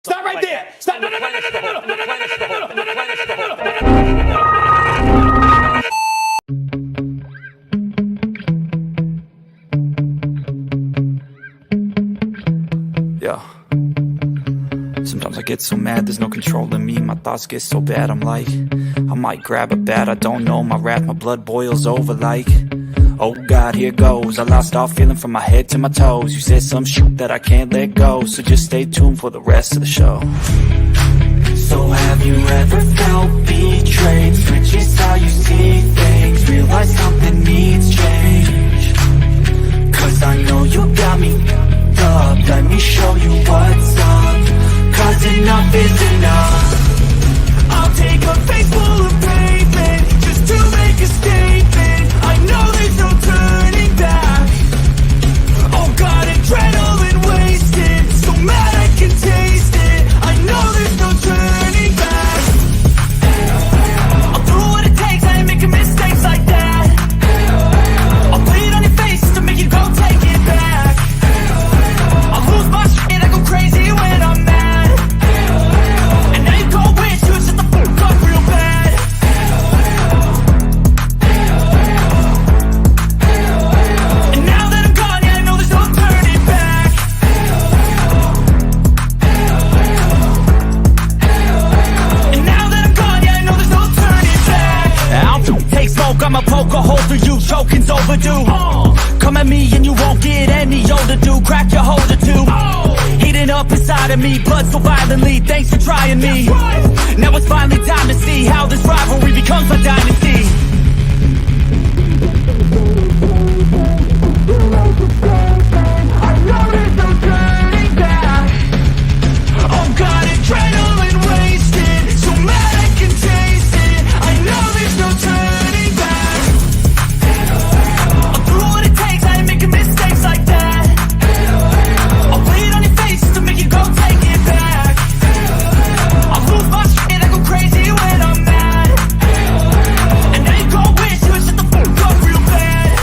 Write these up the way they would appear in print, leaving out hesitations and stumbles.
Stop right there. Stop. No. Yeah. Sometimes I get so mad, there's no controlling me. My thoughts get so bad, I'm like, I might grab a bat, I don't know. My wrath, my blood boils over like, oh God, here goes. I lost all feeling from my head to my toes. You said some shit that I can't let go, so just stay tuned for the rest of the show. So have you ever felt betrayed? Switches how you see things, realize something needs change. Cause I know you got me up, let me show you what's up. Cause enough is enough. I'll take a face full of pavement just to make a statement. I know there's no turning back. Oh God, adrenaline wasted, so mad I can taste it. I know there's no turning back. I'll do what it takes, I ain't making mistakes like that. I'll put it on your face just to make you go take it back. I'll lose my shit, I go crazy when I'm mad. And now you go wish you would shut the fuck up real bad. And now that I'm gone, yeah, I know there's no turning back. And now that I'm gone, yeah, I know there's no turning back. I'll take smoke, I'ma poke a hole through you, choking's overdue. Come at me and you won't get any older, dude. Crack your holder too. Heating up inside of me, blood so violently. Thanks for trying me. Now it's finally time to see how this rivalry becomes a dynasty. I know there's no turning back. Oh God, adrenaline wasted, so mad I can taste it. I know there's no turning back. I'll do what it takes, I ain't making mistakes like that. I'll put it on your face just to make you go take it back. I'll lose my shit, I go crazy when I'm mad. And now you go wish you would shut the fuck up real bad.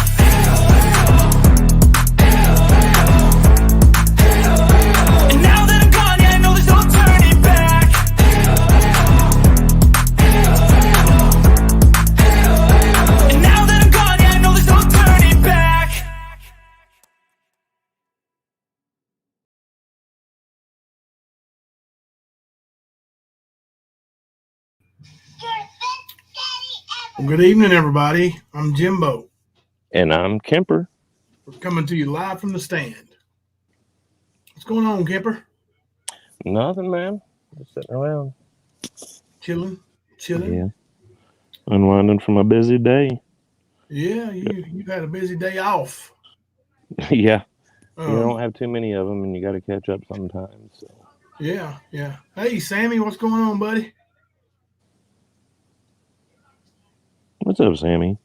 And now that I'm gone, yeah, I know there's no turning back. And now that I'm gone, yeah, I know there's no turning back. Well, good evening, everybody. I'm Jimbo. And I'm Kemper. We're coming to you live from the stand. What's going on, Kemper? Nothing, man. Just sitting around. Chilling? Yeah. Unwinding from a busy day. Yeah, you've had a busy day off. Yeah. You don't have too many of them, and you got to catch up sometimes. So. Yeah. Hey, Sammy, what's going on, buddy? What's up, Sammy?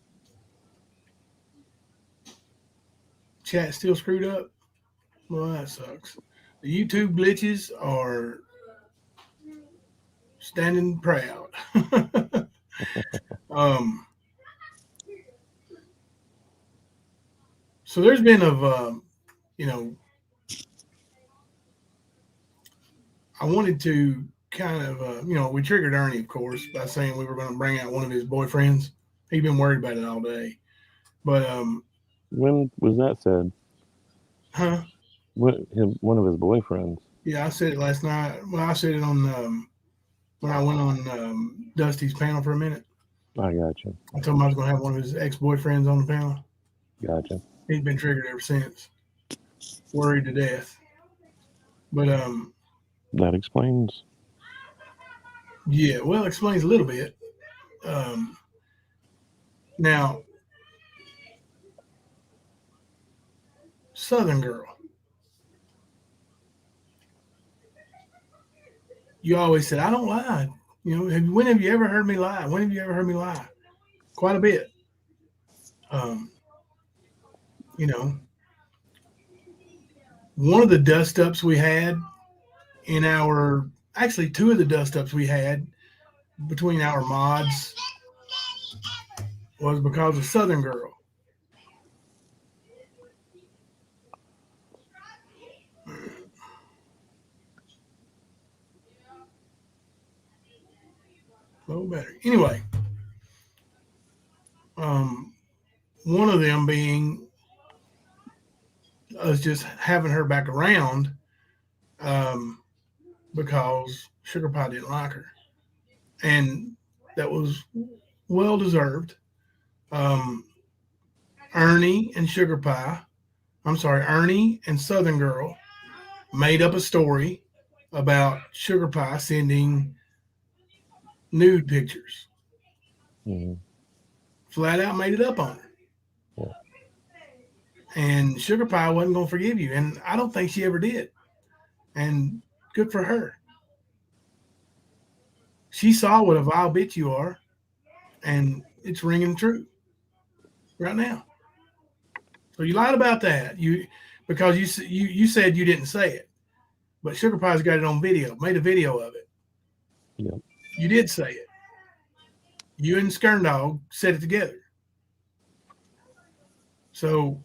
Chat still screwed up? Well, that sucks. The YouTube glitches are standing proud. So there's been I wanted to kind of, we triggered Ernie, of course, by saying we were going to bring out one of his boyfriends. He'd been worried about it all day. But when was that said? Huh? One of his boyfriends. Yeah, I said it last night. Well, I said it on when I went on Dusty's panel for a minute. I got you. I told him I was going to have one of his ex-boyfriends on the panel. Gotcha. He's been triggered ever since. Worried to death. But that explains. Yeah, well, it explains a little bit. Now, Southern girl. You always said, I don't lie. When have you ever heard me lie? When have you ever heard me lie? Quite a bit. One of the dust-ups we had actually two of the dust-ups we had between our mods was because of Southern girl. Low battery. Anyway, one of them being us just having her back around because Sugar Pie didn't like her, and that was well deserved. Um, Ernie and Sugar Pie, I'm sorry, Ernie and Southern Girl made up a story about Sugar Pie sending nude pictures. Mm-hmm. Flat out made it up on her. Yeah. And Sugar Pie wasn't going to forgive you. And I don't think she ever did. And good for her. She saw what a vile bitch you are. And it's ringing true right now. So you lied about that. Because you said you didn't say it. But Sugar Pie's got it on video, made a video of it. Yep. You did say it. You and Skerndog said it together. So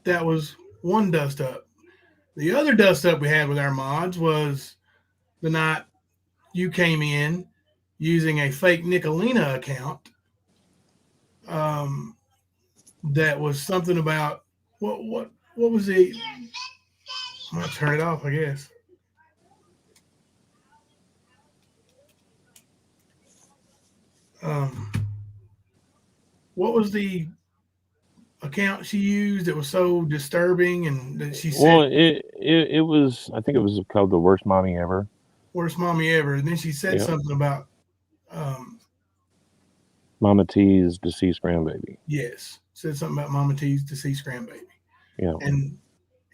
that was one dust up. The other dust up we had with our mods was the night you came in using a fake Nicolina account. That was something about what was the? I'm gonna turn it off, I guess. What was the account she used that was so disturbing and that she said? Well, it was. I think it was called the worst mommy ever. Worst mommy ever, and then she said something about Mama T's deceased grandbaby. Yes, said something about Mama T's deceased grandbaby. Yeah, and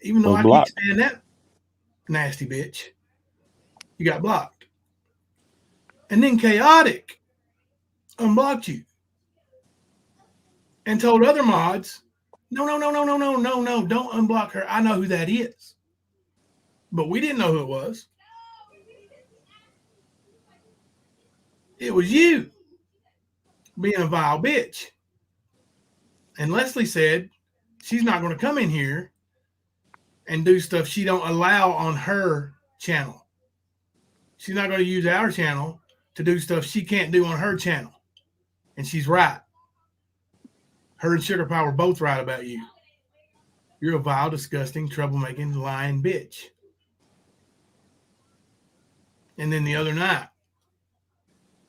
even though I can't stand that nasty bitch, you got blocked, and then Chaotic unblocked you and told other mods, no, don't unblock her. I know who that is. But we didn't know who it was. It was you being a vile bitch. And Leslie said she's not going to come in here and do stuff she don't allow on her channel. She's not going to use our channel to do stuff she can't do on her channel. And she's right. Her and Sugar Pie were both right about you. You're a vile, disgusting, troublemaking, lying bitch. And then the other night,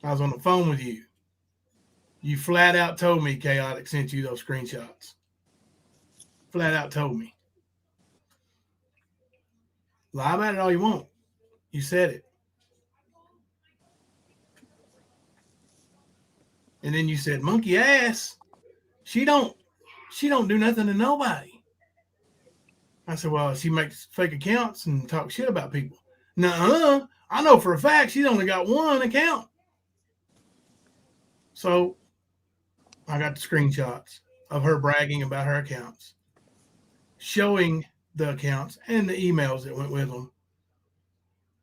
I was on the phone with you. You flat out told me Chaotic sent you those screenshots. Flat out told me. Lie about it all you want. You said it. And then you said, monkey ass. She don't do nothing to nobody. I said, well, she makes fake accounts and talks shit about people. Nuh-uh. I know for a fact she's only got one account. So I got the screenshots of her bragging about her accounts, showing the accounts and the emails that went with them.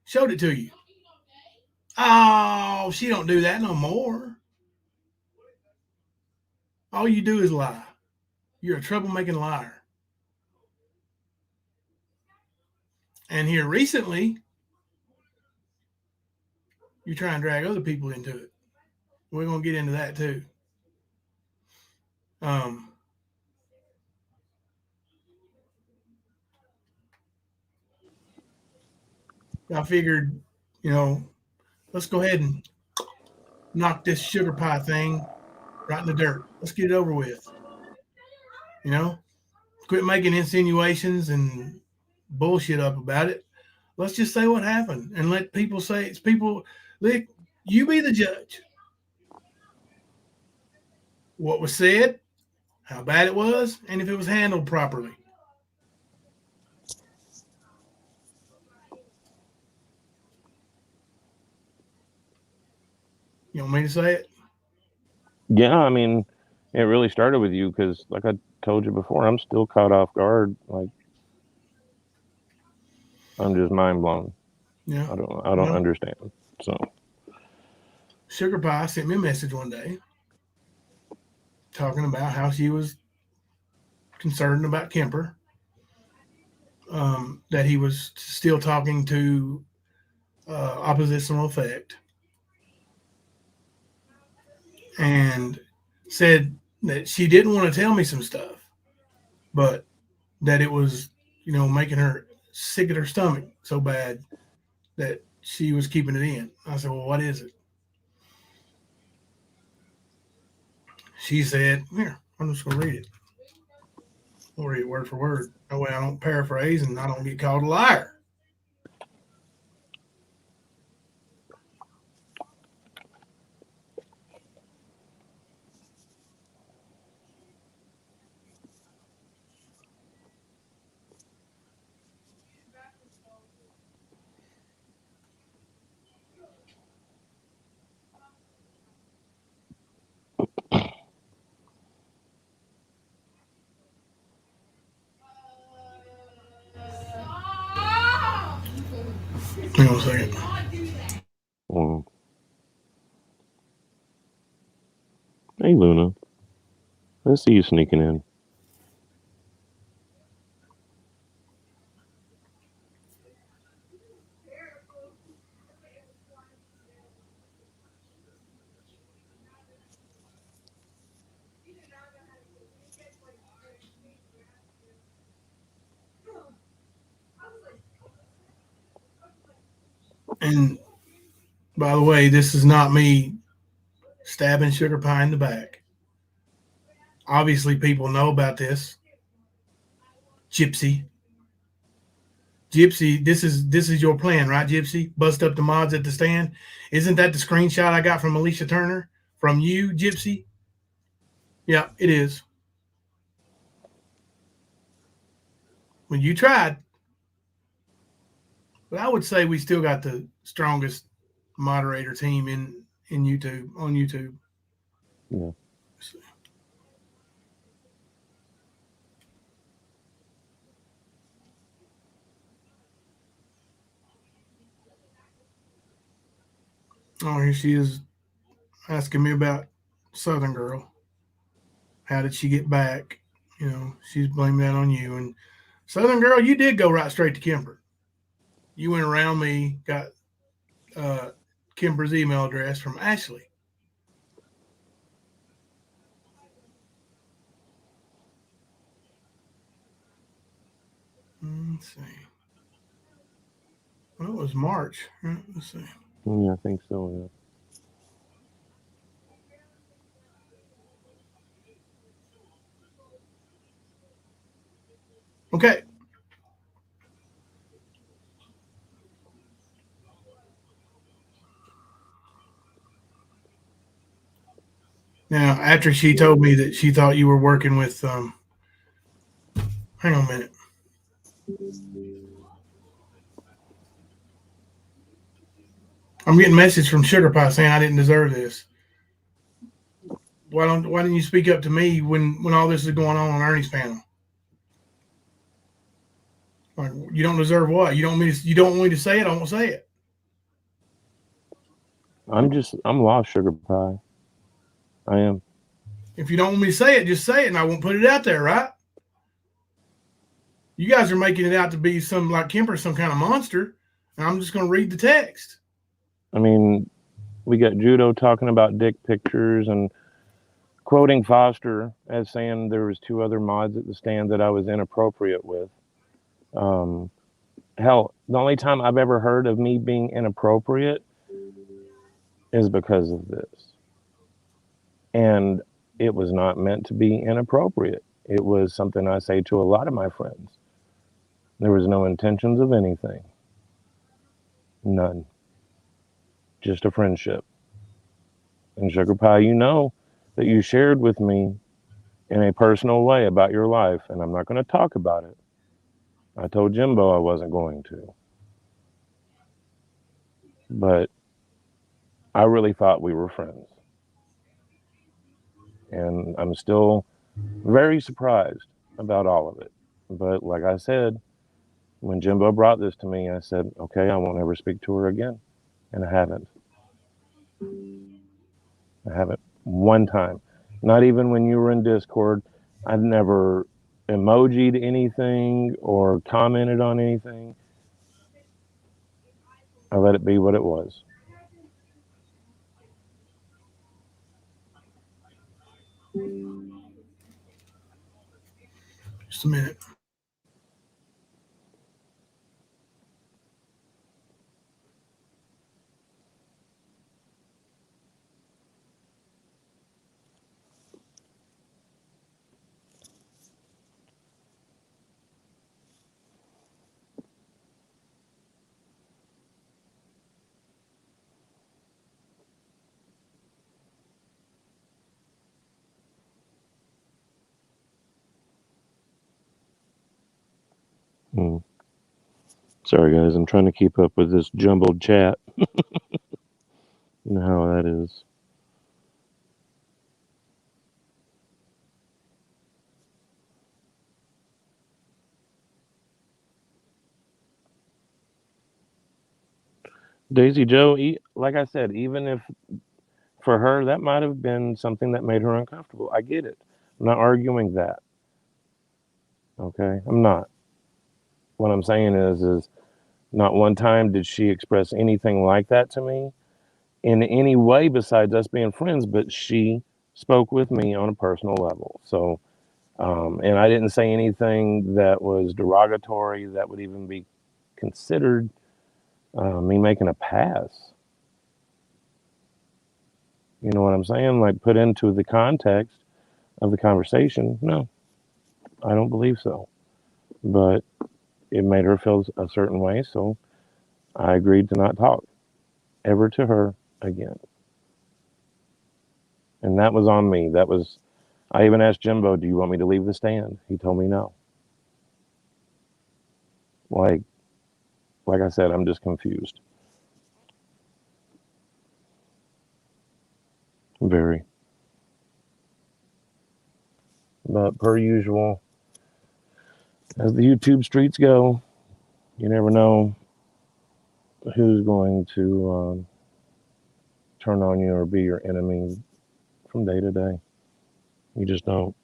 Showed it to you. Oh, she don't do that no more. All you do is lie. You're a troublemaking liar. And here recently, you try and drag other people into it. We're going to get into that too. I figured, let's go ahead and knock this Sugar Pie thing right in the dirt. Let's get it over with. Quit making insinuations and bullshit up about it. Let's just say what happened and let people say it's people. Look, you be the judge. What was said, how bad it was, and if it was handled properly. You want me to say it? Yeah, I mean, it really started with you because, like I told you before, I'm still caught off guard. Like, I'm just mind blown. Yeah. I don't understand. So, Sugar Pie sent me a message one day talking about how she was concerned about Kemper, that he was still talking to oppositional effect. and said that she didn't want to tell me some stuff, but that it was, making her sick at her stomach so bad that she was keeping it in. I said, well, what is it? She said, here, I'm just going to read it. I'll read it word for word. That way I don't paraphrase and I don't get called a liar. Hang on a second. Mm. Hey, Luna. I see you sneaking in. And by the way, this is not me stabbing Sugar Pie in the back. Obviously, people know about this. Gypsy. Gypsy, this is your plan, right, Gypsy? Bust up the mods at the stand. Isn't that the screenshot I got from Alicia Turner? From you, Gypsy? Yeah, it is. Well, you tried. But I would say we still got the strongest moderator team in YouTube, on YouTube. Yeah. Oh, here she is asking me about Southern Girl. How did she get back? She's blaming that on you. And Southern Girl, you did go right straight to Kemper. You went around me, got uh, Kemper's email address from Ashley. Let's see. Well, it was March. Let's see. Yeah, I think so. Yeah. Okay. Now, after she told me that she thought you were working with, hang on a minute. I'm getting a message from Sugar Pie saying I didn't deserve this. Why didn't you speak up to me when all this is going on Ernie's panel? Like, you don't deserve what? You don't want me to say it? I won't say it. I'm lost, Sugar Pie. I am. If you don't want me to say it, just say it, and I won't put it out there, right? You guys are making it out to be some like Kemper, some kind of monster, and I'm just going to read the text. I mean, we got Judo talking about dick pictures and quoting Foster as saying there was two other mods at the stand that I was inappropriate with. Hell, the only time I've ever heard of me being inappropriate is because of this. And it was not meant to be inappropriate. It was something I say to a lot of my friends. There was no intentions of anything. None. Just a friendship. And Sugar Pie, you know that you shared with me in a personal way about your life, and I'm not going to talk about it. I told Jimbo I wasn't going to. But I really thought we were friends. And I'm still very surprised about all of it. But like I said, when Jimbo brought this to me, I said, okay, I won't ever speak to her again. And I haven't. I haven't one time. Not even when you were in Discord. I've never emojied anything or commented on anything. I let it be what it was. Just a minute. Sorry, guys. I'm trying to keep up with this jumbled chat. You know how that is. Daisy Joe, like I said, even if for her that might have been something that made her uncomfortable. I get it. I'm not arguing that. Okay, I'm not. What I'm saying is not one time did she express anything like that to me in any way besides us being friends. But she spoke with me on a personal level. So, and I didn't say anything that was derogatory that would even be considered me making a pass. You know what I'm saying? Like put into the context of the conversation. No, I don't believe so. But it made her feel a certain way, so I agreed to not talk ever to her again. And that was on me. I even asked Jimbo, do you want me to leave the stand? He told me no. Like I said, I'm just confused. Very. But per usual, as the YouTube streets go, you never know who's going to turn on you or be your enemy from day to day. You just don't.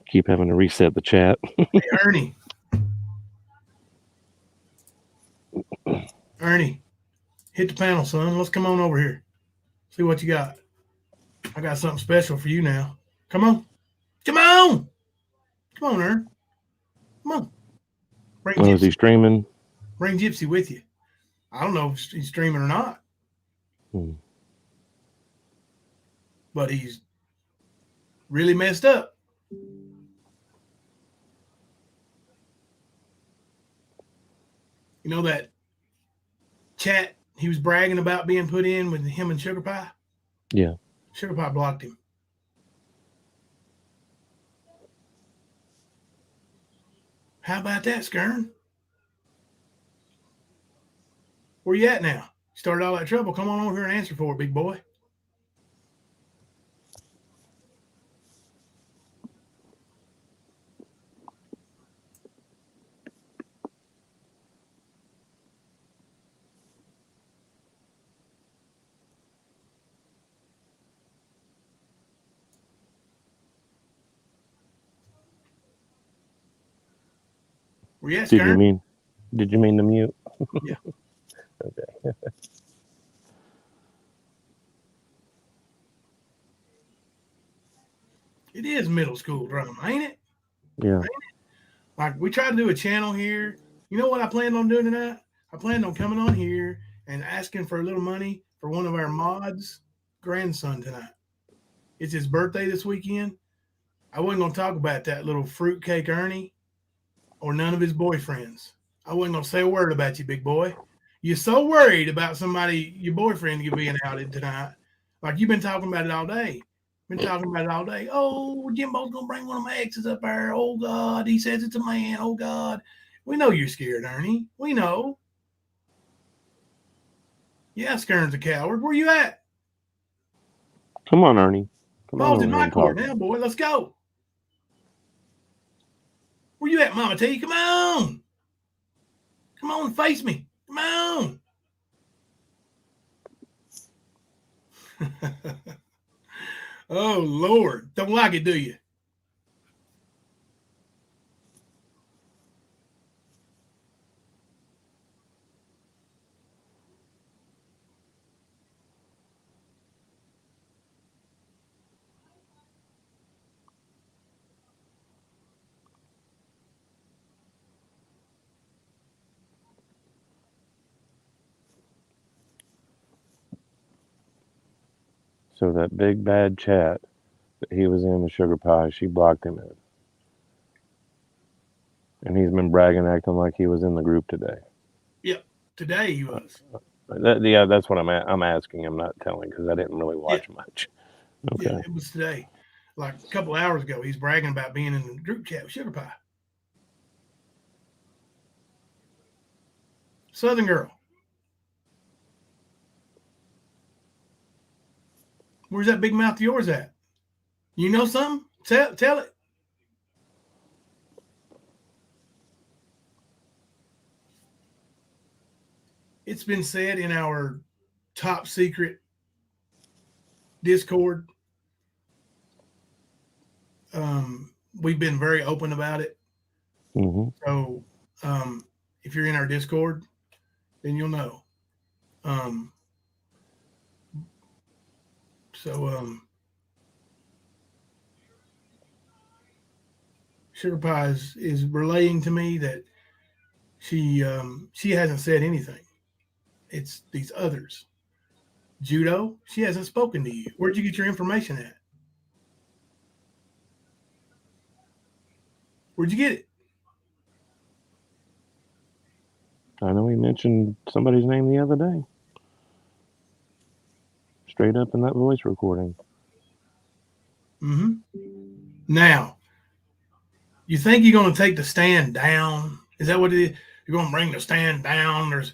Keep having to reset the chat. Hey, Ernie, hit the panel, son. Let's come on over here. See what you got. I got something special for you now. Come on. Come on. Come on, Ern. Come on. Bring Is he Gypsy. streaming? Bring Gypsy with you. I don't know if he's streaming or not. But he's really messed up. You know that chat he was bragging about being put in with him and Sugar Pie? Yeah. Sugar Pie blocked him. How about that, Skern? Where you at now? You started all that trouble. Come on over here and answer for it, big boy. Where you at, Skern? Did you mean to mute? Yeah. Okay. It is middle school drama, ain't it? Yeah. Ain't it? Like we tried to do a channel here. You know what I planned on doing tonight? I planned on coming on here and asking for a little money for one of our mods' grandson tonight. It's his birthday this weekend. I wasn't going to talk about that little fruitcake Ernie or none of his boyfriends. I wasn't going to say a word about you, big boy. You're so worried about somebody, your boyfriend, you being outed tonight. Like you've been talking about it all day. Been talking about it all day. Oh, Jimbo's gonna bring one of my exes up there. Oh God, he says it's a man. Oh God, we know you're scared, Ernie. We know. Yeah, Skern's a coward. Where you at? Come on, Ernie. Come on Ball's over in here my and talk. court now, boy. Let's go. Where you at, Mama T? Come on. Come on and face me. Come on. Oh, Lord. Don't like it, do you? So that big bad chat that he was in with Sugar Pie, she blocked him in. And he's been bragging, acting like he was in the group today. Yep. Today he was. Yeah, that's what I'm asking. I'm not telling because I didn't really watch much. Okay. Yeah, it was today. Like a couple hours ago, he's bragging about being in the group chat with Sugar Pie. Southern girl. Where's that big mouth of yours at? You know something? Tell it. It's been said in our top secret Discord. We've been very open about it. Mm-hmm. So if you're in our Discord, then you'll know. Um, so Sugar Pie is relaying to me that she hasn't said anything. It's these others. Judo, she hasn't spoken to you. Where'd you get your information at? Where'd you get it? I know he mentioned somebody's name the other day. Straight up in that voice recording. Mm-hmm. Now, you think you're going to take the stand down? Is that what it is? You're going to bring the stand down? There's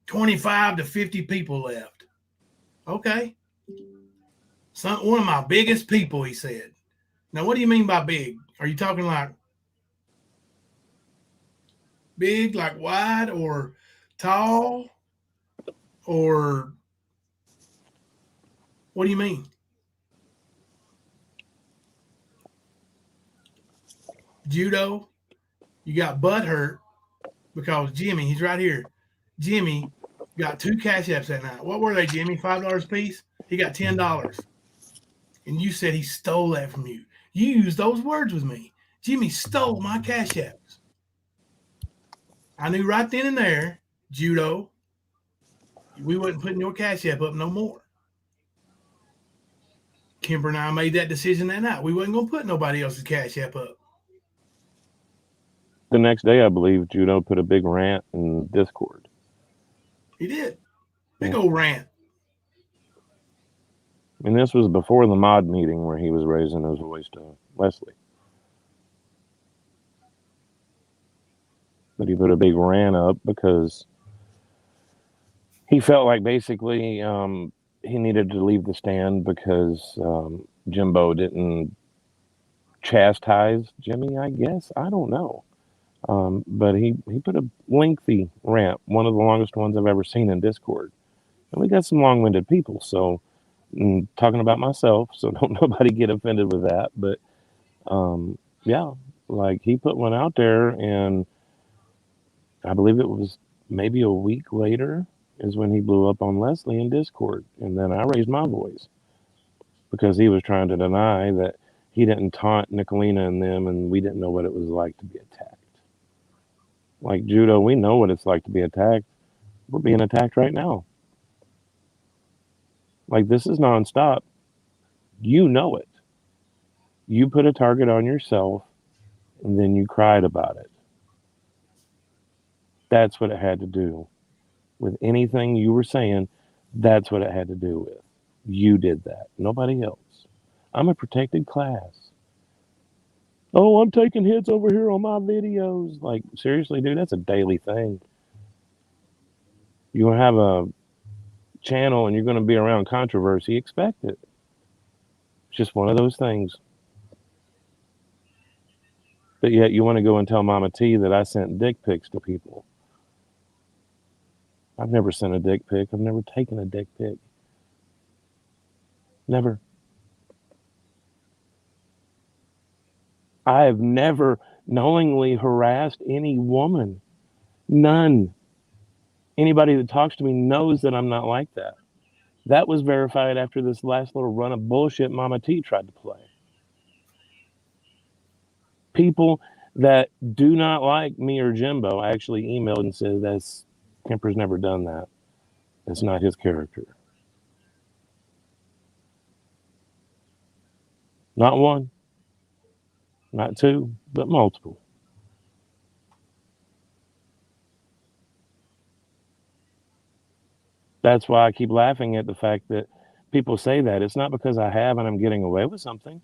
25 to 50 people left. Okay. One of my biggest people, he said. Now, what do you mean by big? Are you talking like big, like wide, or tall, or what do you mean? Judo, you got butt hurt because Jimmy, he's right here. Jimmy got 2 cash apps that night. What were they, Jimmy? $5 a piece? He got $10. And you said he stole that from you. You used those words with me. Jimmy stole my cash apps. I knew right then and there, Judo, we wasn't putting your cash app up no more. Kemper and I made that decision that night. We wasn't going to put nobody else's cash app up. The next day, I believe Judo put a big rant in Discord. He did. Big old rant. And this was before the mod meeting where he was raising his voice to Leslie. But he put a big rant up because he felt like basically he needed to leave the stand because Jimbo didn't chastise Jimmy, I guess. I don't know. But he put a lengthy rant, one of the longest ones I've ever seen in Discord. And we got some long-winded people, so talking about myself, so don't nobody get offended with that. But yeah, like he put one out there, and I believe it was maybe a week later is when he blew up on Leslie in Discord, and then I raised my voice because he was trying to deny that he didn't taunt Nicolina and them, and we didn't know what it was like to be attacked. Like Judo, we know what it's like to be attacked. We're being attacked right now. Like this is nonstop. You know it. You put a target on yourself and then you cried about it. That's what it had to do with anything you were saying. That's what it had to do with. You did that. Nobody else. I'm a protected class. Oh, I'm taking hits over here on my videos. Like, seriously, dude, that's a daily thing. You have a channel and you're going to be around controversy, expect it. It's just one of those things. But yet you want to go and tell Mama T that I sent dick pics to people. I've never sent a dick pic. I've never taken a dick pic. Never. I have never knowingly harassed any woman. None. Anybody that talks to me knows that I'm not like that. That was verified after this last little run of bullshit Mama T tried to play. People that do not like me or Jimbo actually emailed and said that's Kemper's never done that. That's not his character. Not one, not two, but multiple. That's why I keep laughing at the fact that people say that. It's not because I have and I'm getting away with something.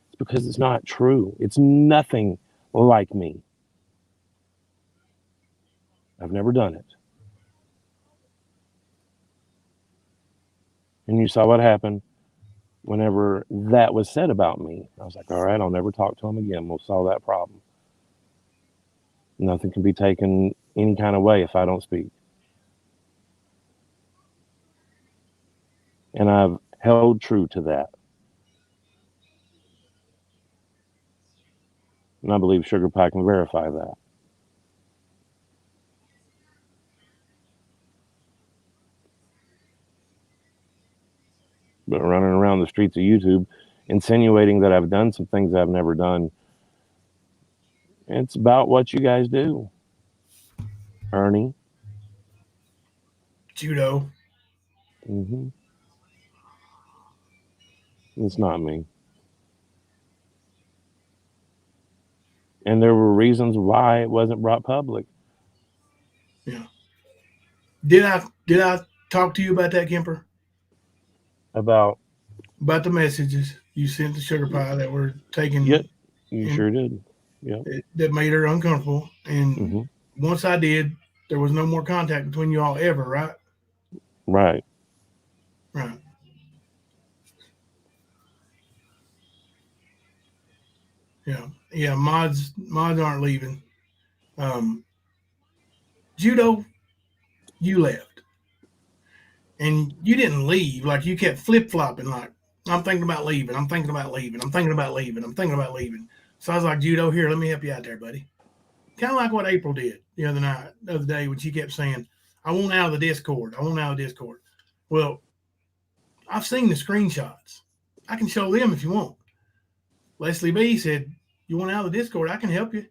It's because it's not true. It's nothing like me. I've never done it. And you saw what happened whenever that was said about me. I was like, all right, I'll never talk to him again. We'll solve that problem. Nothing can be taken any kind of way if I don't speak. And I've held true to that. And I believe Sugar Pie can verify that. But running around the streets of YouTube, insinuating that I've done some things I've never done, it's about what you guys do. Ernie. Judo. Mm-hmm. It's not me. And there were reasons why it wasn't brought public. Yeah. Did I talk to you about that, Kemper? About The messages you sent to Sugar Pie that were taken. Yep, you sure did. Yeah. That made her uncomfortable. And Mm-hmm. once I did, there was no more contact between you all ever, right? Right. Right. Yeah. Yeah. Mods aren't leaving. Judo, you left. And you didn't leave. Like you kept flip flopping, like, I'm thinking about leaving. I'm thinking about leaving. I'm thinking about leaving. I'm thinking about leaving. So I was like, Judo, here, let me help you out there, buddy. Kind of like what April did the other day when she kept saying, I want out of the Discord. I want out of the Discord. Well, I've seen the screenshots. I can show them if you want. Leslie B said, you want out of the Discord? I can help you.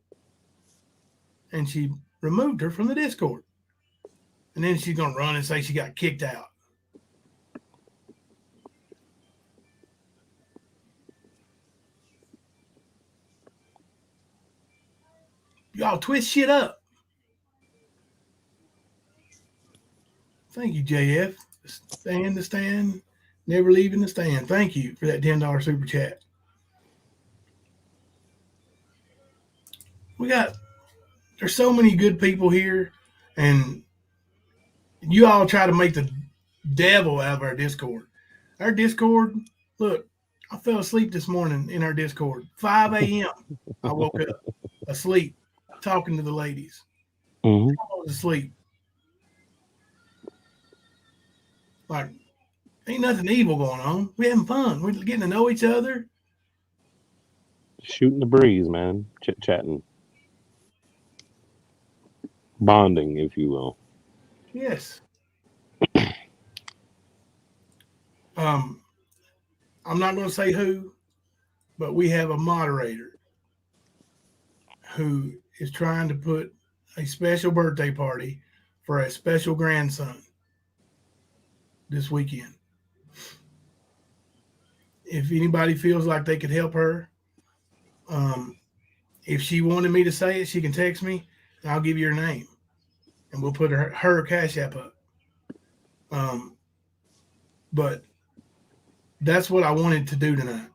And she removed her from the Discord. And then she's going to run and say she got kicked out. Y'all twist shit up. Thank you, JF. The stand, never leaving the stand. Thank you for that $10 super chat. There's so many good people here, and you all try to make the devil out of our Discord. Our Discord, look, I fell asleep this morning in our Discord. 5 a.m. I woke up asleep, talking to the ladies. Mm-hmm. I was asleep. Like, ain't nothing evil going on. We're having fun. We're getting to know each other. Shooting the breeze, man. Chit-chatting. Bonding, if you will. Yes. I'm not going to say who, but we have a moderator who is trying to put a special birthday party for a special grandson this weekend. If anybody feels like they could help her, if she wanted me to say it, she can text me and I'll give you her name and we'll put her Cash App up. But that's what I wanted to do tonight.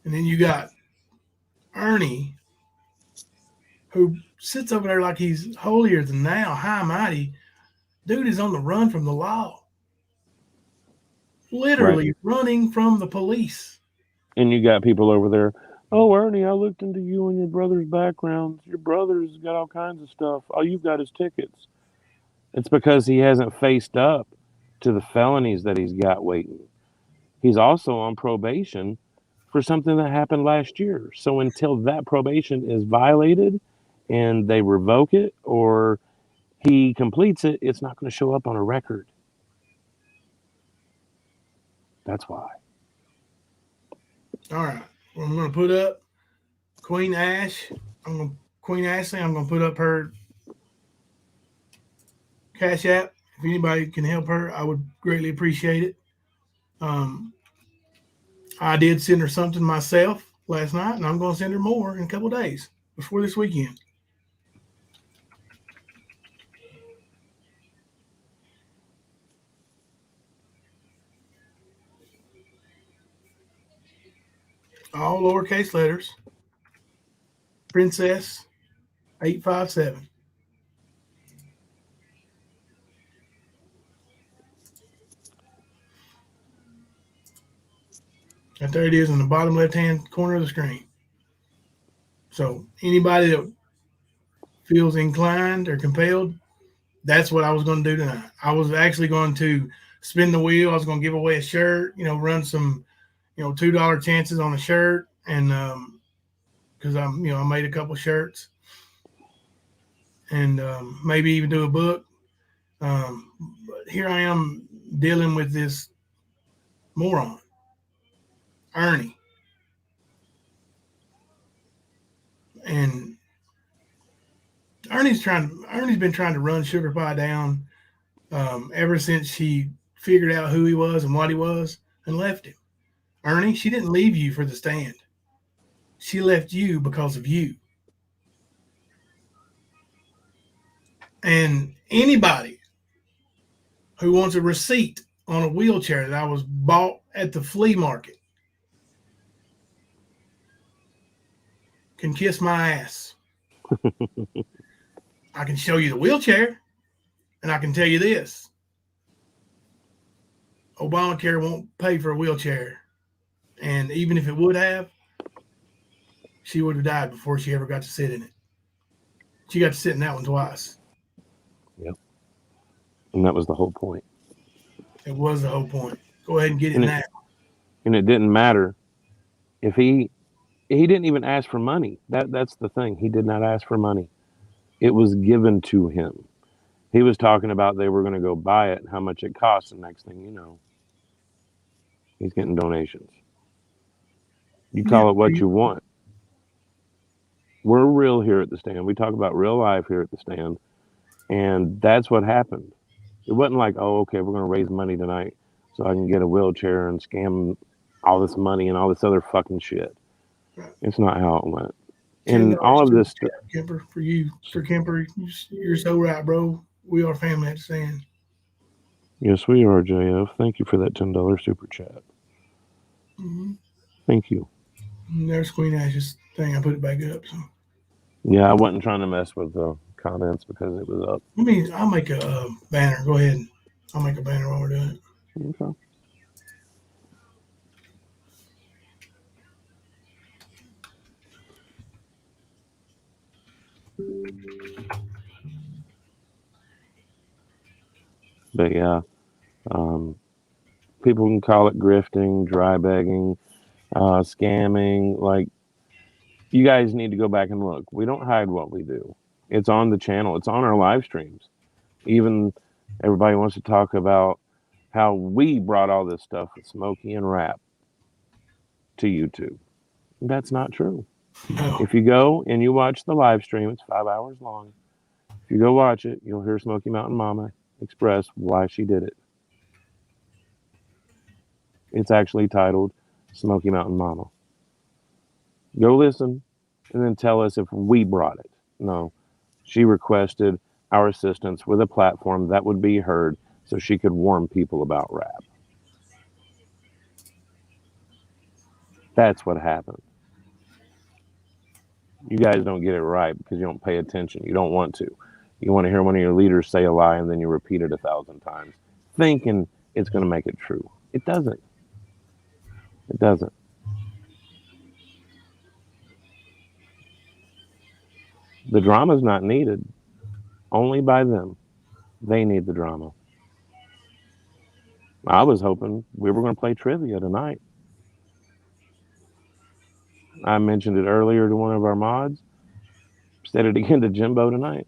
And then you got Ernie, who sits over there like he's holier than thou, high mighty. Dude is on the run from the law, Right. literally running from the police. And you got people over there. Oh, Ernie, I looked into you and your brother's backgrounds. Your brother's got all kinds of stuff. All you've got is tickets. It's because he hasn't faced up to the felonies that he's got waiting. He's also on probation for something that happened last year. So until that probation is violated and they revoke it or he completes it, it's not going to show up on a record. That's why. All right. Well, I'm going to put up Queen Ash. Queen Ashley. I'm going to put up her Cash App. If anybody can help her, I would greatly appreciate it. Um, I did send her something myself last night, and I'm going to send her more in a couple of days before this weekend. All lowercase letters. Princess 857. And there it is in the bottom left-hand corner of the screen. So anybody that feels inclined or compelled, that's what I was going to do tonight. I was actually going to spin the wheel. I was going to give away a shirt, run some, $2 chances on a shirt. And because I made a couple shirts and maybe even do a book. But here I am dealing with this moron, Ernie. And Ernie's been trying to run Sugar Pie down ever since she figured out who he was and what he was and left him. Ernie, she didn't leave you for the stand. She left you because of you. And anybody who wants a receipt on a wheelchair that I was bought at the flea market can kiss my ass. I can show you the wheelchair, and I can tell you this. Obamacare won't pay for a wheelchair. And even if it would have, she would have died before she ever got to sit in it. She got to sit in that one twice. Yep. And that was the whole point. It was the whole point. Go ahead and get it now. And it didn't matter if he didn't even ask for money. That's the thing. He did not ask for money. It was given to him. He was talking about they were going to go buy it and how much it costs. And next thing you know, he's getting donations. You call it what you want. We're real here at the stand. We talk about real life here at the stand. And that's what happened. It wasn't like, oh, okay, we're going to raise money tonight so I can get a wheelchair and scam all this money and all this other fucking shit. Right. It's not how it went. And all of this stuff. Kemper, for Kemper, you're so right, bro. We are family at the stand. Yes, we are, JF. Thank you for that $10 super chat. Mm-hmm. Thank you. And there's Queen Ash's thing. I put it back up. So. Yeah, I wasn't trying to mess with the comments because it was up. I'll make a banner. Go ahead. I'll make a banner while we're doing it. Okay. But yeah, people can call it grifting, dry begging, scamming. Like, you guys need to go back and look. We don't hide what we do. It's on the channel. It's on our live streams. Even everybody wants to talk about how we brought all this stuff with Smokey and Rap to YouTube. That's not true. No. If you go and you watch the live stream, it's 5 hours long. If you go watch it, you'll hear Smoky Mountain Mama express why she did it. It's actually titled Smoky Mountain Mama. Go listen and then tell us if we brought it. No, she requested our assistance with a platform that would be heard so she could warn people about rap. That's what happened. You guys don't get it right because you don't pay attention. You don't want to. You want to hear one of your leaders say a lie and then you repeat it 1,000 times, thinking it's going to make it true. It doesn't. It doesn't. The drama's not needed only by them. They need the drama. I was hoping we were going to play trivia tonight. I mentioned it earlier to one of our mods. Said it again to Jimbo tonight.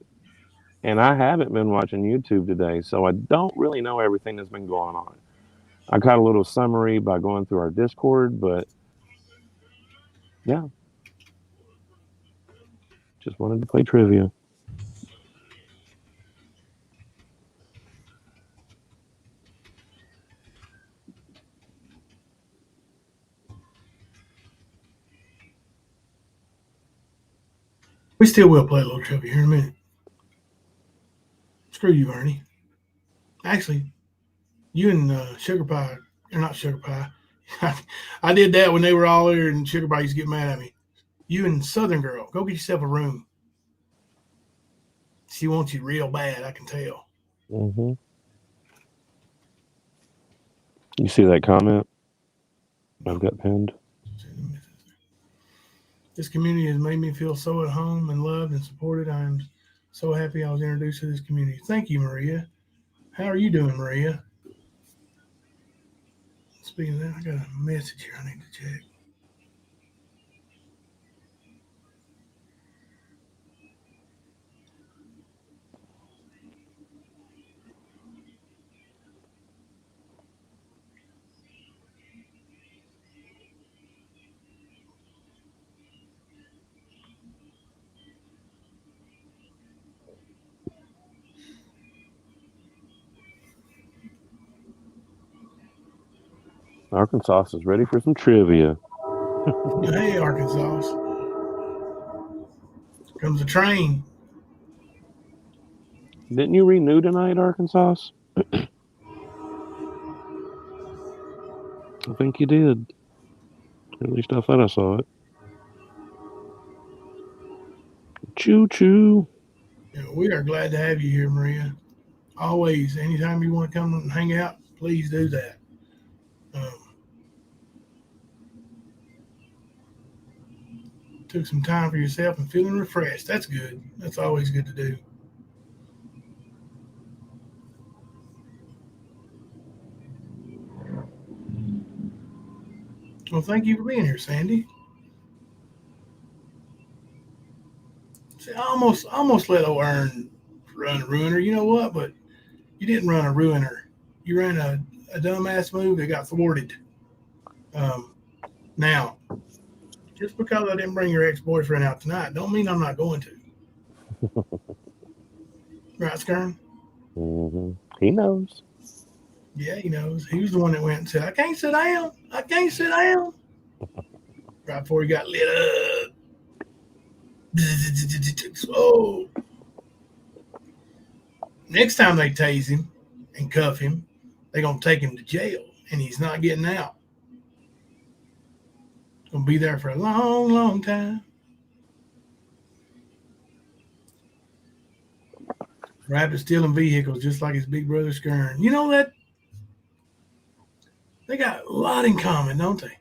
And I haven't been watching YouTube today, so I don't really know everything that's been going on. I caught a little summary by going through our Discord, but yeah, just wanted to play trivia. We still will play a little trivia here in a minute. Screw you, Ernie. Actually, you and Sugar Pie, or not Sugar Pie. I did that when they were all there, and Sugar Pie used to get mad at me. You and Southern Girl, go get yourself a room. She wants you real bad, I can tell. Mm-hmm. You see that comment I've got pinned? This community has made me feel so at home and loved and supported. I am so happy I was introduced to this community. Thank you, Maria. How are you doing, Maria? Speaking of that, I got a message here I need to check. Arkansas is ready for some trivia. Hey, Arkansas. Comes a train. Didn't you renew tonight, Arkansas? I think you did. At least I thought I saw it. Choo choo. Yeah, we are glad to have you here, Maria. Always, anytime you want to come and hang out, please do that. Took some time for yourself and feeling refreshed. That's good. That's always good to do. Well, thank you for being here, Sandy. See, I almost let old Ern run a ruiner. You know what? But you didn't run a ruiner. You ran a dumbass move that got thwarted. Now, just because I didn't bring your ex-boyfriend out tonight, don't mean I'm not going to. Right, Skern? Mm-hmm. He knows. Yeah, he knows. He was the one that went and said, I can't sit down. I can't sit down. Right before he got lit up. Oh. Next time they tase him and cuff him, they're going to take him to jail, and he's not getting out. He's going to be there for a long, long time. Rabbit stealing vehicles just like his big brother Skern. You know that? They got a lot in common, don't they?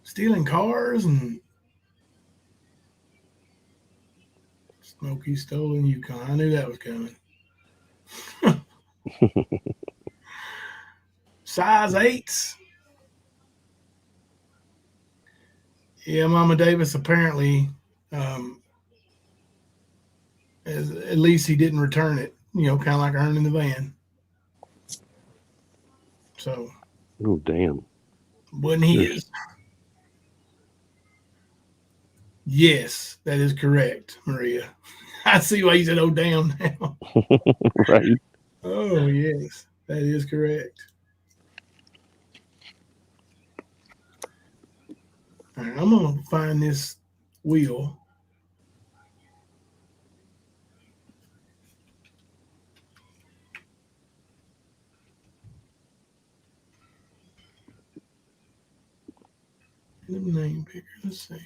Stealing cars and Smokey stolen Yukon. I knew that was coming. Size 8s. Yeah, Mama Davis apparently, at least he didn't return it. You know, kind of like Ern in the van. So, Oh, damn. wasn't his. Yes, that is correct, Maria. I see why you said, oh, damn, now. Right. Oh, yes, that is correct. All right, I'm going to find this wheel. name picker. Let's see.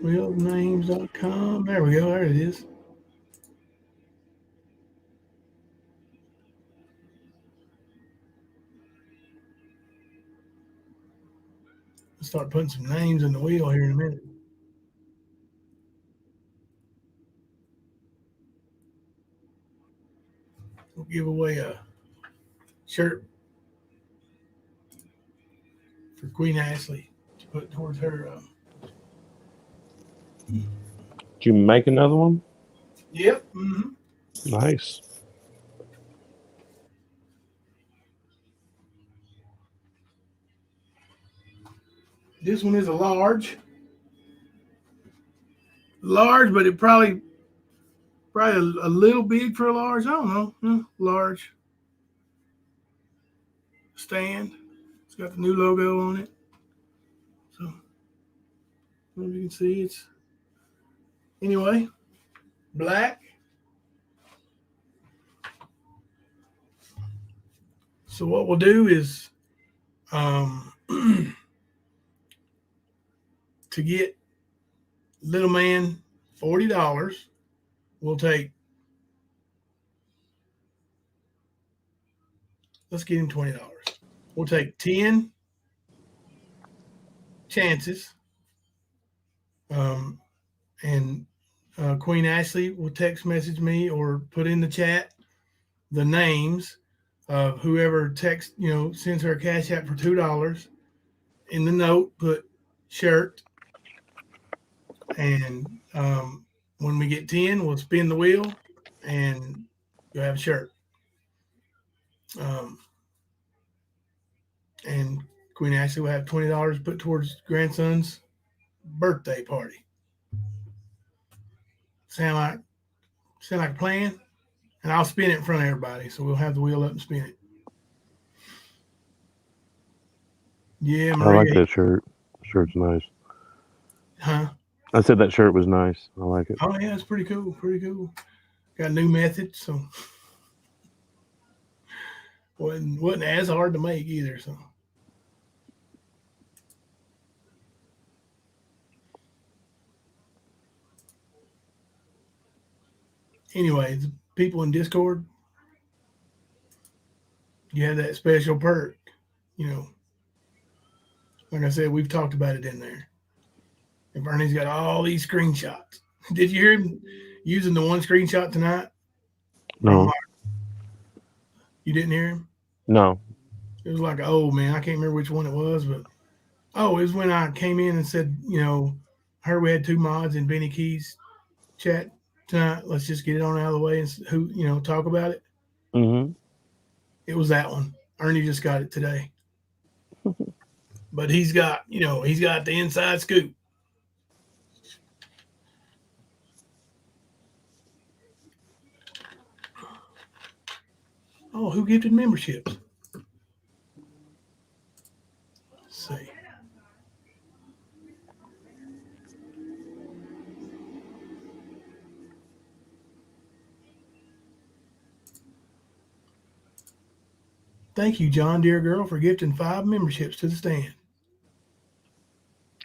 Wheelnames.com. There we go. There it is. I'll start putting some names in the wheel here in a minute. We'll give away a shirt for Queen Ashley to put towards her. Did you make another one? Yep. Mm-hmm. Nice. This one is a large. Large, but it probably a little big for a large. I don't know. Large stand. It's got the new logo on it. So, as you can see, it's anyway black. So what we'll do is, to get little man $40, we'll take. Let's get him $20. We'll take 10 chances. And Queen Ashley will text message me or put in the chat the names of whoever sends her a cash app for $2. In the note, put shirt. And when we get 10, we'll spin the wheel and you'll have a shirt. And Queen Ashley will have $20 put towards grandson's birthday party. Sound like a plan? And I'll spin it in front of everybody, so we'll have the wheel up and spin it. Yeah, Maria. I like that shirt. The shirt's nice. Huh? I said that shirt was nice. I like it. Oh yeah, it's pretty cool. Pretty cool. Got a new method, so wasn't as hard to make either. So anyway, the people in Discord, you have that special perk. Like I said, we've talked about it in there. And Bernie's got all these screenshots. Did you hear him using the one screenshot tonight? No. You didn't hear him? No. It was like, oh man, I can't remember which one it was, but it was when I came in and said, I heard we had 2 mods in Benny Key's chat tonight. Let's just get it on out of the way and talk about it. Mm-hmm. It was that one. Ernie just got it today. But he's got the inside scoop. Oh, who gifted memberships? Let's see. Thank you, John Deere Girl, for gifting 5 memberships to the stand.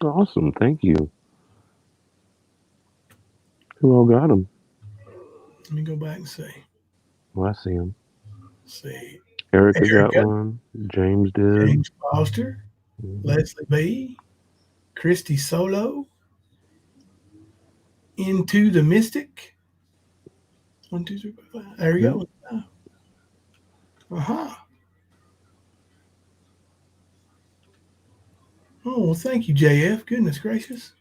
Awesome. Thank you. Who all got them? Let me go back and see. Well, I see them. Let's see. Erica got one. James did. James Foster. Mm-hmm. Leslie B. Christy Solo. Into the Mystic. 1, 2, 3, 4, 5. There you go. Uh-huh. Oh, well, thank you, JF. Goodness gracious.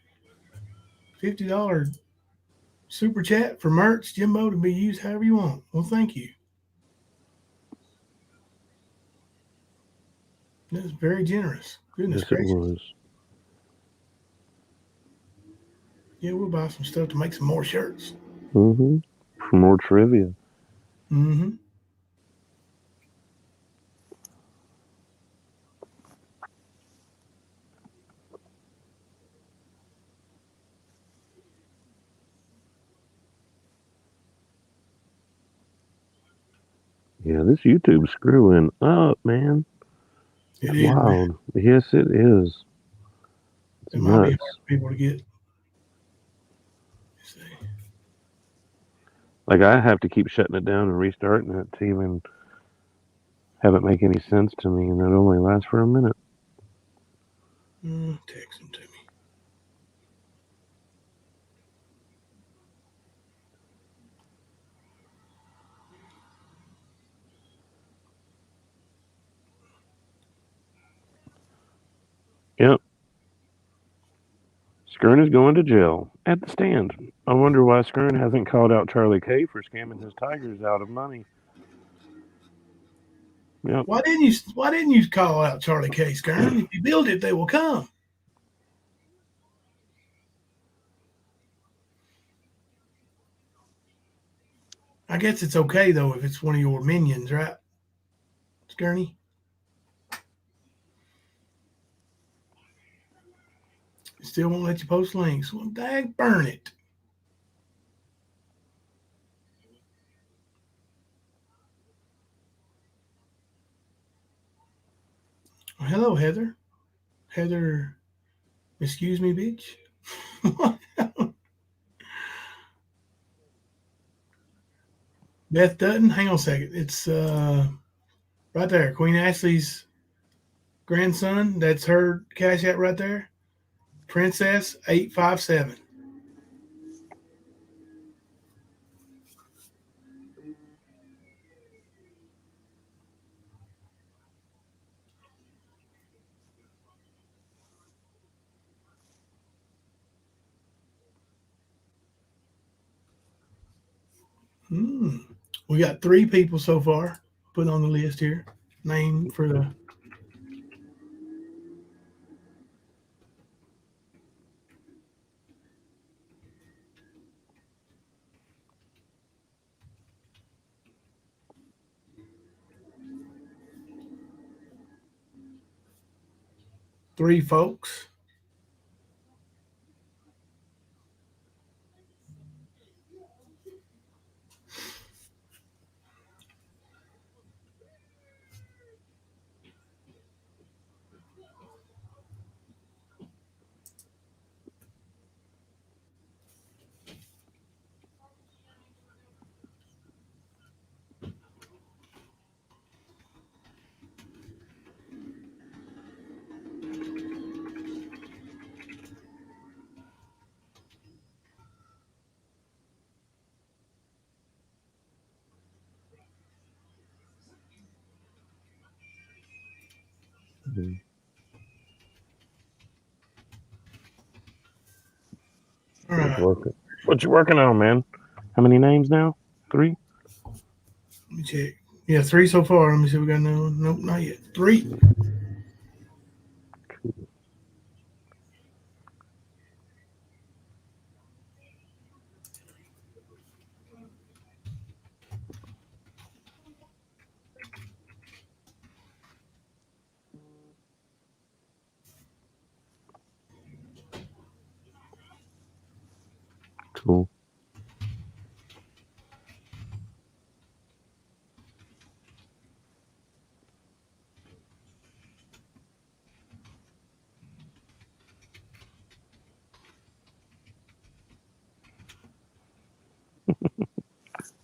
$50 super chat for merch, Jimbo, to be used however you want. Well, thank you. That's very generous. Goodness gracious. It was. Yeah, we'll buy some stuff to make some more shirts. Mm-hmm. For more trivia. Mm-hmm. Yeah, this YouTube's screwing up, man. It It's is, man. wild. Yes, it is. It's It might be hard nuts. for people to get. See. Like I have to keep shutting it down and restarting it to even have it make any sense to me, and it only lasts for a minute. Text them to me. Yep. Skern is going to jail at the stand. I wonder why Skern hasn't called out Charlie K for scamming his tigers out of money. Yep. Why didn't you call out Charlie K. Skern? If you build it, they will come. I guess it's okay though if it's one of your minions, right, Skirny? Still won't let you post links. Well, dag burn it. Well, hello, Heather. Heather, excuse me, bitch. Beth Dutton. Hang on a second. It's right there. Queen Ashley's grandson. That's her cash app right there. Princess 857. Hmm. We got 3 people so far put on the list here. Name for the. Three folks. All right. What you working on, man? How many names now? 3? Let me check. Yeah, 3 so far. Let me see. We got no. Nope, not yet. 3. Cool.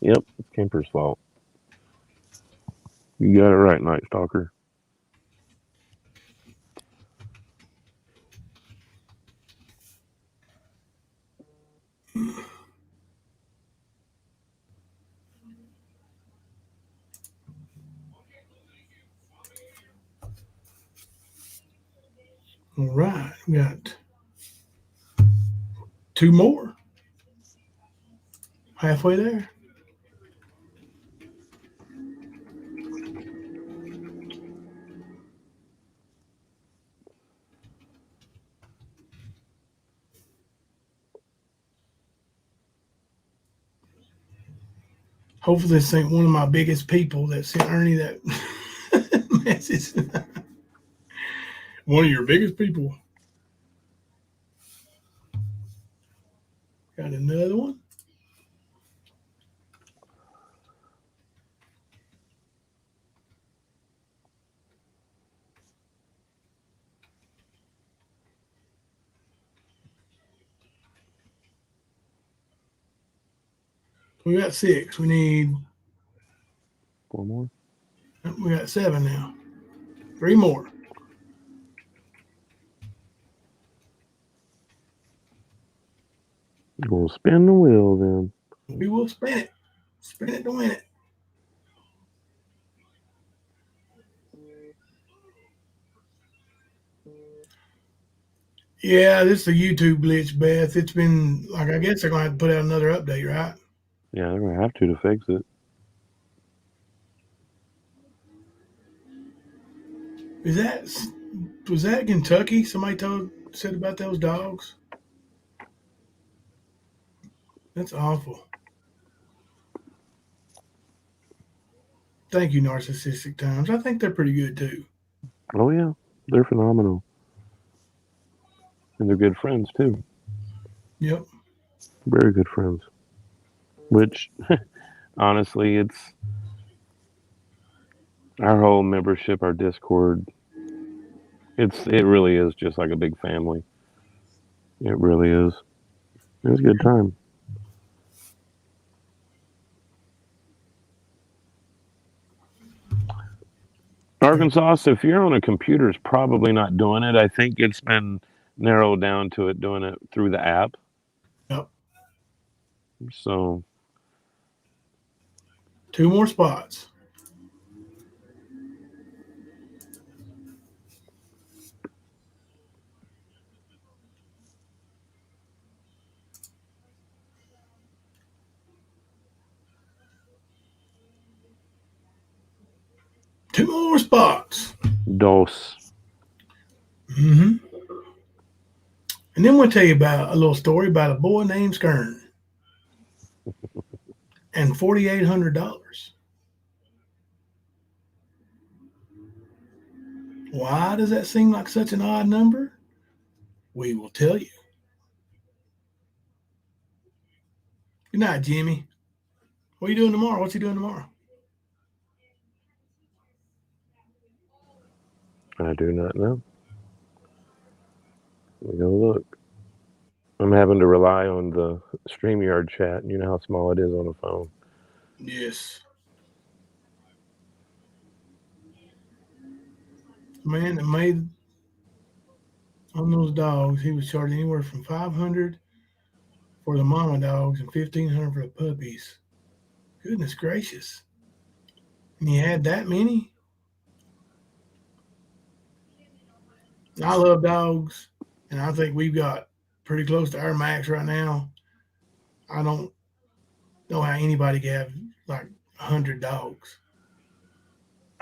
Yep, it's Kemper's fault. You got it right, Night Stalker. All right. We got 2 more. Halfway there. Hopefully, this ain't one of my biggest people that sent Ernie that message. One of your biggest people. Got another one. We got 6. Four more. We got 7 now. 3 more. We'll spin the wheel then. We will spin it. Spin it to win it. Yeah, this is a YouTube glitch, Beth. It's been like I guess they're gonna have to put out another update, right? Yeah, they're gonna have to fix it. Is that was that Kentucky? Somebody said about those dogs. That's awful. Thank you, Narcissistic Times. I think they're pretty good too. Oh yeah, they're phenomenal, and they're good friends too. Yep. Very good friends. Which, honestly, it's our whole membership, our Discord. It really is just like a big family. It really is. It was a good time. Arkansas, so if you're on a computer, it's probably not doing it. I think it's been narrowed down to it doing it through the app. Yep. So 2 more spots. Two more spots. dos. Mm-hmm. And then we'll tell you about a little story about a boy named Skern and $4,800. Why does that seem like such an odd number? We will tell you. Good night, Jimmy. What are you doing tomorrow? What's he doing tomorrow? I do not know. Let me go look. I'm having to rely on the StreamYard chat. You know how small it is on a phone. Yes. Man that made on those dogs, he was charging anywhere from 500 for the mama dogs and 1,500 for the puppies. Goodness gracious. And you had that many? I love dogs, and I think we've got pretty close to our max right now. I don't know how anybody can have like 100 dogs.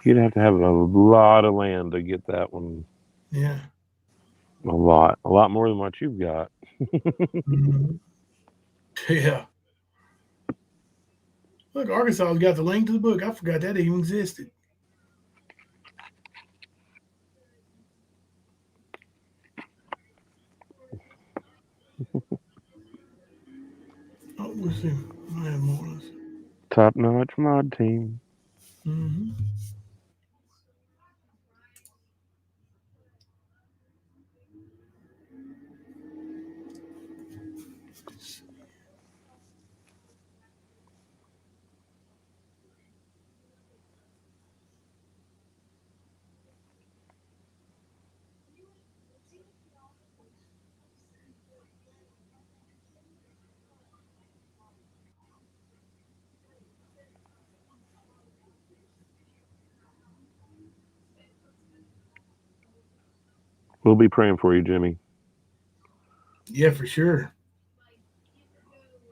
You'd have to have a lot of land to get that one. Yeah. A lot more than what you've got. Mm-hmm. Yeah. Look, Arkansas's got the link to the book. I forgot that even existed. Oh, let's see. I have more. Top notch mod team. Mm-hmm. We'll be praying for you, Jimmy. Yeah, for sure.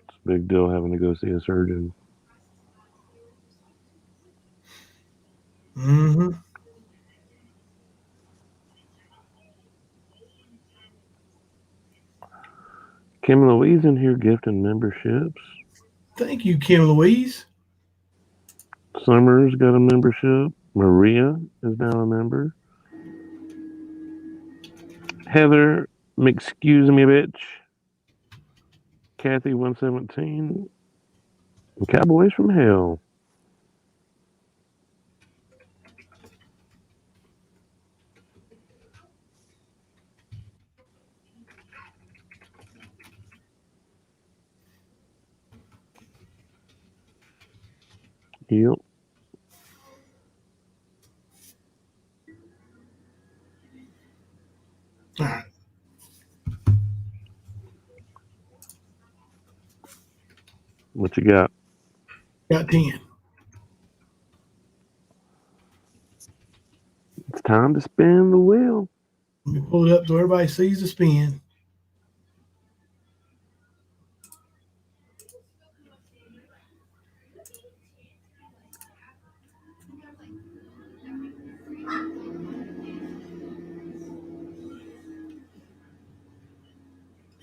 It's a big deal having to go see a surgeon. Mm-hmm. Kim Louise in here gifting memberships. Thank you, Kim Louise. Summers got a membership. Maria is now a member. Heather, excuse me, bitch. Kathy 117. Cowboys from Hell. Yep. All right. What you got? Got 10. It's time to spin the wheel. Let me pull it up so everybody sees the spin.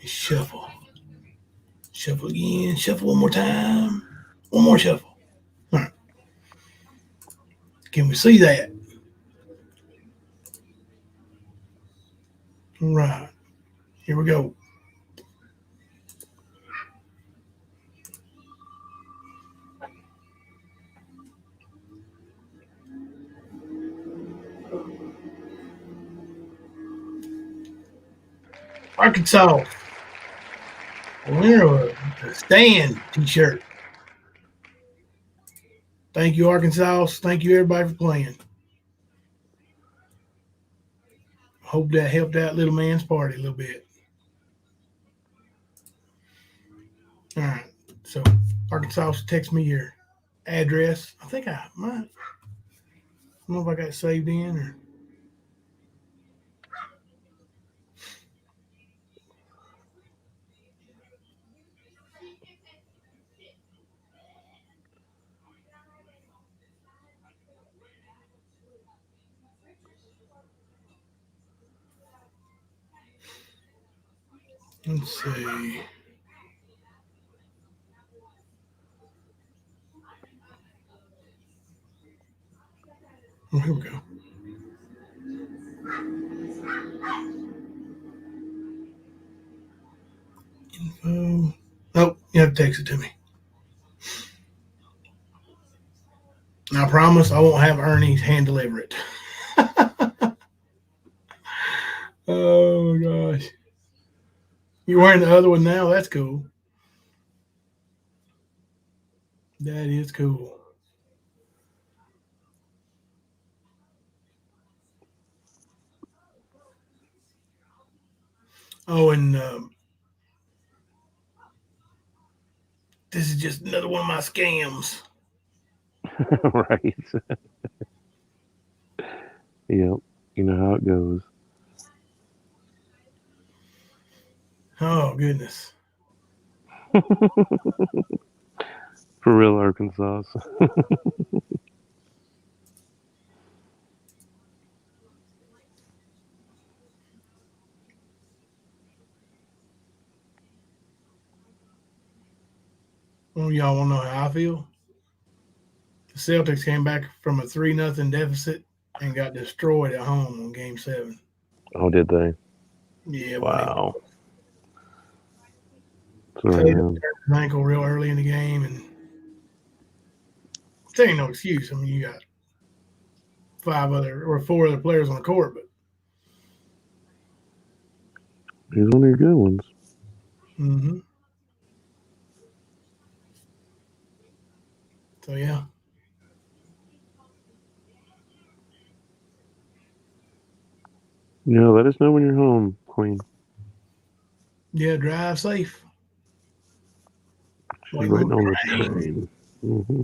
Shuffle. Shuffle again. Shuffle one more time. One more shuffle. All right. Can we see that? All right. Here we go. Arkansas. Winner of the Stand t-shirt. Thank you, Arkansas. Thank you, everybody, for playing. Hope that helped out little man's party a little bit. All right. So, Arkansas, text me your address. I think I might. I don't know if I got it saved in or. Let's see. Oh, here we go. Info. Nope, you have to text it to me. And I promise I won't have Ernie hand deliver it. Oh gosh. You're wearing the other one now? That's cool. That is cool. Oh, and this is just another one of my scams. Right. Yep. You know how it goes. Oh, goodness. For real, Arkansas. Oh, y'all want to know how I feel? The Celtics came back from a 3-0 deficit and got destroyed at home on Game 7. Oh, did they? Yeah, Wow. Tatum Sorry, turned his ankle real early in the game, and there ain't no excuse. I mean, you got 4 other players on the court, but he's one of your good ones. mm-hmm. So yeah. Yeah, let us know when you're home, Queen. Yeah, drive safe. She's waiting on the train. Mm-hmm.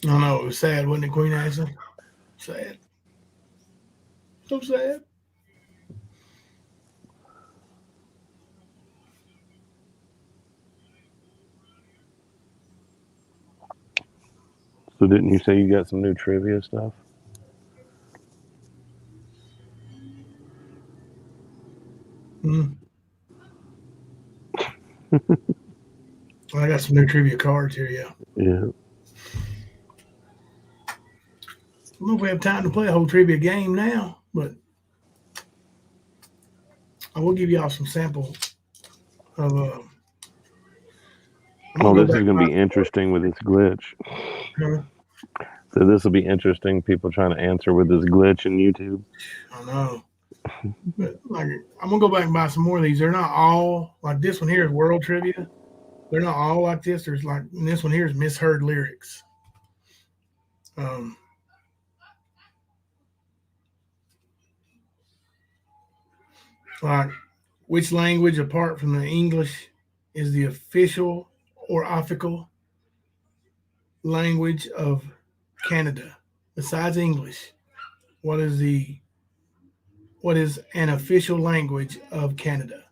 I know it was sad, wasn't it, Queen Ashley? Sad. So sad. So didn't you say you got some new trivia stuff? Mm. I got some new trivia cards here, yeah. Yeah. I don't know if we have time to play a whole trivia game now, but I will give y'all some sample of Oh, this is going to be interesting with this glitch. So this will be interesting. People trying to answer with this glitch in YouTube. I know. But like, I'm gonna go back and buy some more of these. They're not all like this one here is world trivia. They're not all like this. There's like this one here is misheard lyrics. Um, like which language apart from the English is the official or official language of Canada besides English? What is the what is an official language of Canada?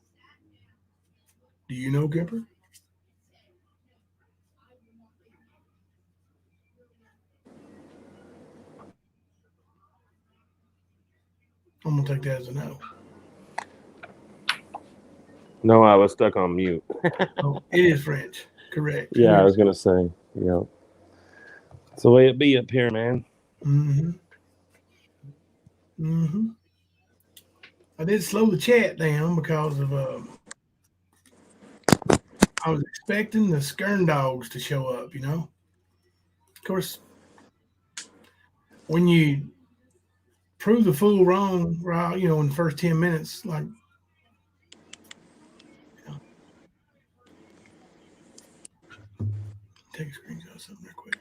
Do you know, Kemper? I'm gonna take that as a no. No, I was stuck on mute. Oh, it is French. Correct. Yeah, I was gonna say. Yeah, it's the way it be up here, man. Mm-hmm. Mm-hmm. I did slow the chat down because of I was expecting the Skern dogs to show up. Of course, when you prove the fool wrong, right? In the first 10 minutes, like take a screenshot of something real quick.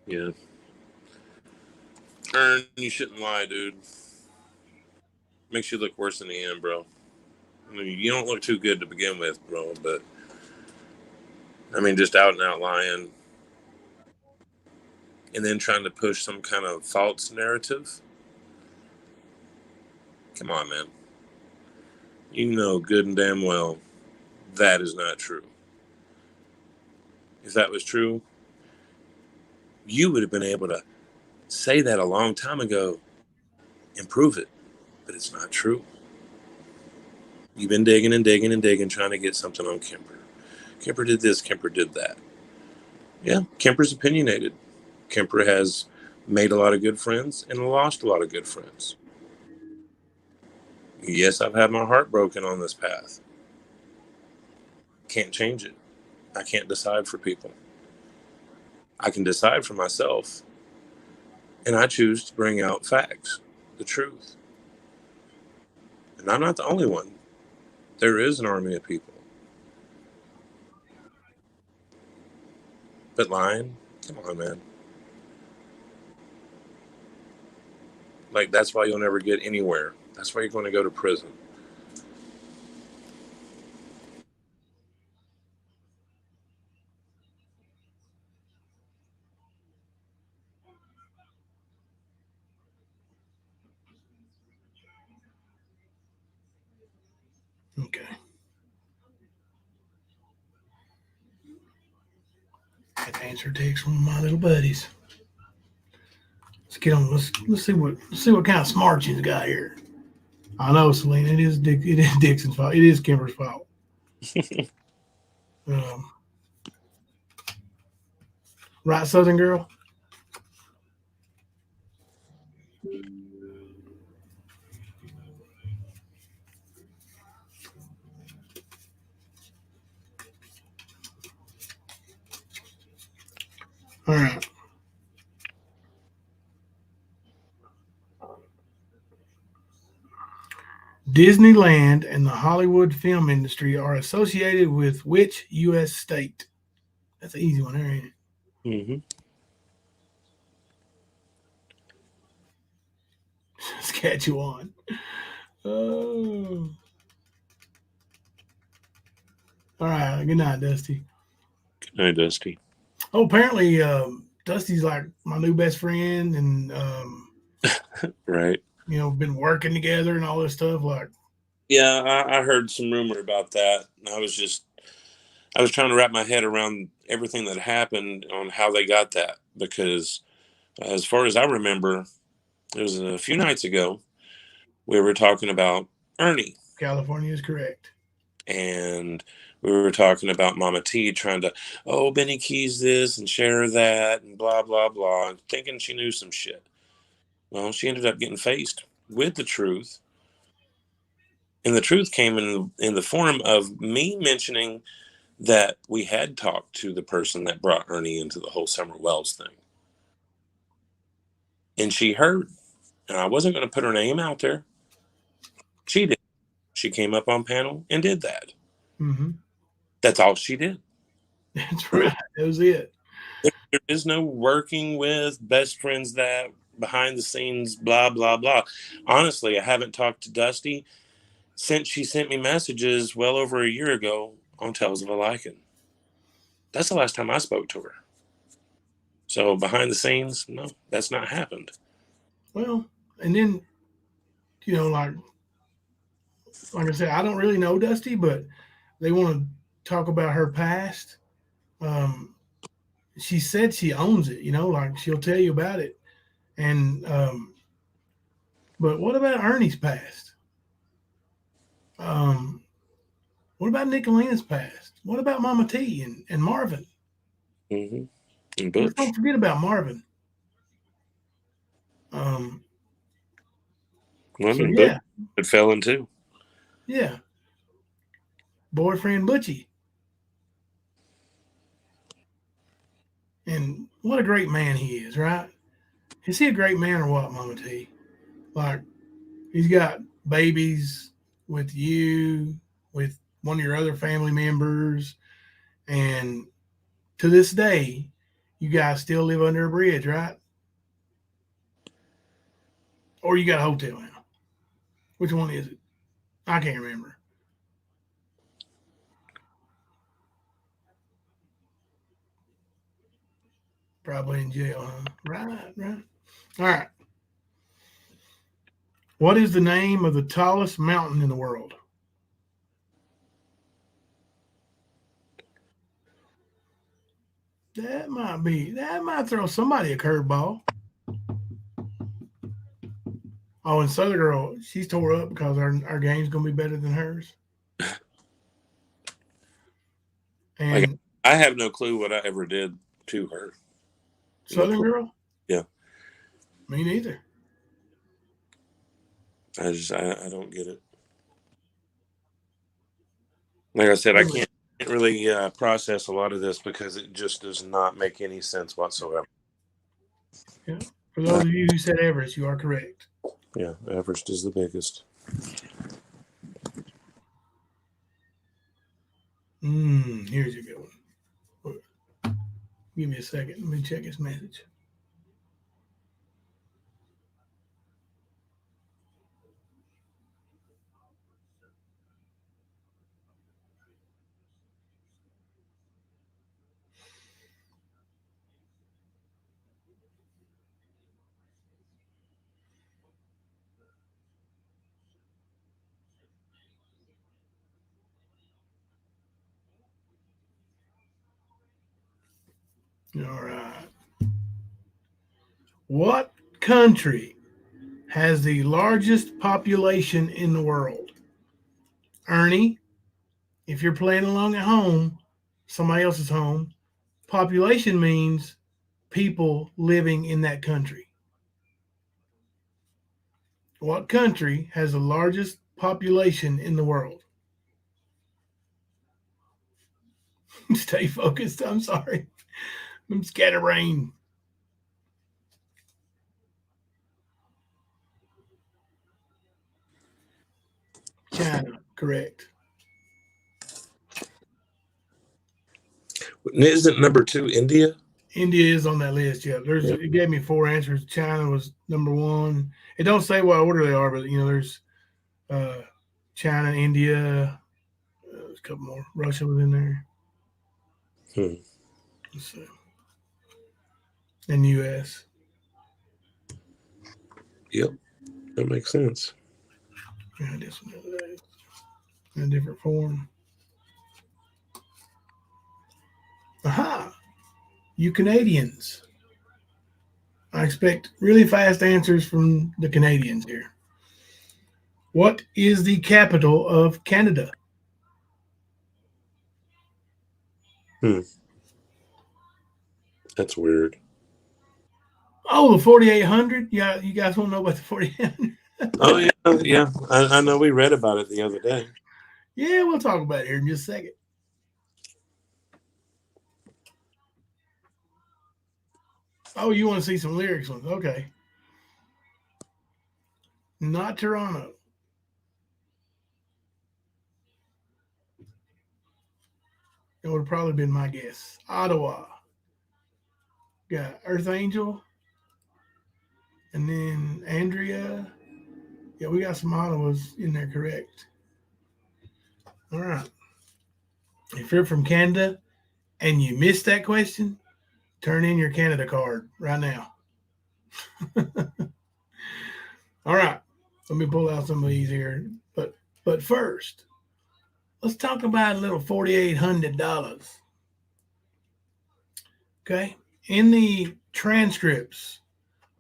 Yeah. Ern, you shouldn't lie, dude. Makes you look worse in the end, bro. I mean, you don't look too good to begin with, bro, but I mean, just out and out lying and then trying to push some kind of false narrative. Come on, man. You know good and damn well that is not true. If that was true, you would have been able to say that a long time ago and prove it, but it's not true. You've been digging and digging and digging, trying to get something on Kemper. Kemper did this, Kemper did that. Yeah, Kemper's opinionated. Kemper has made a lot of good friends and lost a lot of good friends. Yes, I've had my heart broken on this path. Can't change it. I can't decide for people. I can decide for myself, and I choose to bring out facts, the truth. And I'm not the only one. There is an army of people. But lying, come on, man. Like, that's why you'll never get anywhere. That's why you're going to go to prison. Okay. Had to answer text from my little buddies. Let's get on. Let's see what kind of smarts he's got here. I know, Selena. It is Dixon's fault. It is Kimber's fault. Um, right, Southern girl. All right. Disneyland and the Hollywood film industry are associated with which U.S. state? That's an easy one, there, ain't it? Mm-hmm. Saskatchewan. Oh. All right. Good night, Dusty. Good night, Dusty. Oh, apparently, Dusty's like my new best friend, and Right. been working together and all this stuff. Like, Yeah, I heard some rumor about that. I was trying to wrap my head around everything that happened on how they got that because, as far as I remember, it was a few nights ago we were talking about Ernie, California is correct. and we were talking about Mama T trying to, oh, Benny Keys this and share that and blah blah blah, thinking she knew some shit. Well, she ended up getting faced with the truth. And the truth came in the form of me mentioning that we had talked to the person that brought Ernie into the whole Summer Wells thing. And she heard. And I wasn't going to put her name out there. She did. She came up on panel and did that. Mm-hmm. That's all she did. That's right. That was it. There is no working with best friends that behind the scenes, blah, blah, blah. Honestly, I haven't talked to Dusty since she sent me messages well over a year ago on Tales of a Lycan. That's the last time I spoke to her. So behind the scenes, no, that's not happened. Well, and then, like I said, I don't really know Dusty, but they want to talk about her past. Um, she said she owns it, like she'll tell you about it. And but what about Ernie's past? Um, what about Nicolina's past? What about Mama T and Marvin? Mm-hmm. And Let's Butch. don't forget about Marvin. Um, Well, so and Butch yeah, had fell in too. yeah, boyfriend Butchie. And what a great man he is, right? Is he a great man or what, Mama T? Like, he's got babies with you, with one of your other family members, and to this day, you guys still live under a bridge, right? Or you got a hotel now? Which one is it? I can't remember. Probably in jail, huh? Right, right. All right. What is the name of the tallest mountain in the world? That might throw somebody a curveball. Oh, and Southern Girl, she's tore up because our game's gonna be better than hers. Like, And I have no clue what I ever did to her. No Southern clue. Girl, Yeah. me neither. I don't get it. Like I said, I can't really process a lot of this because it just does not make any sense whatsoever. Yeah. For those of you who said Everest, you are correct. Yeah, Everest is the biggest. Here's a good one. Give me a second. Let me check his message. All right. What country has the largest population in the world? Ernie, if you're playing along at home, somebody else's home, population means people living in that country. What country has the largest population in the world? Stay focused. I'm sorry. I'm scatterbrained. China, correct. Isn't number 2 India? India is on that list. Yeah, it gave me 4 answers. China was number one. It don't say what order they are, but there's uh, China, India, there's a couple more. Russia was in there. Hmm. Let's see. And U.S. Yep, that makes sense. Yeah, this one in a different form. Aha! You Canadians. I expect really fast answers from the Canadians here. What is the capital of Canada? That's weird. Oh, the 4,800. Yeah, you guys won't know about the 4,800. Oh yeah, yeah. I know we read about it the other day. Yeah, we'll talk about it here in just a second. Oh, you want to see some lyrics ones? Okay. Not Toronto. It would have probably been my guess. Ottawa. Got Earth Angel. And then Andrea. Yeah, we got some Ottawas in there, correct. All right. If you're from Canada and you missed that question, turn in your Canada card right now. All right. Let me pull out some of these here. But first, let's talk about a little $4,800. Okay. In the transcripts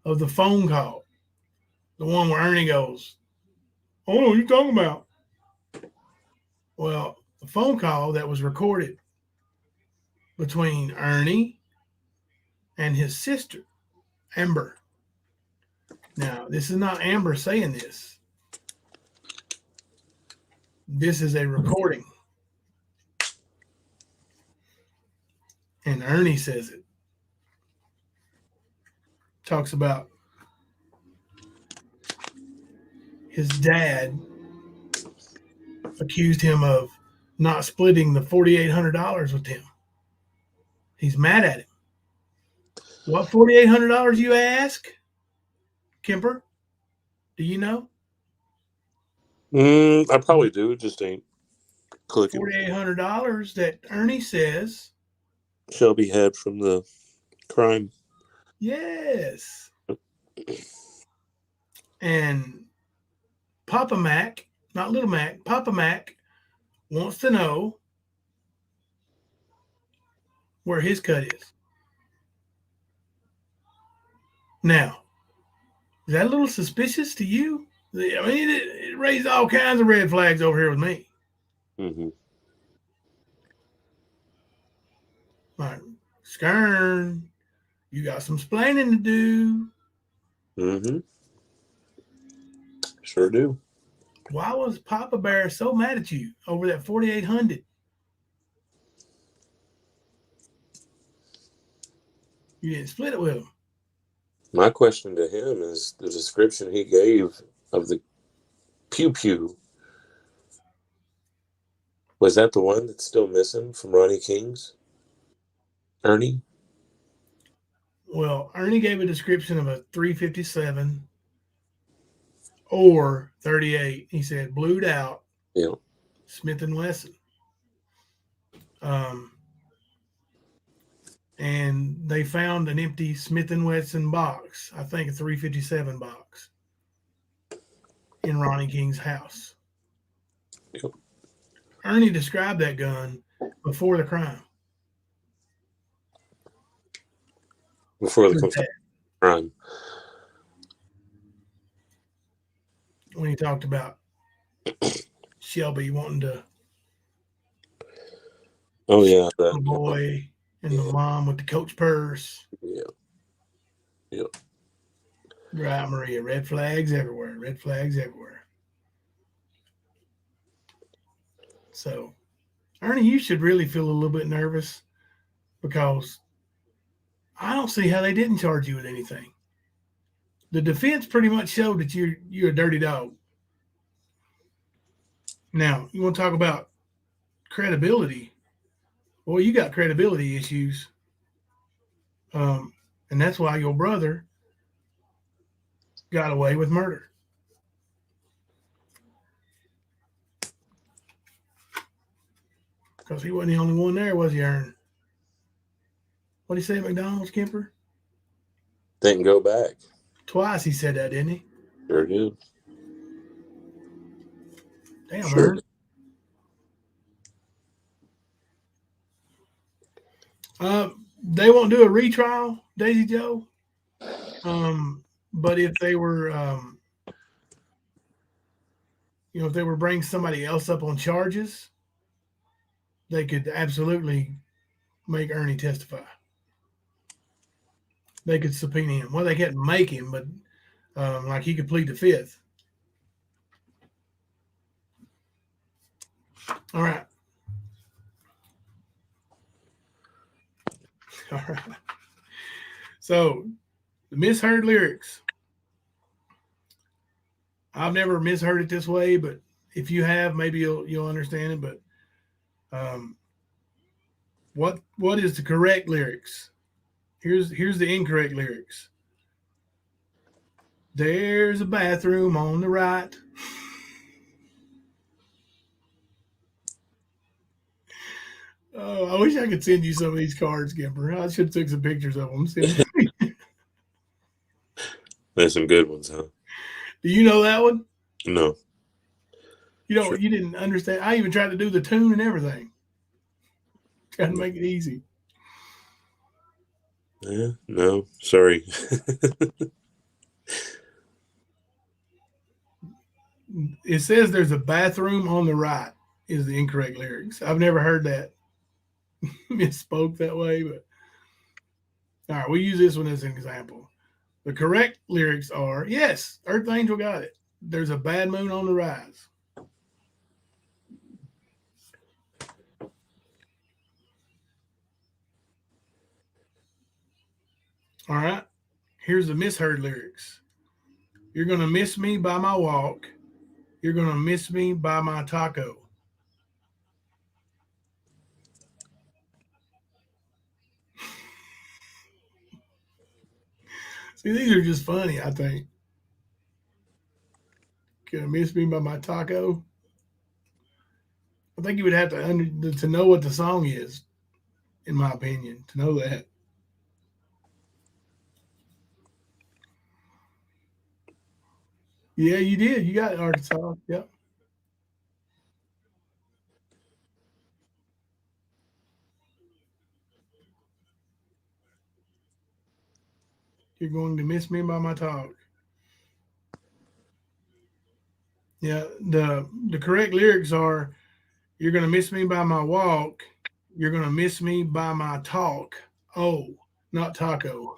of the phone call, the one where Ernie goes, "Oh, what are you talking about?" Well, the phone call that was recorded between Ernie and his sister, Amber. Now, this is not Amber saying this. This is a recording. And Ernie says it. Talks about his dad accused him of not splitting the $4,800 with him. He's mad at him. What $4,800, you ask? Kemper, do you know? I probably do. Just ain't clicking. $4,800 that Ernie says. Shelby had from the crime. Yes. And Papa Mac, not Little Mac, Papa Mac wants to know where his cut is. Now, is that a little suspicious to you? I mean, it raised all kinds of red flags over here with me. Mm-hmm. Like, Skern, you got some splaining to do. Mm-hmm. Sure do. Why was Papa Bear so mad at you over that 4,800? You didn't split it with him. My question to him is the description he gave of the pew pew. Was that the one that's still missing from Ronnie King's? Ernie? Well, Ernie gave a description of a 357 or 38. He said blued out. Yeah. Smith and Wesson. And they found an empty Smith and Wesson box. I think a 357 box in Ronnie King's house. Yep. Ernie described that gun before the crime. Before the crime. When he talked about Shelby wanting to. Oh yeah, the boy and the mom with the Coach purse. Yeah. Yep. Right, Maria. Red flags everywhere. Red flags everywhere. So, Ernie, you should really feel a little bit nervous because I don't see how they didn't charge you with anything. The defense pretty much showed that you're a dirty dog. Now, you want to talk about credibility? Well, you got credibility issues. And that's why your brother got away with murder. Because he wasn't the only one there, was he, Aaron? What did he say at McDonald's, Kemper? Didn't go back. Twice he said that, didn't he? Sure did. Damn, Sure Aaron. They won't do a retrial, Daisy Joe. But if they were, if they were bringing somebody else up on charges, they could absolutely make Ernie testify. they could subpoena him. Well, they couldn't make him, but like he could plead the fifth. All right. All right. So the misheard lyrics. I've never misheard it this way, but if you have, maybe you'll understand it. But what is the correct lyrics? Here's the incorrect lyrics. There's a bathroom on the right. Oh, I wish I could send you some of these cards, Kemper. I should have took some pictures of them. There's some good ones, huh? Do you know that one? No. Sure. You didn't understand. I even tried to do the tune and everything. Trying to make it easy. Yeah, no, sorry. It says there's a bathroom on the right is the incorrect lyrics. I've never heard that misspoke that way, but all right, we'll use this one as an example. The correct lyrics are, yes, Earth Angel got it. There's a bad moon on the rise. All right, here's the misheard lyrics. You're going to miss me by my walk. You're going to miss me by my taco. See, these are just funny, I think. Going to miss me by my taco. I think you would have to know what the song is, in my opinion, to know that. Yeah, you did. You got Arkansas. Yep. You're going to miss me by my talk. Yeah, the correct lyrics are, you're going to miss me by my walk. You're going to miss me by my talk. Oh, not taco.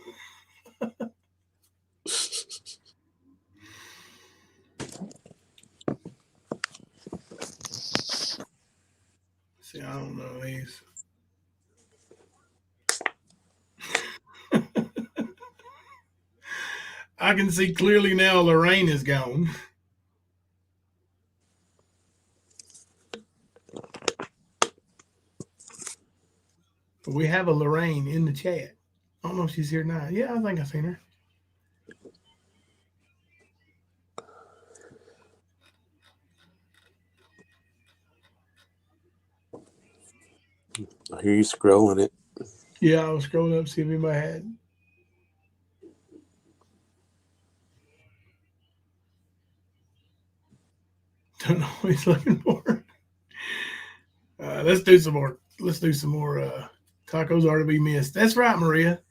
See, I don't know these. I can see clearly now Lorraine is gone. We have a Lorraine in the chat. I don't know if she's here now. Yeah, I think I've seen her. I hear you scrolling it. Yeah, I was scrolling up to see if anybody had. Don't know what he's looking for. Let's do some more. Let's do some more. Tacos are to be missed. That's right, Maria.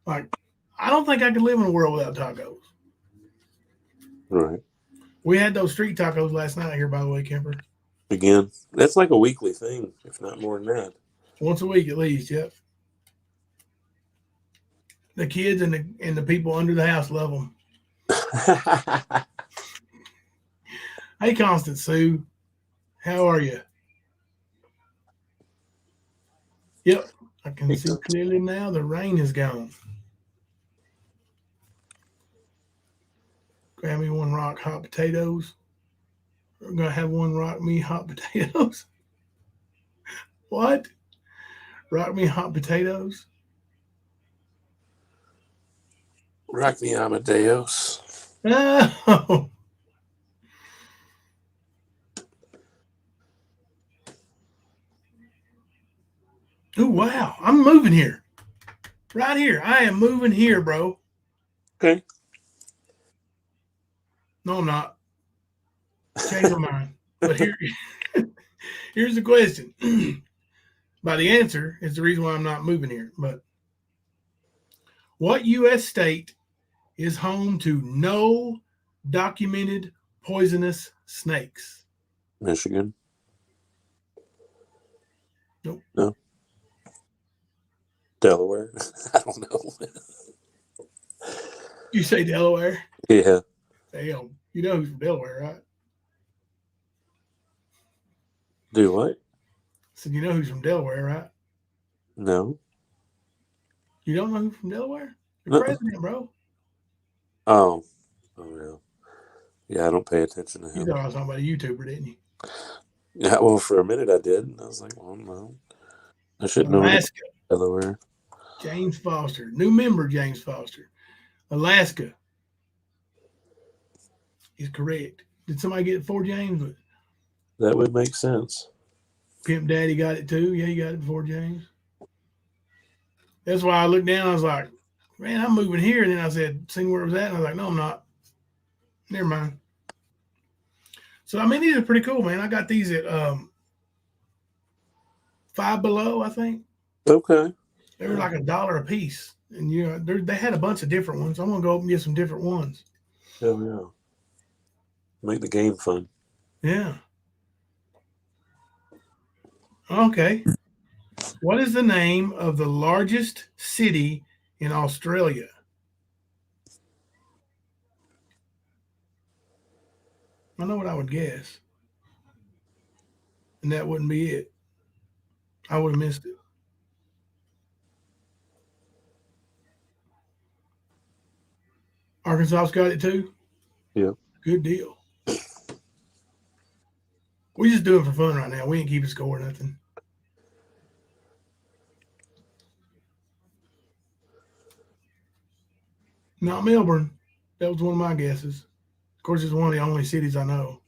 Like, I don't think I could live in a world without tacos. Right. We had those street tacos last night here, by the way, Kemper. Again, that's like a weekly thing, if not more than that. Once a week at least, yep. The kids and the people under the house love them. Hey, Constant Sue, how are you? Yep, I can see clearly now. The rain is gone. Grab me one rock hot potatoes. We're gonna have one rock me hot potatoes. What? Rock me hot potatoes? Rock me Amadeus. Oh. Oh, wow. I'm moving here. Right here. I am moving here, bro. Okay. No, I'm not. Change my mind. But here's the question. By the answer is the reason why I'm not moving here. But what U.S. state is home to no documented poisonous snakes? Michigan. Nope. No. Delaware. I don't know. You say Delaware? Yeah. Damn. You know who's from Delaware, right? Do what? So you know who's from Delaware, right? No. You don't know who's from Delaware? The No. president, bro. Oh. Oh, yeah. Yeah, I don't pay attention to You him. thought I was talking about a YouTuber, didn't you? Yeah, well, for a minute I did. And I was like, well, no. I should know anything Alaska, about Delaware. James Foster. New member, James Foster. Alaska is correct. Did somebody get it before James? That would make sense. Pimp Daddy got it too. Yeah, he got it before James. That's why I looked down. I was like, man, I'm moving here. And then I said, seen where it was at. And I was like, no, I'm not. Never mind. So, I mean, these are pretty cool, man. I got these at Five Below, I think. Okay. They were like $1 a piece. And, you know, they had a bunch of different ones. I'm going to go up and get some different ones. Oh, yeah. Make the game fun. Yeah. Okay. What is the name of the largest city in Australia? I know what I would guess. And that wouldn't be it. I would have missed it. Arkansas's got it too? Yeah. Good deal. We just do it for fun right now. We ain't keeping score or nothing. Not Melbourne. That was one of my guesses. Of course, it's one of the only cities I know.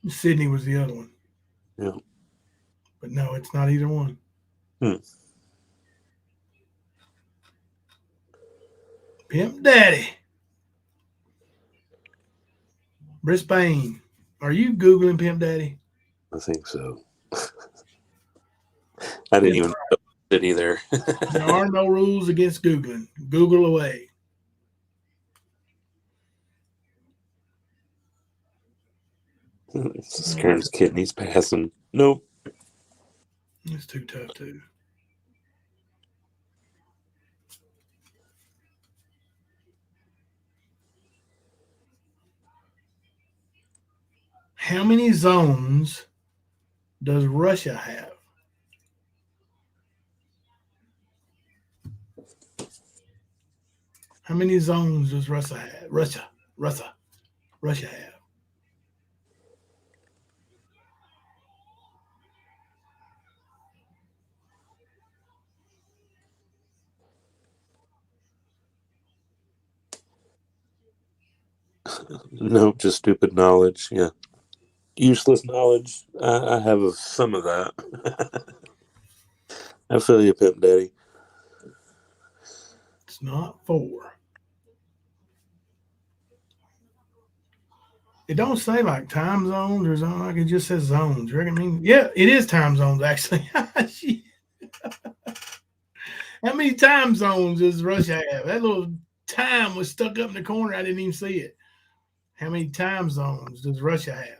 Sydney was the other one. Yeah. But no, it's not either one. Pimp Daddy. Brisbane. Are you Googling Pimp Daddy? I think so. I didn't even know it either. There are no rules against Googling. Google away. Karen's kidneys passing. Nope. It's too tough, too. How many zones does Russia have? How many zones does Russia have? Russia have. Nope, just stupid knowledge. Yeah. Useless knowledge. I have some of that. I feel you, Pimp Daddy. It's not 4. It don't say like time zones or something. Like it just says zones. You reckon? I mean, yeah, it is time zones actually. How many time zones does Russia have? That little time was stuck up in the corner. I didn't even see it. How many time zones does Russia have?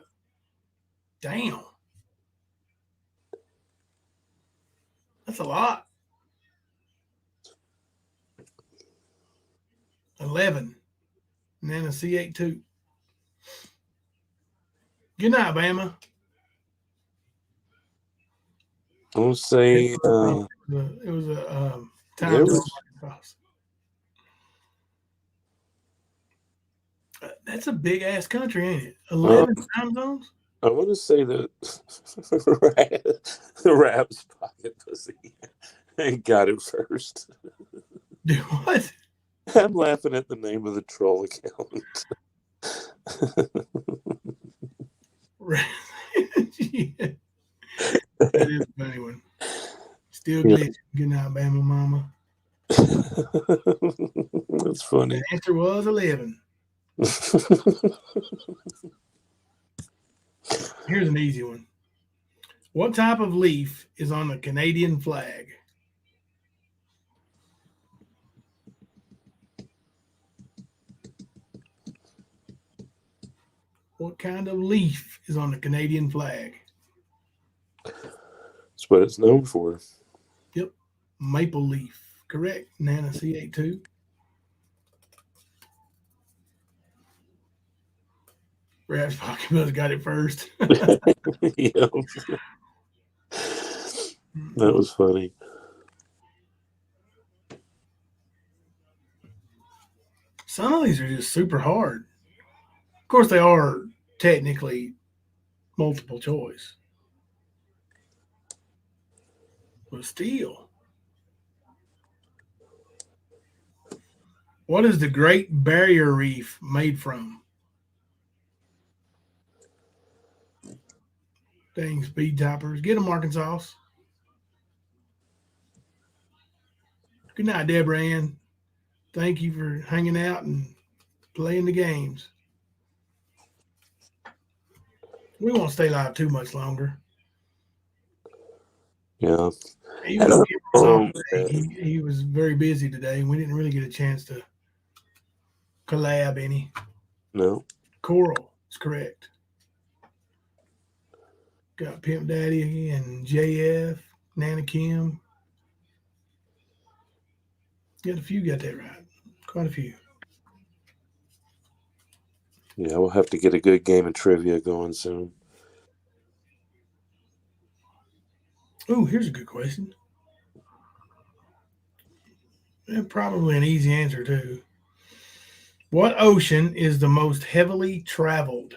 Damn. That's a lot. 11. And then a C8 too. Good night, Bama. I want to say It was a time zone. That's a big ass country, ain't it? 11 time zones? I want to say that the Raps pocket pussy got it first. Do what? I'm laughing at the name of the troll account. Yeah. That is a funny one. Still glitching. Good night, Bama Mama. That's funny. The answer was 11. Here's an easy one. What type of leaf is on the Canadian flag? What kind of leaf is on the Canadian flag? That's what it's known for. Yep. Maple leaf. Correct. Nana C82. Rap's Pocket Buzz got it first. Yep. That was funny. Some of these are just super hard. Of course, they are technically multiple choice. But still. What is the Great Barrier Reef made from? Dang, speed toppers. Get them, Arkansas. Good night, Deborah Ann. Thank you for hanging out and playing the games. We won't stay live too much longer. Yeah. Even though Kemper was off today, he was very busy today, and we didn't really get a chance to collab any. No. Coral is correct. Got Pimp Daddy and JF, Nana Kim. Got a few got that right. Quite a few. Yeah, we'll have to get a good game of trivia going soon. Oh, here's a good question. And probably an easy answer, too. What ocean is the most heavily traveled?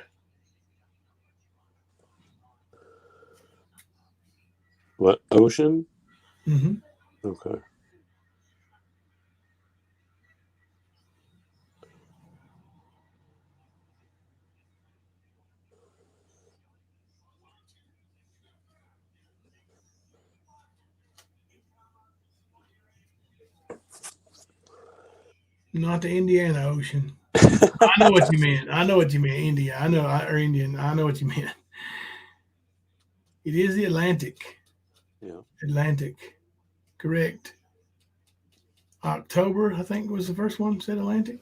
What ocean? Mm-hmm. Okay. Not the Indiana Ocean. I know what you meant. India. Or Indian. I know what you meant. It is the Atlantic. Yeah. Atlantic. Correct. October, I think, was the first one said Atlantic.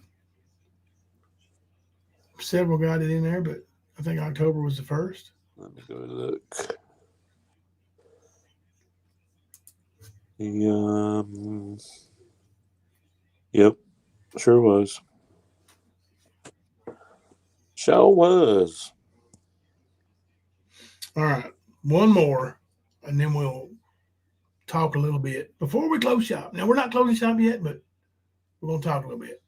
Several got it in there, but I think October was the first. Let me go look. Yep, sure was. Sure was. All right, one more, and then we'll talk a little bit before we close shop. Now, we're not closing shop yet, but we're going to talk a little bit.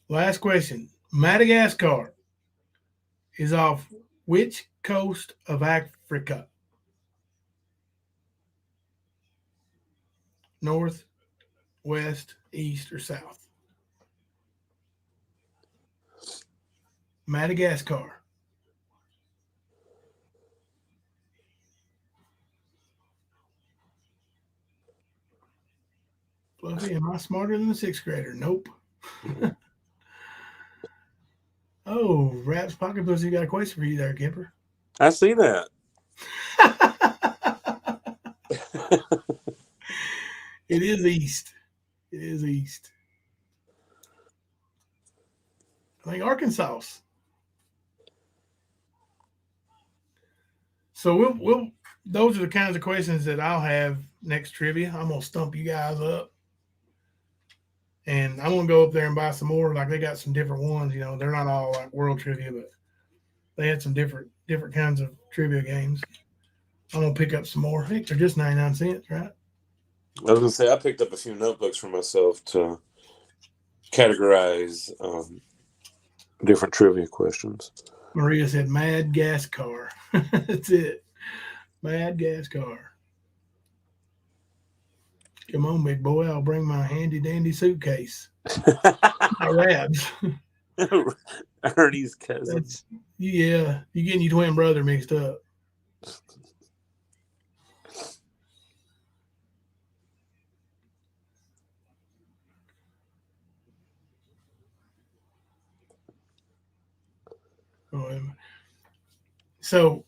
Last question. Madagascar is off which coast of Africa? North, west, east, or south? Madagascar. Fluffy, am I smarter than a sixth grader? Nope. Oh, Rap's Pocket Pussy got a question for you there, Kemper. I see that. It is east. It is east. I think Arkansas. So we'll those are the kinds of questions that I'll have next trivia. I'm gonna stump you guys up. And I'm gonna go up there and buy some more. Like they got some different ones, they're not all like world trivia, but they had some different kinds of trivia games. I'm gonna pick up some more. I think they're just 99 cents, right? I was gonna say I picked up a few notebooks for myself to categorize different trivia questions. Maria said Mad Gas Car. That's it. Mad Gas Car. Come on, big boy. I'll bring my handy dandy suitcase. My Rabs. Ernie's cousin. Yeah, you're getting your twin brother mixed up. So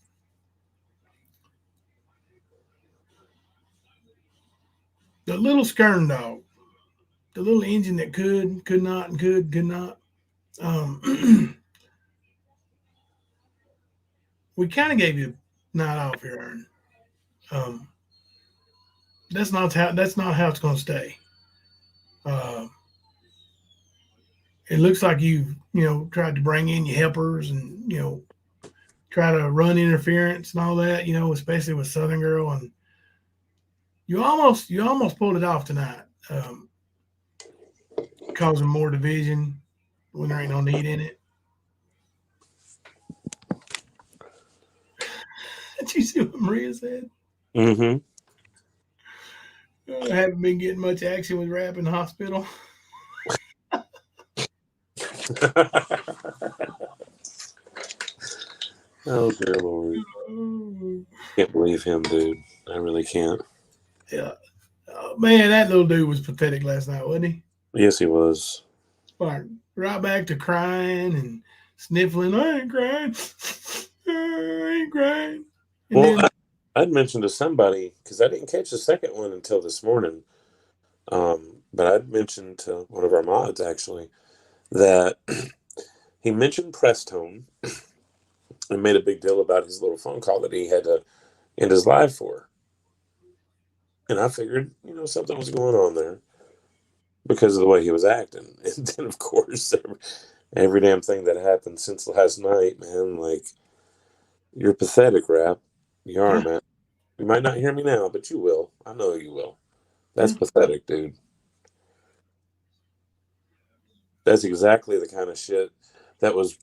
the little skern dog, the little engine that could not, and could not. We kind of gave you a night off here, Aaron. That's not how it's going to stay. Uh, it looks like you've tried to bring in your helpers and try to run interference and all that. Especially with Southern Girl, and you almost pulled it off tonight, causing more division when there ain't no need in it. Did you see what Maria said? Mm-hmm. I haven't been getting much action with rap in the hospital. Oh dear Lord. Can't believe him, dude. I really can't. Yeah. Oh, man, that little dude was pathetic last night, wasn't he? Yes, he was. Like, right back to crying and sniffling. I ain't crying. I ain't crying. And Well, then I'd mentioned to somebody, because I didn't catch the second one until this morning, but I'd mentioned to one of our mods, actually, that he mentioned Prestone and made a big deal about his little phone call that he had to end his life for. And I figured, something was going on there because of the way he was acting. And then, of course, every damn thing that happened since last night, man, like, you're pathetic, Rap. You are, yeah, man. You might not hear me now, but you will. I know you will. That's yeah. pathetic, dude. That's exactly the kind of shit that was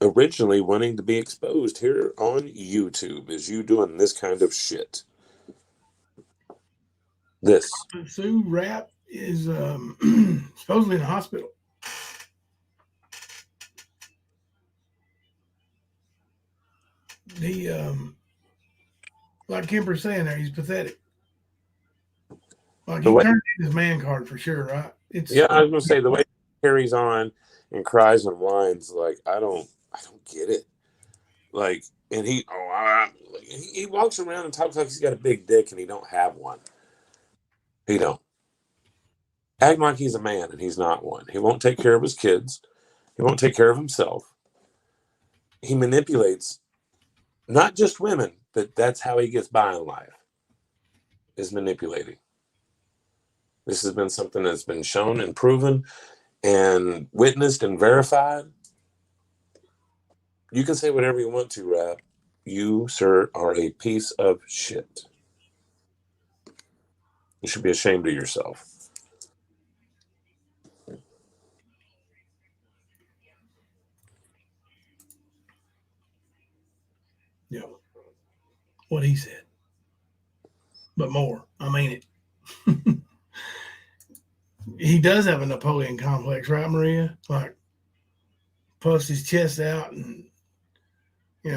originally wanting to be exposed here on YouTube, is you doing this kind of shit. This. Sue Rap is supposedly in the hospital. He, like Kemper's saying there, he's pathetic. Like, The he way, turned in his man card for sure, right? yeah, I was gonna say the way he carries on and cries and whines, like I don't get it. Like, and he walks around and talks like he's got a big dick and he don't have one. He don't. Acting like he's a man and he's not one. He won't take care of his kids. He won't take care of himself. He manipulates not just women, but that's how he gets by in life, is manipulating. This has been something that's been shown and proven and witnessed and verified. You can say whatever you want to, Rap. You, sir, are a piece of shit. You should be ashamed of yourself. Yeah, what he said, but more. I mean it. He does have a Napoleon complex, right, Maria? Like, puffs his chest out, and you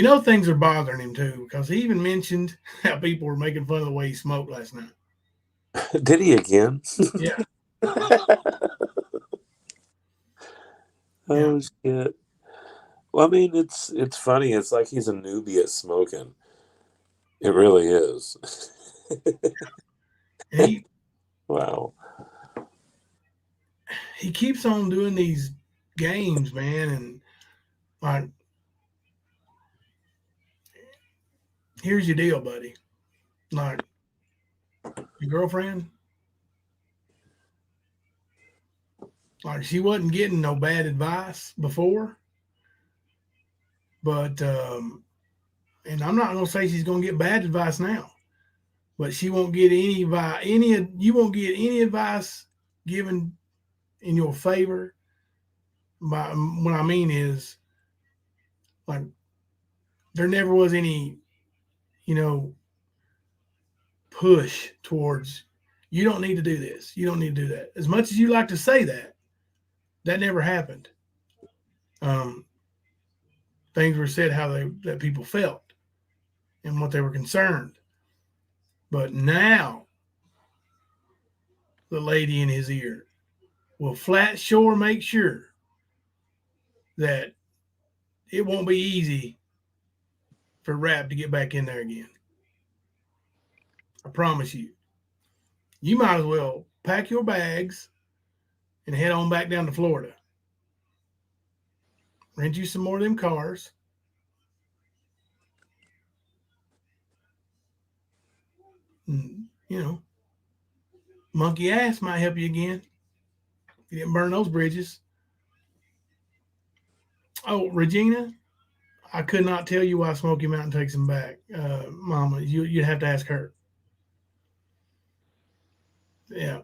know, things are bothering him too, because he even mentioned how people were making fun of the way he smoked last night. Did he again? Yeah, yeah. Oh shit. Well, I mean, it's funny. It's like he's a newbie at smoking. It really is. He Wow. he keeps on doing these games, man, and like, here's your deal, buddy. Like, your girlfriend, like, she wasn't getting no bad advice before, but and I'm not gonna say she's gonna get bad advice now, but she won't get any advice. You won't get any advice given in your favor. By what I mean is, like, there never was any, you know, push towards, you don't need to do this, you don't need to do that. As much as you like to say that, that never happened. Um, Things were said how that people felt and what they were concerned. But now the lady in his ear will flat sure make sure that it won't be easy for Rap to get back in there again. I promise you. You might as well pack your bags and head on back down to Florida. Rent you some more of them cars. And, Monkey ass might help you again. If you didn't burn those bridges. Oh, Regina, I could not tell you why Smoky Mountain takes him back. Mama, you'd have to ask her. Yeah,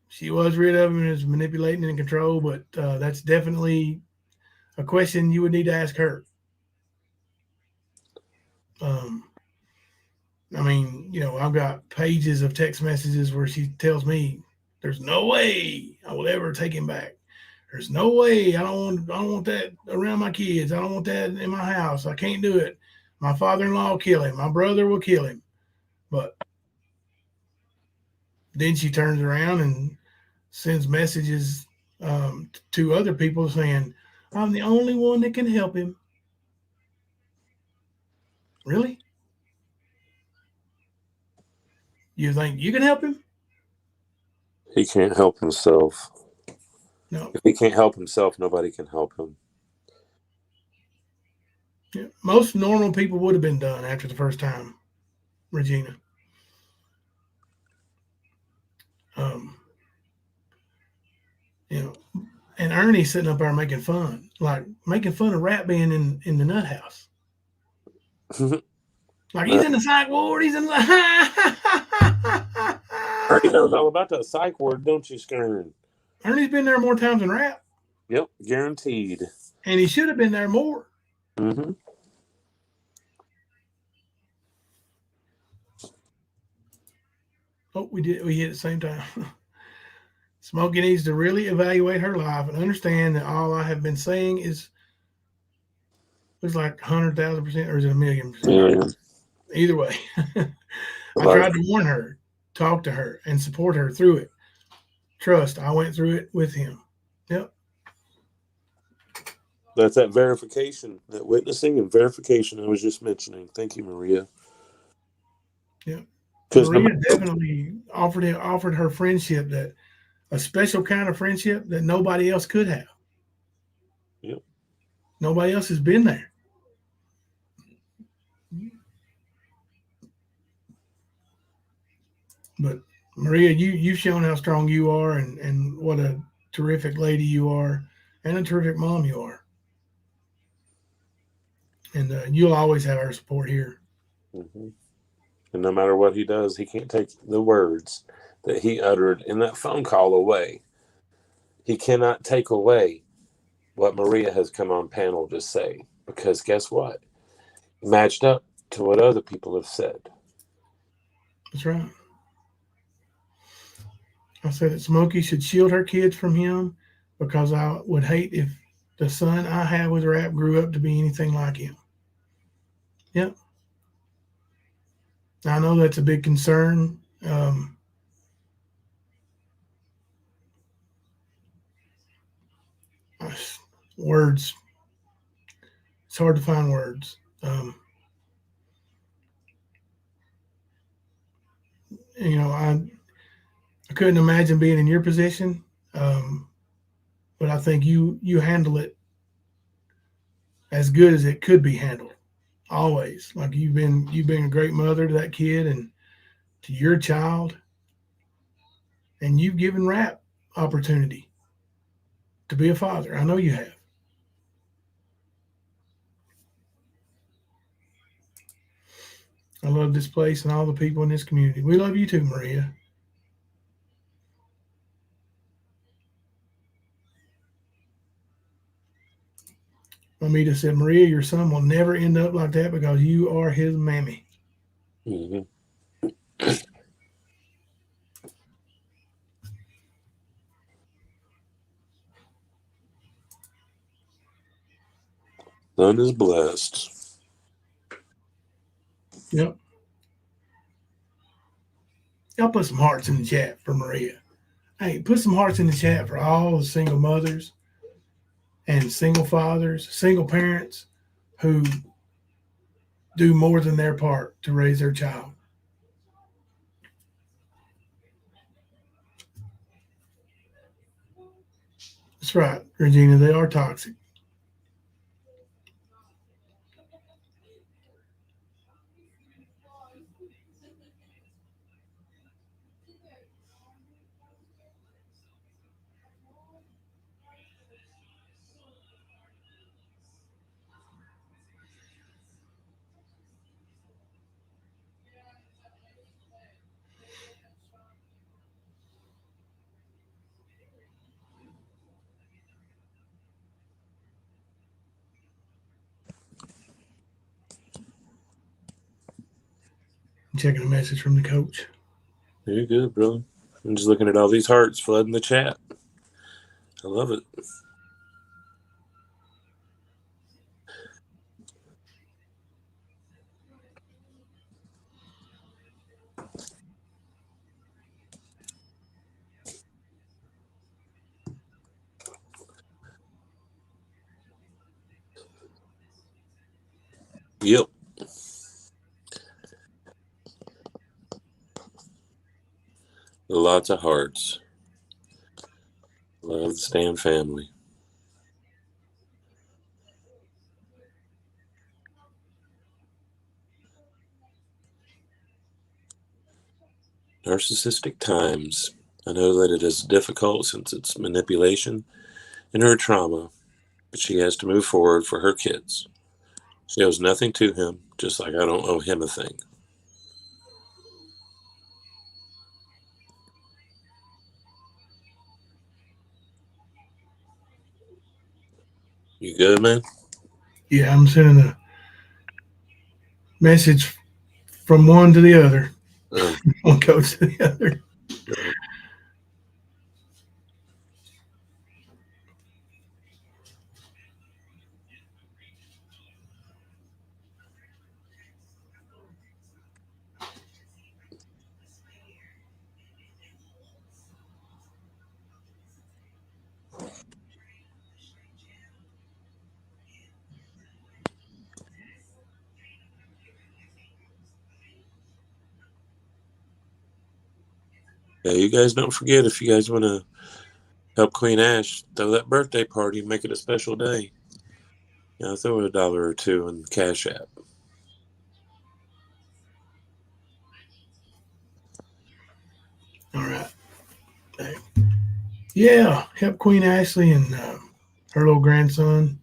she was rid of him and was manipulating and in control, but that's definitely a question you would need to ask her. Um, I mean, I've got pages of text messages where she tells me, "There's no way I will ever take him back. There's no way. I don't want that around my kids. I don't want that in my house. I can't do it. My father-in-law will kill him. My brother will kill him." But then she turns around and sends messages to other people saying, "I'm the only one that can help him." Really? You think you can help him? He can't help himself. No. If he can't help himself, nobody can help him. Yeah. Most normal people would have been done after the first time, Regina. Um, and Ernie's sitting up there making fun, like making fun of Rat being in the nut house. Like he's in the psych ward. He's in the. Ernie knows all about that psych ward, don't you, Skern? Ernie's been there more times than Rat. Yep, guaranteed. And he should have been there more. Mm-hmm. Oh, we hit at the same time. Smokey needs to really evaluate her life and understand that all I have been saying is like 100,000%, or is it 1,000,000%? Yeah. Either way, I tried to warn her, talk to her, and support her through it. Trust, I went through it with him. Yep. That's that verification, that witnessing and verification I was just mentioning. Thank you, Maria. Yep. Maria definitely offered her friendship, that a special kind of friendship that nobody else could have. Yep. Nobody else has been there. But Maria, you've shown how strong you are, and what a terrific lady you are, and a terrific mom you are. And you'll always have our support here. Mm-hmm. And no matter what he does, he can't take the words that he uttered in that phone call away. He cannot take away what Maria has come on panel to say, because guess what? Matched up to what other people have said. That's right. I said that Smokey should shield her kids from him, because I would hate if the son I had with Rap grew up to be anything like him. Yep. I know that's a big concern. Words. It's hard to find words. I couldn't imagine being in your position, but I think you handle it as good as it could be handled. Always, like you've been a great mother to that kid and to your child, and you've given Rap opportunity to be a father. I know you have. I love this place and all the people in this community. We love you too, Maria. Amita said, Maria, your son will never end up like that because you are his mammy. Mm-hmm. Son is blessed. Yep. Y'all put some hearts in the chat for Maria. Hey, put some hearts in the chat for all the single mothers and single fathers, single parents who do more than their part to raise their child. That's right, Regina. They are toxic. checking a message from the coach. You're good, bro. I'm just looking at all these hearts flooding the chat. I love it. Yep. Lots of hearts. Love the Stan family. Narcissistic times. I know that it is difficult since it's manipulation and her trauma, but she has to move forward for her kids. She owes nothing to him, just like I don't owe him a thing. You good, man? Yeah, I'm sending a message from one to the other. One coach to the other. Yeah, you guys don't forget, if you guys want to help Queen Ash throw that birthday party, make it a special day. Throw $1 or $2 in the Cash App. All right. Yeah, help Queen Ashley and her little grandson.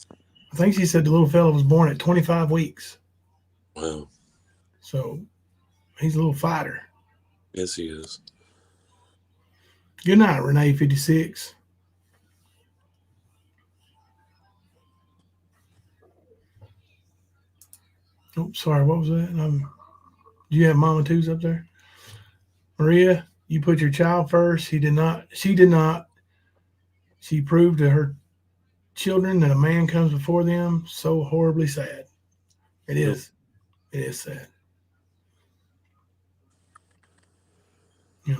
I think she said the little fella was born at 25 weeks. Wow. So he's a little fighter. Yes, he is. Good night, Renee 56. Oh, sorry. What was that? Do you have Mama Twos up there? Maria, you put your child first. He did not. She did not. She proved to her children that a man comes before them. So horribly sad. It is. It is sad. Yeah.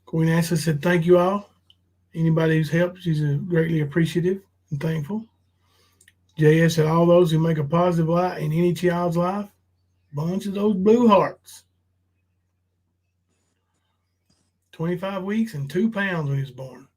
Queen Ashley said, "Thank you all. Anybody who's helped, she's greatly appreciative and thankful." JS said, "All those who make a positive light in any child's life, bunch of those blue hearts." 25 weeks and 2 pounds when he was born.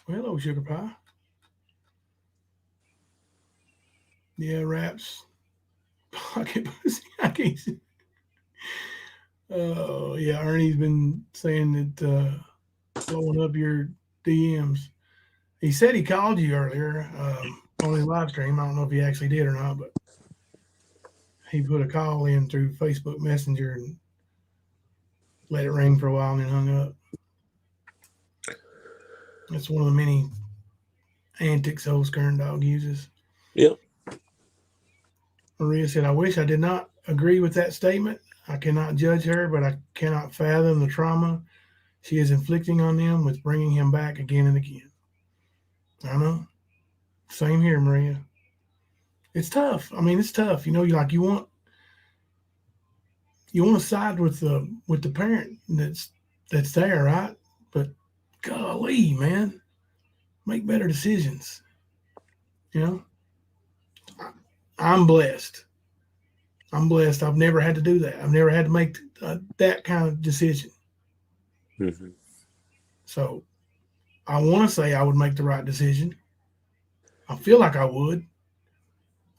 Well, hello, Sugar Pie. Yeah, Raps. Pocket pussy. I can't see. Oh, yeah, Ernie's been saying that blowing up your DMs. He said he called you earlier on his live stream. I don't know if he actually did or not, but he put a call in through Facebook Messenger and let it ring for a while and then hung up. That's one of the many antics old Skern Dog uses. Yep. Maria said, "I wish I did not agree with that statement. I cannot judge her, but I cannot fathom the trauma she is inflicting on them with bringing him back again and again." I know. Same here, Maria. It's tough. I mean, it's tough. You know, you want to side with the parent that's there, right? But golly, man, make better decisions. You know, I'm blessed. I'm blessed. I've never had to do that. I've never had to make that kind of decision. Mm-hmm. So I want to say I would make the right decision. I feel like I would.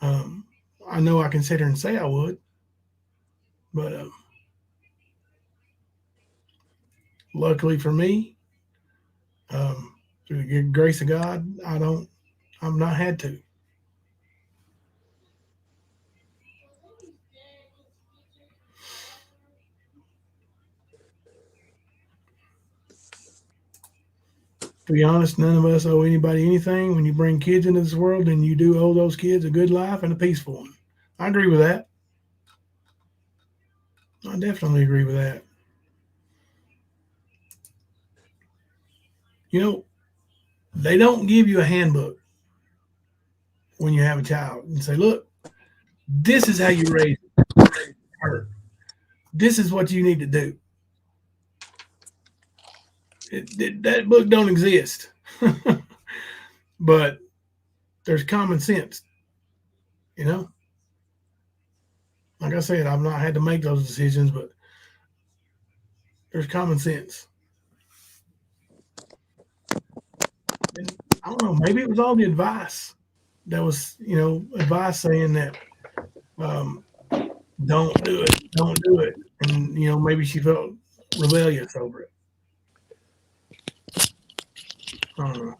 I know I can sit here and say I would, but luckily for me, through the good grace of God, I've not had to. To be honest, none of us owe anybody anything. When you bring kids into this world, then you do owe those kids a good life and a peaceful one. I agree with that. I definitely agree with that. You know, they don't give you a handbook when you have a child and say, look, this is how you raise her. This is what you need to do. That book don't exist. But there's common sense, you know? Like I said, I've not had to make those decisions, but there's common sense. And I don't know, maybe it was all the advice that was, advice saying that don't do it. And, maybe she felt rebellious over it. I don't know.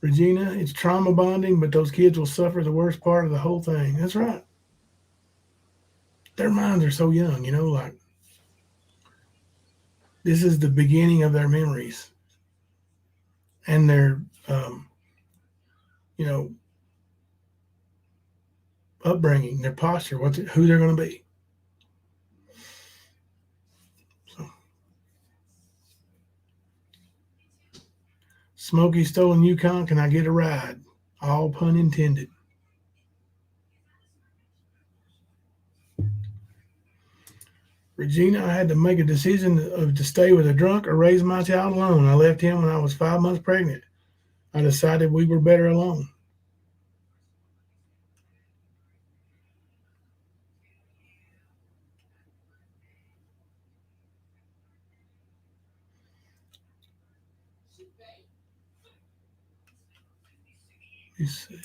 Regina, it's trauma bonding, but those kids will suffer the worst part of the whole thing. That's right. Their minds are so young, like this is the beginning of their memories and their, upbringing, their posture, who they're going to be. So, Smokey stolen Yukon, can I get a ride? All pun intended. Regina, I had to make a decision to stay with a drunk or raise my child alone. I left him when I was 5 months pregnant. I decided we were better alone. Let's see.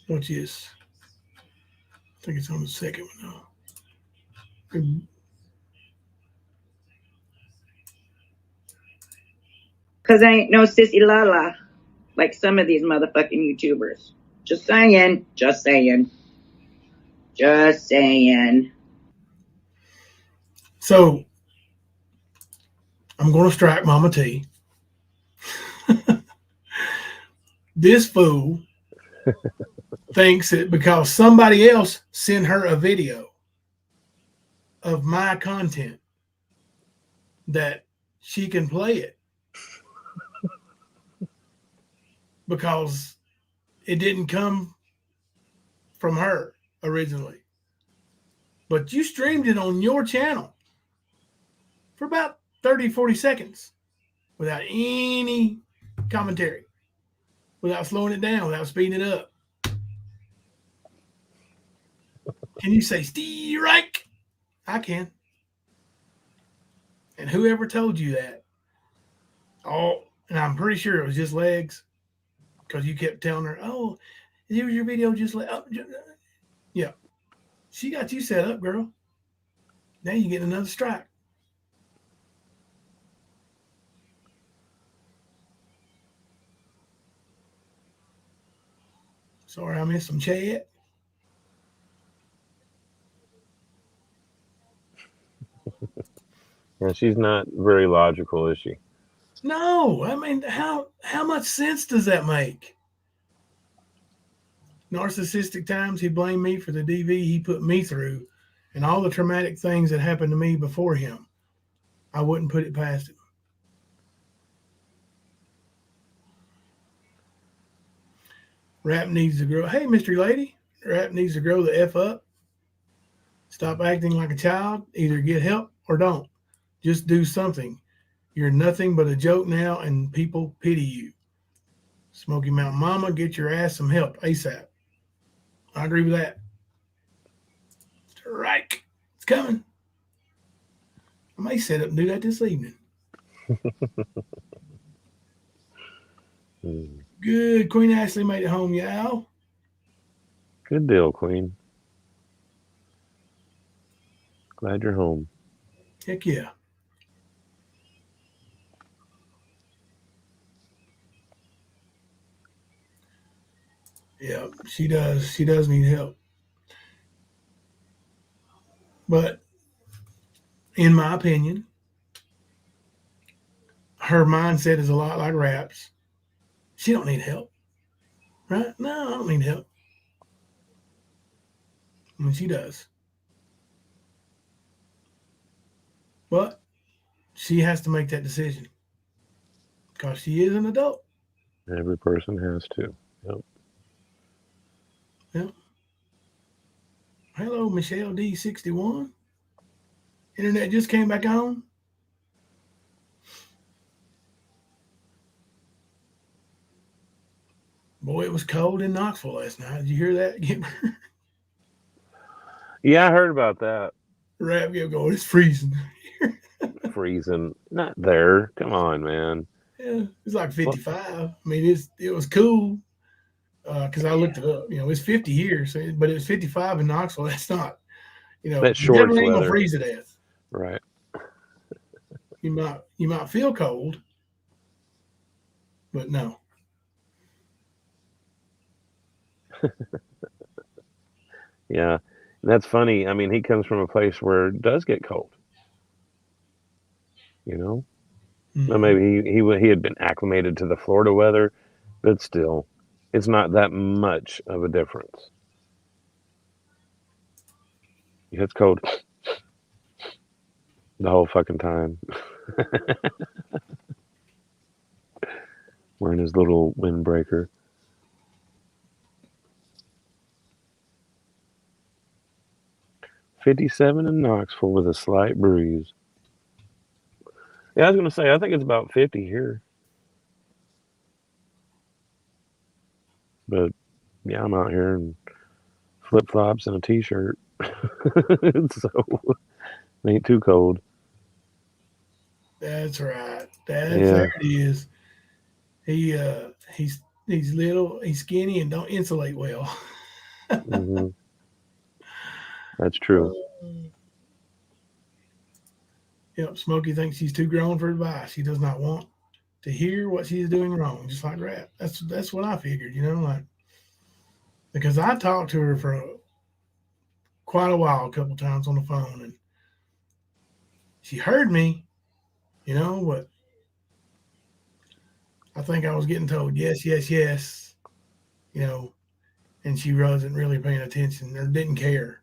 What's this? I think it's on the second one now. Because I ain't no sissy lala like some of these motherfucking YouTubers. Just saying. Just saying. Just saying. So, I'm going to strike Mama T. This fool thinks that because somebody else sent her a video of my content that she can play it because it didn't come from her originally. But you streamed it on your channel for about 30, 40 seconds without any commentary, without slowing it down, without speeding it up. Can you say Strike? I can. And whoever told you that, and I'm pretty sure it was just legs, because you kept telling her, oh, here's your video, just yeah. She got you set up, girl. Now you get another strike. Sorry, I missed some chat. And she's not very logical, is she? No, I mean, how much sense does that make? Narcissistic times, he blamed me for the DV he put me through and all the traumatic things that happened to me before him. I wouldn't put it past him. Rap needs to grow. Hey, mystery lady, Rap needs to grow the F up. Stop acting like a child. Either get help or don't. Just do something. You're nothing but a joke now, and people pity you. Smoky Mountain Mama, get your ass some help ASAP. I agree with that. Strike. It's coming. I may set up and do that this evening. Good. Queen Ashley made it home, y'all. Good deal, Queen. Glad you're home. Heck yeah. Yeah, she does. She does need help. But in my opinion, her mindset is a lot like Rap's. She don't need help. Right? No, I don't need help. I mean, she does. But she has to make that decision because she is an adult. Every person has to. Yep. Yeah. Hello, Michelle D61. Internet just came back on. Boy, it was cold in Knoxville last night. Did you hear that, Kemper? Yeah, I heard about that. Rap kept going, it's freezing. Freezing. Not there. Come on, man. Yeah, it's like 55. I mean, it was cool because I looked it up. It's 50 here, but it's 55 in Knoxville. That's not, That you definitely shorts ain't gonna weather. freeze to death. Right. You might feel cold, but no. Yeah. And that's funny. I mean, he comes from a place where it does get cold. You know? Well, maybe he had been acclimated to the Florida weather, but still, it's not that much of a difference. It's cold the whole fucking time. Wearing his little windbreaker. "57 in Knoxville with a slight breeze." Yeah, I was gonna say I think it's about 50 here, but yeah, I'm out here in flip flops and a t-shirt, so it ain't too cold. That's right. There Yeah. it is. He's little, he's skinny, and don't insulate well. Hmm. That's true. Yep, Smokey thinks she's too grown for advice. She does not want to hear what she's doing wrong, just like Rap. That's what I figured, like because I talked to her for quite a while, a couple times on the phone, and she heard me, but I think I was getting told yes, yes, yes, you know, and she wasn't really paying attention or didn't care.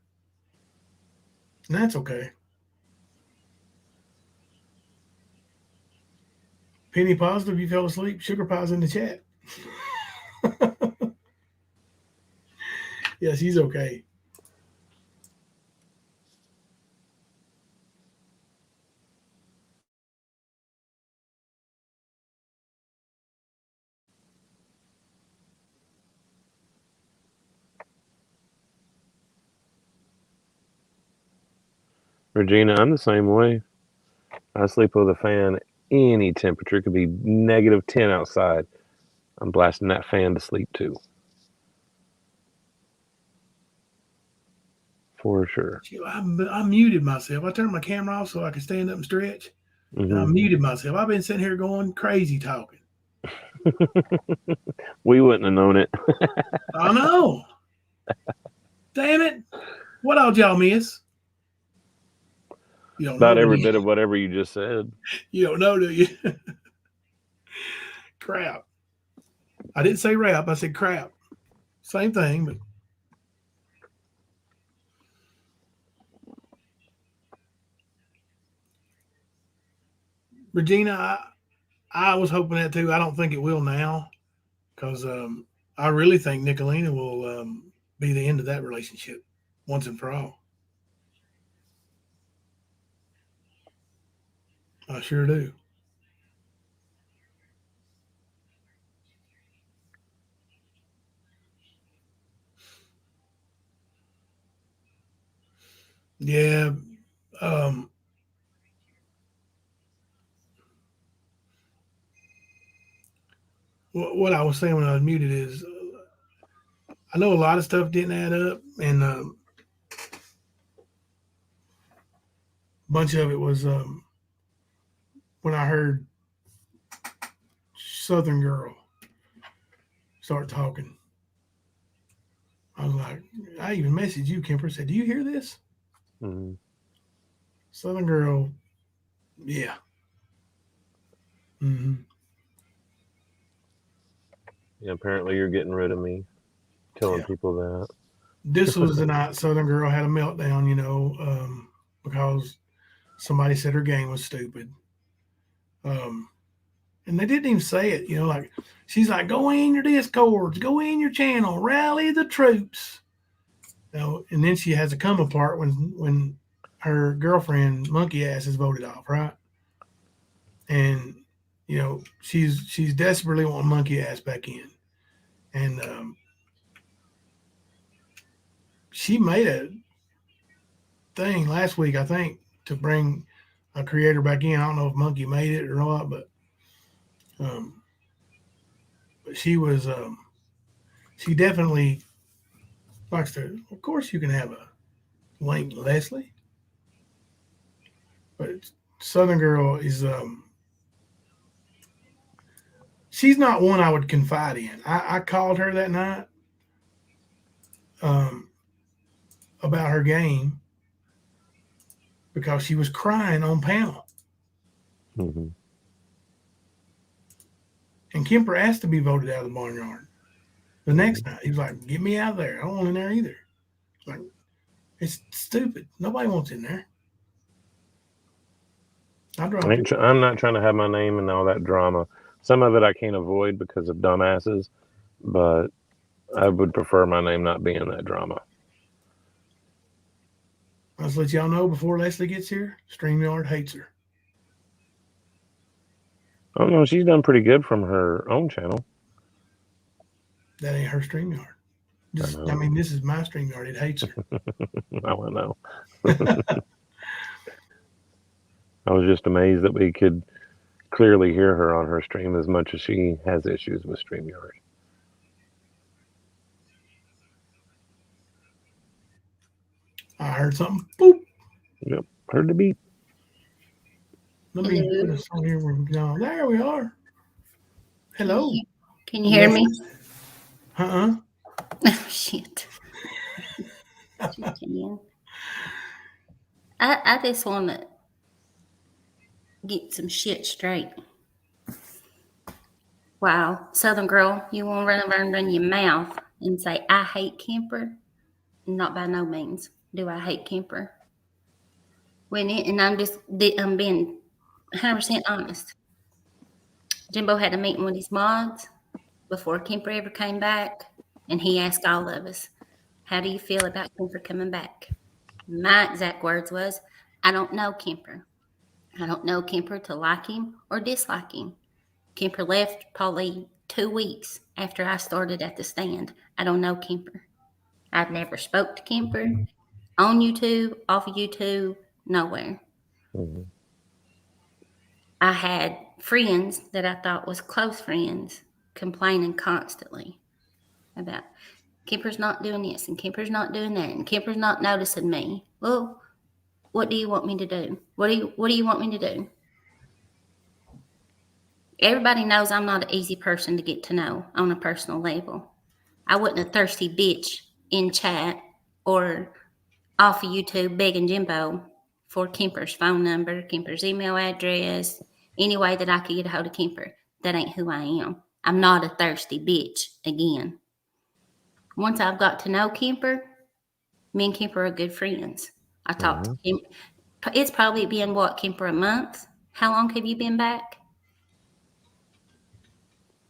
And that's okay. Penny Positive, you fell asleep. Sugar Pie's in the chat. Yeah, she's okay. Regina, I'm the same way. I sleep with a fan any temperature. It could be -10 outside. I'm blasting that fan to sleep too. For sure. I muted myself. I turned my camera off so I could stand up and stretch. And I Hmm. muted myself. I've been sitting here going crazy talking. We wouldn't have known it. I know. Damn it. What all y'all miss? You don't know, About do every you? bit of whatever you just said. You don't know, do you? Crap. I didn't say rap. I said crap. Same thing, but Regina, I was hoping that too. I don't think it will now because I really think Nicolina will be the end of that relationship once and for all. I sure do. Yeah. Um, what I was saying when I was muted is I know a lot of stuff didn't add up, and bunch of it was when I heard Southern Girl start talking. I was like, I even messaged you, Kemper, said, do you hear this? Mm-hmm. Southern Girl, yeah. Mm-hmm. Yeah, apparently you're getting rid of me, telling Yeah. people that. This was the night Southern Girl had a meltdown, because somebody said her game was stupid. And they didn't even say it, like she's like, go in your discords, go in your channel, rally the troops. And then she has a come apart when her girlfriend Monkey Ass is voted off, right? And she's desperately wanting Monkey Ass back in, and she made a thing last week, I think, to bring a creator back in. I don't know if Monkey made it or not, but um, she was she definitely likes to. Of course, you can have a link, Leslie, but Southern Girl is she's not one I would confide in. I called her that night um, about her game because she was crying on panel. Mm-hmm. And Kemper asked to be voted out of the barnyard. The Mm-hmm. next night, he was like, get me out of there. I don't want in there either. Like, it's stupid. Nobody wants in there. I dropped it. I'm not trying to have my name in all that drama. Some of it I can't avoid because of dumbasses, but I would prefer my name not be in that drama. I'll just let y'all know before Leslie gets here, StreamYard hates her. Oh no, she's done pretty good from her own channel. That ain't her StreamYard. This is my StreamYard. It hates her. I don't know. I was just amazed that we could clearly hear her on her stream as much as she has issues with StreamYard. I heard something. Boop. Yep, heard the beep. Let me put us on here. There we are. Hello. Can you hear me? Uh-uh. Oh, shit. I just want to get some shit straight. Wow, Southern Girl, you want to run over and run your mouth and say, I hate Kemper? Not by no means do I hate Kemper. And I'm being 100% honest. Jimbo had a meeting with his mods before Kemper ever came back, and he asked all of us, how do you feel about Kemper coming back? My exact words was, I don't know Kemper. I don't know Kemper to like him or dislike him. Kemper left probably 2 weeks after I started at the stand. I don't know Kemper. I've never spoke to Kemper on YouTube, off of YouTube, nowhere. Mm-hmm. I had friends that I thought was close friends complaining constantly about Kemper's not doing this and Kemper's not doing that and Kemper's not noticing me. Well, what do you want me to do? What do you want me to do? Everybody knows I'm not an easy person to get to know on a personal level. I wasn't a thirsty bitch in chat or off of YouTube begging Jimbo for Kemper's phone number, Kemper's email address, any way that I could get a hold of Kemper. That ain't who I am. I'm not a thirsty bitch again. Once I've got to know Kemper, me and Kemper are good friends. I talked to him. It's probably been, Kemper, a month? How long have you been back?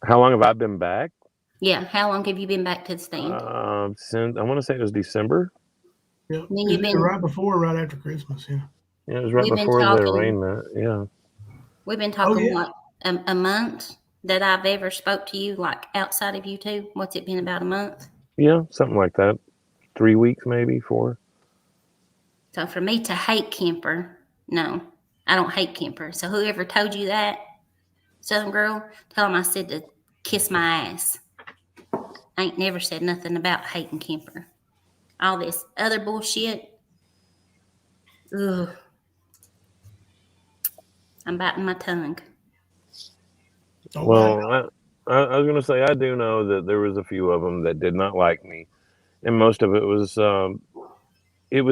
How long have I been back? Yeah, how long have you been back to the stand? Since I want to say it was December. Yeah, I mean, it's either right before or right after Christmas. Yeah. Yeah, it was right before the arraignment. Yeah. We've been talking a month that I've ever spoke to you, like outside of YouTube. What's it been, about a month? Yeah, something like that. 3 weeks, maybe 4. So for me to hate Kemper, no, I don't hate Kemper. So whoever told you that, Southern Girl, tell them I said to kiss my ass. I ain't never said nothing about hating Kemper. All this other bullshit, ugh. I'm biting my tongue. Don't Well, I was going to say, I do know that there was a few of them that did not like me. And most of it was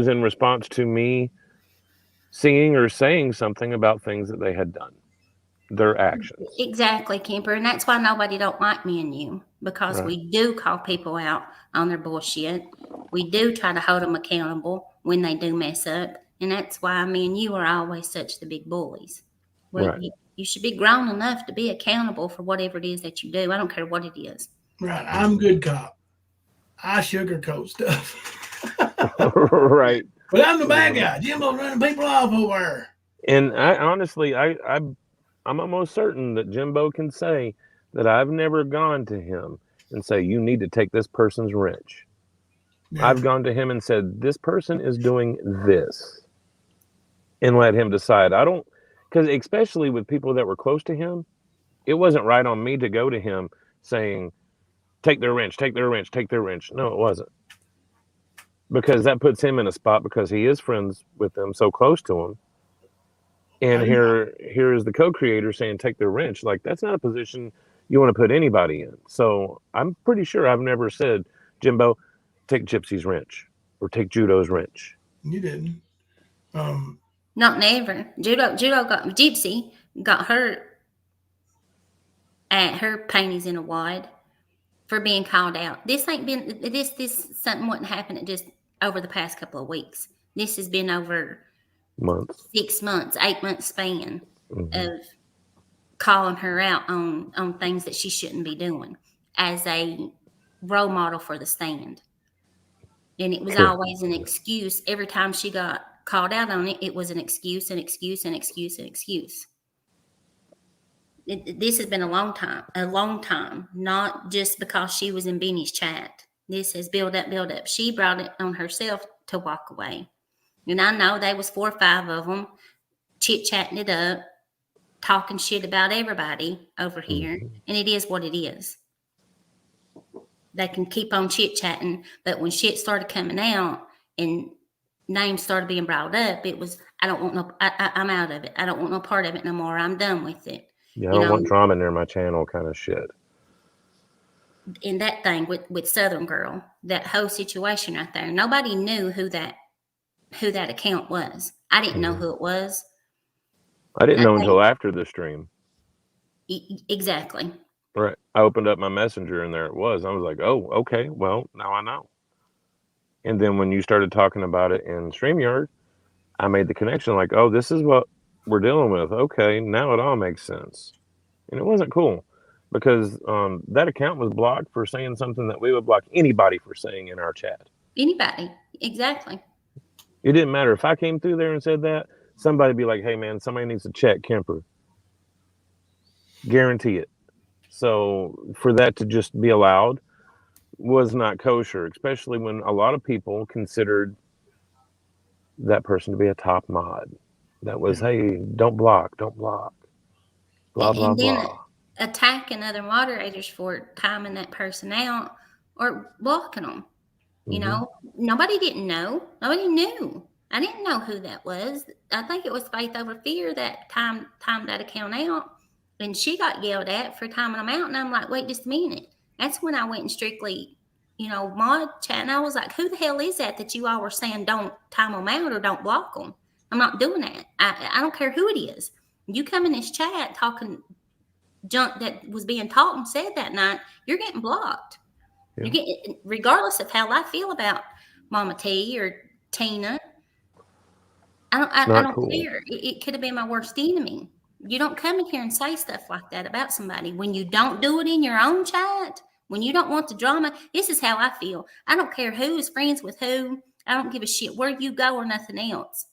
in response to me seeing or saying something about things that they had done, their actions. Exactly, Kemper, and that's why nobody don't like me and you, because Right. we do call people out on their bullshit. We do try to hold them accountable when they do mess up, and that's why me and you are always such the big bullies. Well, Right. you should be grown enough to be accountable for whatever it is that you do. I don't care what it is. Right. I'm good cop. I sugarcoat stuff. Right. But I'm the bad guy. Jimbo's running people off over there. And I honestly, I'm almost certain that Jimbo can say that I've never gone to him and say, you need to take this person's wrench. Yeah. I've gone to him and said, this person is doing this, and let him decide. I don't, because especially with people that were close to him, it wasn't right on me to go to him saying, take their wrench, take their wrench, take their wrench. No, it wasn't. Because that puts him in a spot because he is friends with them, so close to him. And here is the co-creator saying, take their wrench. Like, that's not a position you want to put anybody in. So I'm pretty sure I've never said, Jimbo, take Gypsy's wrench or take Judo's wrench. You didn't. Not never. Gypsy got hurt at her panties in a wad for being called out. This ain't been this something wouldn't happen just over the past couple of weeks. This has been over Months. 6 months, 8 months span of calling her out on things that she shouldn't be doing as a role model for the stand. And it was always an excuse. Every time she got called out on it, it was an excuse, an excuse, an excuse, an excuse. This has been a long time, not just because she was in Beanie's chat. This has built up. She brought it on herself to walk away. And I know there was 4 or 5 of them chit-chatting it up, talking shit about everybody over here. And it is what it is. They can keep on chit-chatting, but when shit started coming out and names started being brought up, it was, I don't want no, I'm out of it. I don't want no part of it no more. I'm done with it. Yeah, I don't want drama near my channel kind of shit. In that thing with Southern Girl, that whole situation right there, nobody knew who that account was. I didn't know who it was. I didn't know until after the stream. Exactly. Right. I opened up my messenger and there it was. I was like, oh, okay, well, now I know. And then when you started talking about it in StreamYard, I made the connection like, oh, this is what we're dealing with. Okay, now it all makes sense. And it wasn't cool because that account was blocked for saying something that we would block anybody for saying in our chat. Anybody. Exactly. It didn't matter. If I came through there and said that, somebody would be like, hey, man, somebody needs to check Kemper. Guarantee it. So for that to just be allowed was not kosher, especially when a lot of people considered that person to be a top mod. That was, hey, don't block. Blah, blah, blah. Attacking other moderators for timing that person out or blocking them. You know, nobody didn't know. Nobody knew. I didn't know who that was. I think it was Faith Over Fear that timed that account out. And she got yelled at for timing them out. And I'm like, wait just a minute. That's when I went and strictly, mod chat. And I was like, who the hell is that you all were saying don't time them out or don't block them? I'm not doing that. I don't care who it is. You come in this chat talking junk that was being taught and said that night, you're getting blocked. Yeah. You're getting, regardless of how I feel about Mama T or Tina. I don't cool. Care. It could have been my worst enemy. You don't come in here and say stuff like that about somebody when you don't do it in your own chat, when you don't want the drama. This is how I feel. I don't care who is friends with who. I don't give a shit where you go or nothing else.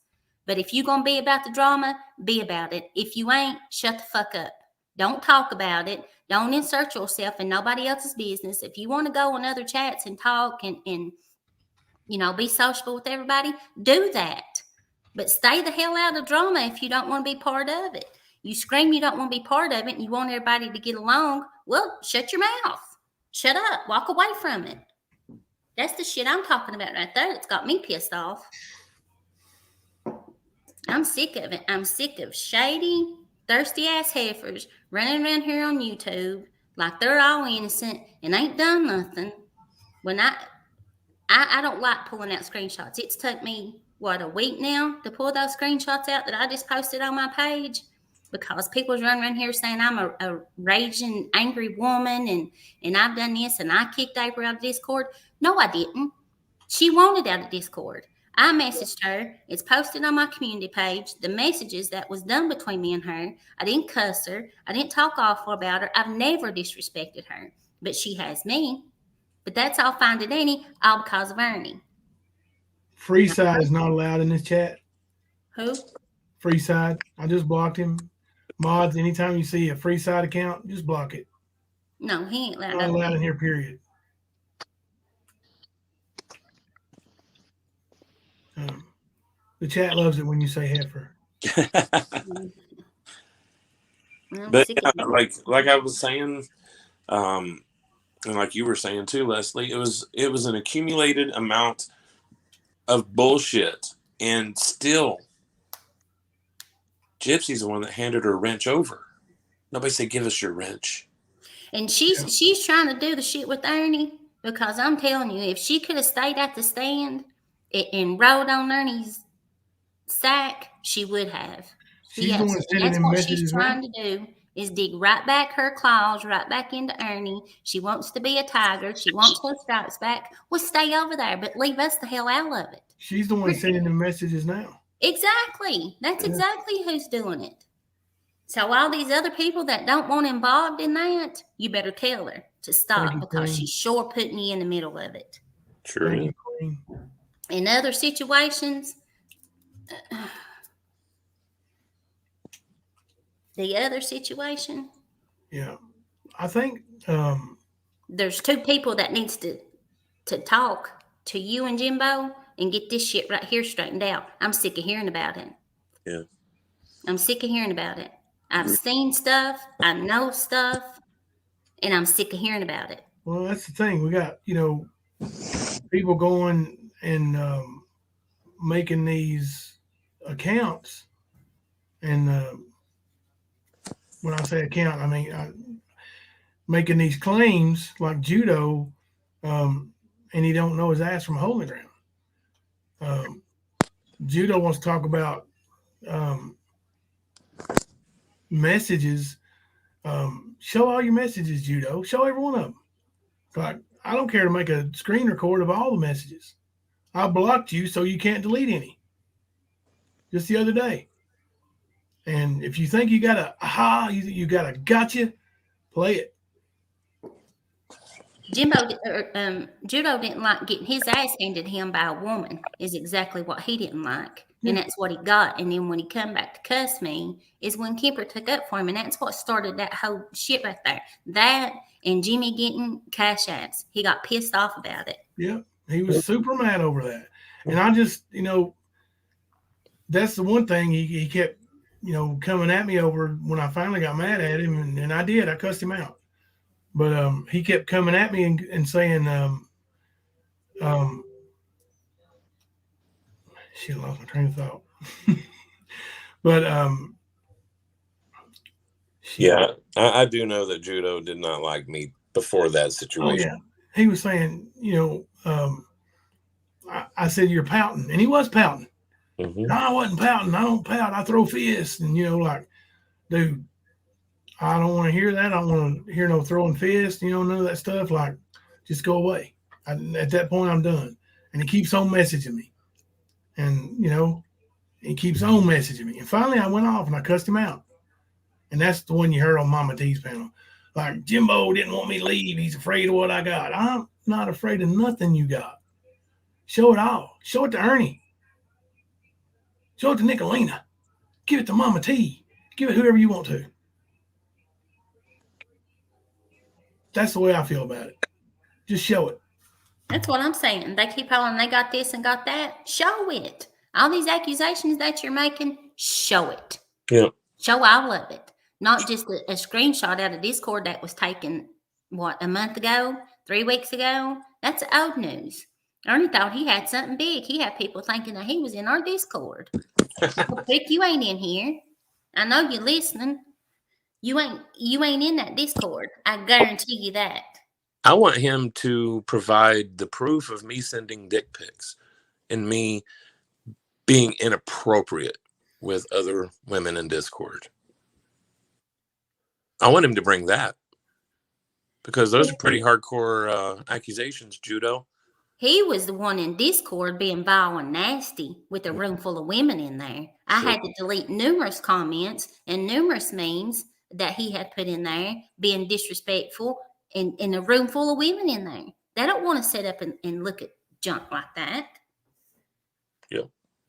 But if you're going to be about the drama, be about it. If you ain't, shut the fuck up. Don't talk about it. Don't insert yourself in nobody else's business. If you want to go on other chats and talk and be sociable with everybody, do that. But stay the hell out of drama if you don't want to be part of it. You scream you don't want to be part of it and you want everybody to get along. Well, shut your mouth. Shut up. Walk away from it. That's the shit I'm talking about right there. It's got me pissed off. I'm sick of it. I'm sick of Shady, thirsty ass heifers running around here on YouTube like they're all innocent and ain't done nothing. When I don't like pulling out screenshots. It's took me, a week now to pull those screenshots out that I just posted on my page because people's running around here saying I'm a raging, angry woman and I've done this and I kicked April out of Discord. No, I didn't. She wanted out of Discord. I messaged her. It's posted on my community page. The messages that was done between me and her. I didn't cuss her. I didn't talk awful about her. I've never disrespected her. But she has me. But that's all fine and dandy, all because of Ernie. Freeside is not allowed in this chat. Who? Freeside. I just blocked him. Mods, anytime you see a Freeside account, just block it. No, he ain't allowed. Not allowed in here, period. The chat loves it when you say heifer. But yeah, like I was saying, and like you were saying too, Leslie, it was an accumulated amount of bullshit, and still, Gypsy's the one that handed her wrench over. Nobody said, "Give us your wrench." And she's trying to do the shit with Ernie because I'm telling you, if she could have stayed at the stand and rode on Ernie's sack, she would have. She's the one sending them messages. She's trying to do is dig right back her claws right back into Ernie. She wants to be a tiger. She wants her stripes back. Well, stay over there, but leave us the hell out of it. She's the one sending them messages now. Exactly. That's exactly who's doing it. So all these other people that don't want involved in that, you better tell her to stop because she's sure putting you in the middle of it. True. In other situations, the other situation. Yeah, I think there's two people that needs to talk to you and Jimbo and get this shit right here straightened out. I'm sick of hearing about it. Yeah. I'm sick of hearing about it. I've seen stuff, I know stuff, and I'm sick of hearing about it. Well, that's the thing. We got, people going and making these accounts. And when I say account, I mean making these claims like judo, and he don't know his ass from a hole in the ground. Judo wants to talk about messages. Show all your messages, Judo. Show every one of them. Like, I don't care to make a screen record of all the messages. I blocked you so you can't delete any. Just the other day. And if you think you got a you got a gotcha, play it. Judo didn't like getting his ass handed to him by a woman is exactly what he didn't like. And that's what he got. And then when he come back to cuss me is when Kemper took up for him. And that's what started that whole shit right there. That and Jimmy getting cash apps. He got pissed off about it. Yeah. He was super mad over that. And I just, that's the one thing he kept, coming at me over when I finally got mad at him. And I did. I cussed him out. But he kept coming at me and saying, she lost my train of thought. But I do know that Judo did not like me before that situation. Oh, yeah. He was saying, I said, you're pouting. And he was pouting. Mm-hmm. No, I wasn't pouting. I don't pout. I throw fists. And, dude, I don't want to hear that. I don't want to hear no throwing fists, none of that stuff. Like, just go away. At that point, I'm done. And he keeps on messaging me. And, he keeps on messaging me. And finally, I went off and I cussed him out. And that's the one you heard on Mama T's panel. Like, Jimbo didn't want me to leave. He's afraid of what I got. I'm not afraid of nothing you got. Show it all. Show it to Ernie. Show it to Nicolina. Give it to Mama T. Give it whoever you want to. That's the way I feel about it. Just show it. That's what I'm saying. They keep hollering, they got this and got that. Show it. All these accusations that you're making, show it. Yeah. Show all of it. Not just a screenshot out of Discord that was taken, a month ago, 3 weeks ago? That's old news. Ernie thought he had something big. He had people thinking that he was in our Discord. Quick, you ain't in here. I know you're listening. You ain't in that Discord. I guarantee you that. I want him to provide the proof of me sending dick pics and me being inappropriate with other women in Discord. I want him to bring that because those are pretty hardcore accusations, Judo. He was the one in Discord being vile and nasty with a room full of women in there. I had to delete numerous comments and numerous memes that he had put in there being disrespectful in a room full of women in there. They don't want to sit up and look at junk like that. Yeah.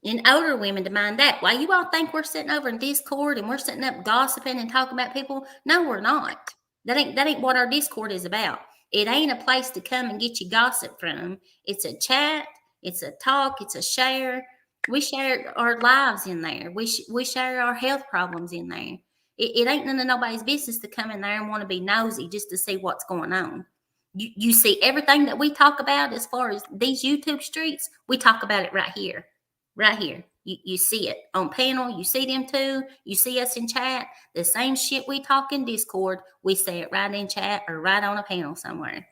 And older women demand that. Why you all think we're sitting over in Discord and we're sitting up gossiping and talking about people? No, we're not. That ain't what our Discord is about. It ain't a place to come and get you gossip from. It's a chat. It's a talk. It's a share. We share our lives in there. We share our health problems in there. It ain't none of nobody's business to come in there and want to be nosy just to see what's going on. You see everything that we talk about as far as these YouTube streets, we talk about it right here. Right here. You see it on panel. You see them too. You see us in chat. The same shit we talk in Discord, we say it right in chat or right on a panel somewhere.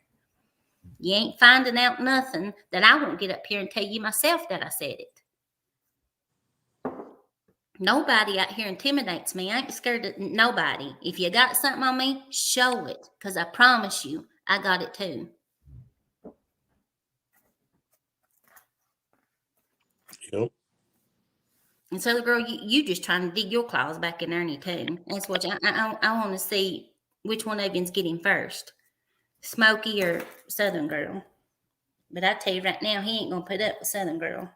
You ain't finding out nothing that I won't get up here and tell you myself that I said it. Nobody out here intimidates me. I ain't scared of nobody. If you got something on me, show it. Because I promise you, I got it too. Yep. And so, girl, you just trying to dig your claws back in Ernie too. That's what I want to see which one of you's getting first, Smokey or Southern Girl. But I tell you right now, he ain't gonna put up with Southern Girl.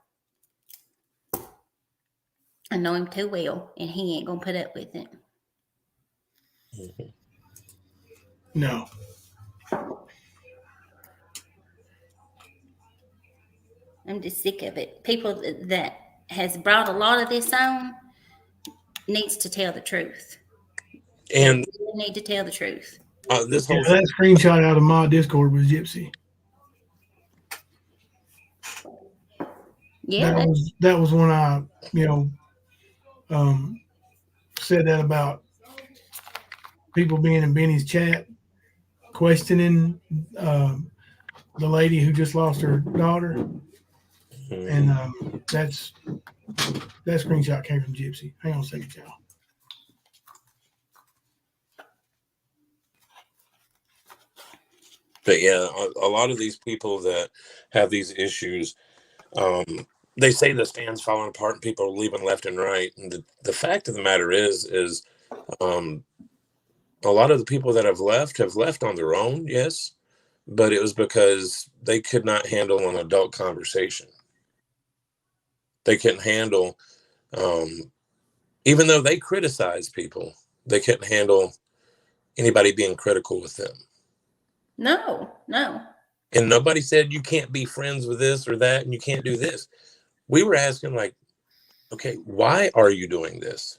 I know him too well, and he ain't gonna put up with it. No. I'm just sick of it. People that has brought a lot of this on needs to tell the truth. And they need to tell the truth. This whole that screenshot out of my Discord was Gypsy. Yeah, that was when I said that about people being in Benny's chat questioning the lady who just lost her daughter, and that screenshot came from Gypsy. Hang on a second, y'all. But yeah, a lot of these people that have these issues, they say the stand's falling apart and people are leaving left and right. And the fact of the matter is a lot of the people that have left on their own, yes, but it was because they could not handle an adult conversation. They couldn't handle, even though they criticize people, they couldn't handle anybody being critical with them. No. And nobody said you can't be friends with this or that and you can't do this. We were asking, like, okay, why are you doing this?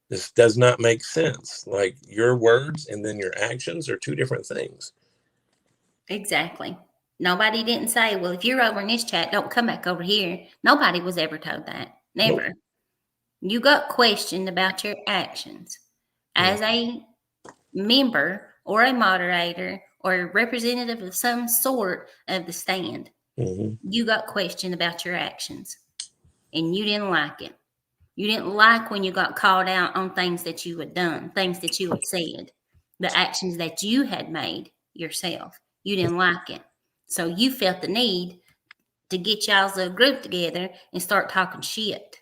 This does not make sense. Like, your words and then your actions are two different things. Exactly. Nobody didn't say, well, if you're over in this chat, don't come back over here. Nobody was ever told that. Never. Nope. You got questioned about your actions. As a member or a moderator or a representative of some sort of the stand, you got questioned about your actions. And you didn't like it. You didn't like when you got called out on things that you had done, things that you had said, the actions that you had made yourself. You didn't like it. So you felt the need to get y'all's group together and start talking shit.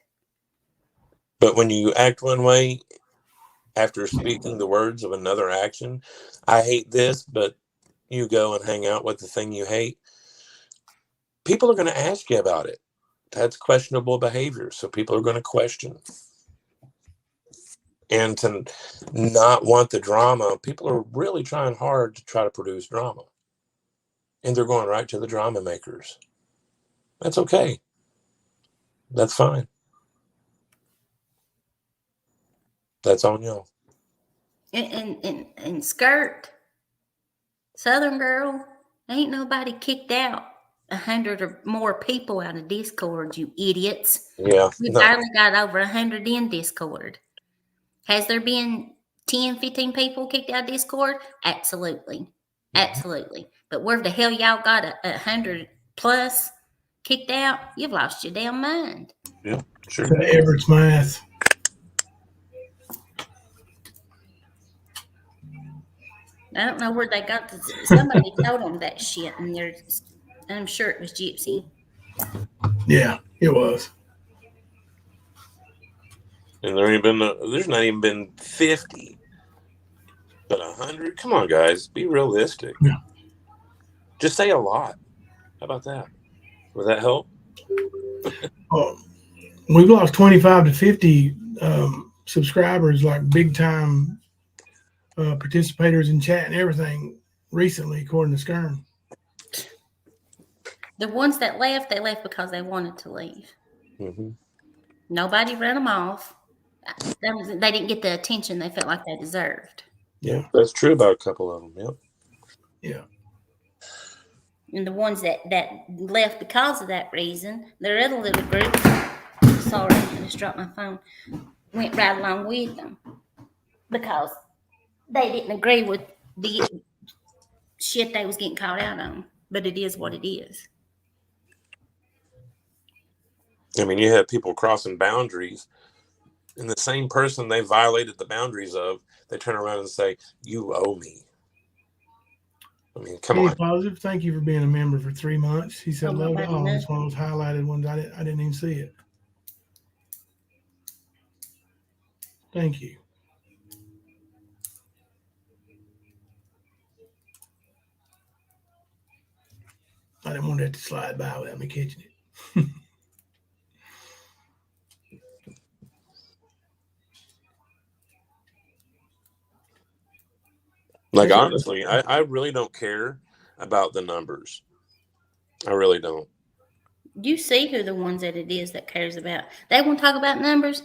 But when you act one way after speaking the words of another action, I hate this, but you go and hang out with the thing you hate, people are going to ask you about it. That's questionable behavior. So people are going to question. And to not want the drama, people are really trying hard to try to produce drama. And they're going right to the drama makers. That's okay. That's fine. That's on y'all. And Skirt, Southern Girl, ain't nobody kicked out 100 or more people out of Discord, you idiots. Yeah. We No. barely got over 100 in Discord. Has there been 10, 15 people kicked out of Discord? Absolutely. Absolutely. But where the hell y'all got 100 plus kicked out? You've lost your damn mind. Yeah. Sure. Everett's math. I don't know where they got this. Somebody told them that shit, and I'm sure it was Gypsy. Yeah, it was. And there's not even been 50, but 100. Come on, guys, be realistic. Yeah. Just say a lot. How about that? Would that help? We've lost 25 to 50 subscribers, like big time participators in chat and everything recently, according to Skern. The ones that left, they left because they wanted to leave. Mm-hmm. Nobody ran them off. They didn't get the attention they felt like they deserved. Yeah, that's true about a couple of them. Yep. Yeah. And the ones that left because of that reason, their other little group, sorry, I just dropped my phone, went right along with them because they didn't agree with the shit they was getting called out on. But it is what it is. I mean, you have people crossing boundaries, and the same person they violated the boundaries of, they turn around and say, "You owe me." I mean, come on. Positive, thank you for being a member for 3 months. He said, "Love to all." It's one of those highlighted ones. I didn't even see it. Thank you. I didn't want that to slide by without me catching it. Like, honestly, I really don't care about the numbers. I really don't. You see who the ones that it is that cares about. They want to talk about numbers.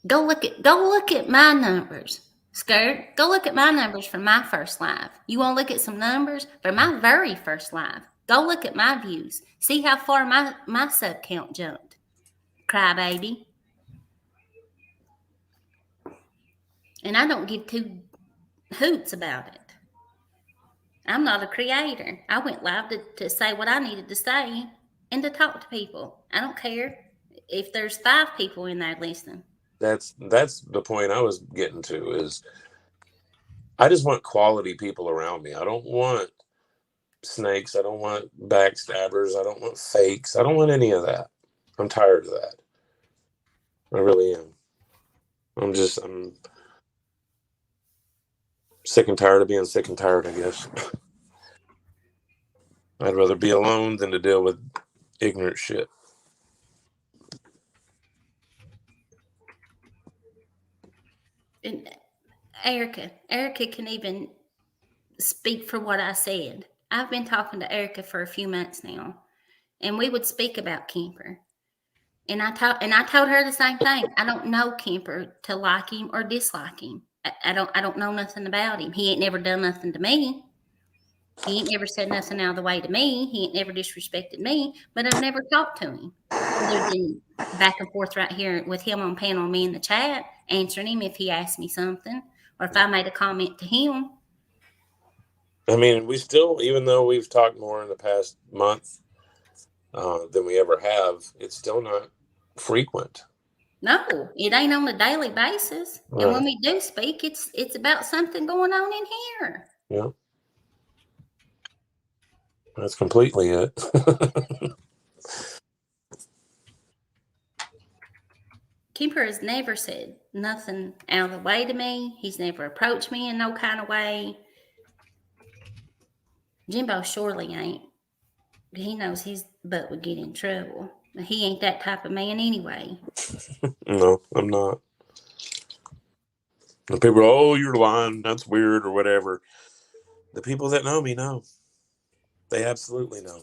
Go look at my numbers. Skirt, go look at my numbers for my first live. You want to look at some numbers for my very first live? Go look at my views. See how far my sub count jumped. Crybaby. And I don't give two hoots about it. I'm not a creator. I went live to say what I needed to say and to talk to people. I don't care if there's 5 people in there listening. That's the point I was getting to, is I just want quality people around me. I don't want snakes. I don't want backstabbers. I don't want fakes. I don't want any of that. I'm tired of that. I really am. I'm sick and tired of being sick and tired, I guess. I'd rather be alone than to deal with ignorant shit. And Erica can even speak for what I said. I've been talking to Erica for a few months now, and we would speak about Kemper. And I told her the same thing. I don't know Kemper to like him or dislike him. I don't know nothing about him. He ain't never done nothing to me. He ain't never said nothing out of the way to me. He ain't never disrespected me, but I've never talked to him. Other than back and forth right here with him on panel, me in the chat, answering him if he asked me something, or if I made a comment to him. I mean, we still, even though we've talked more in the past month than we ever have, it's still not frequent. No, it ain't on a daily basis. Right. And when we do speak, it's about something going on in here. Yeah. That's completely it. Kemper has never said nothing out of the way to me. He's never approached me in no kind of way. Jimbo surely ain't. He knows his butt would get in trouble. He ain't that type of man anyway. No, I'm not. The people, "Oh, you're lying. That's weird," or whatever. The people that know me know. They absolutely know.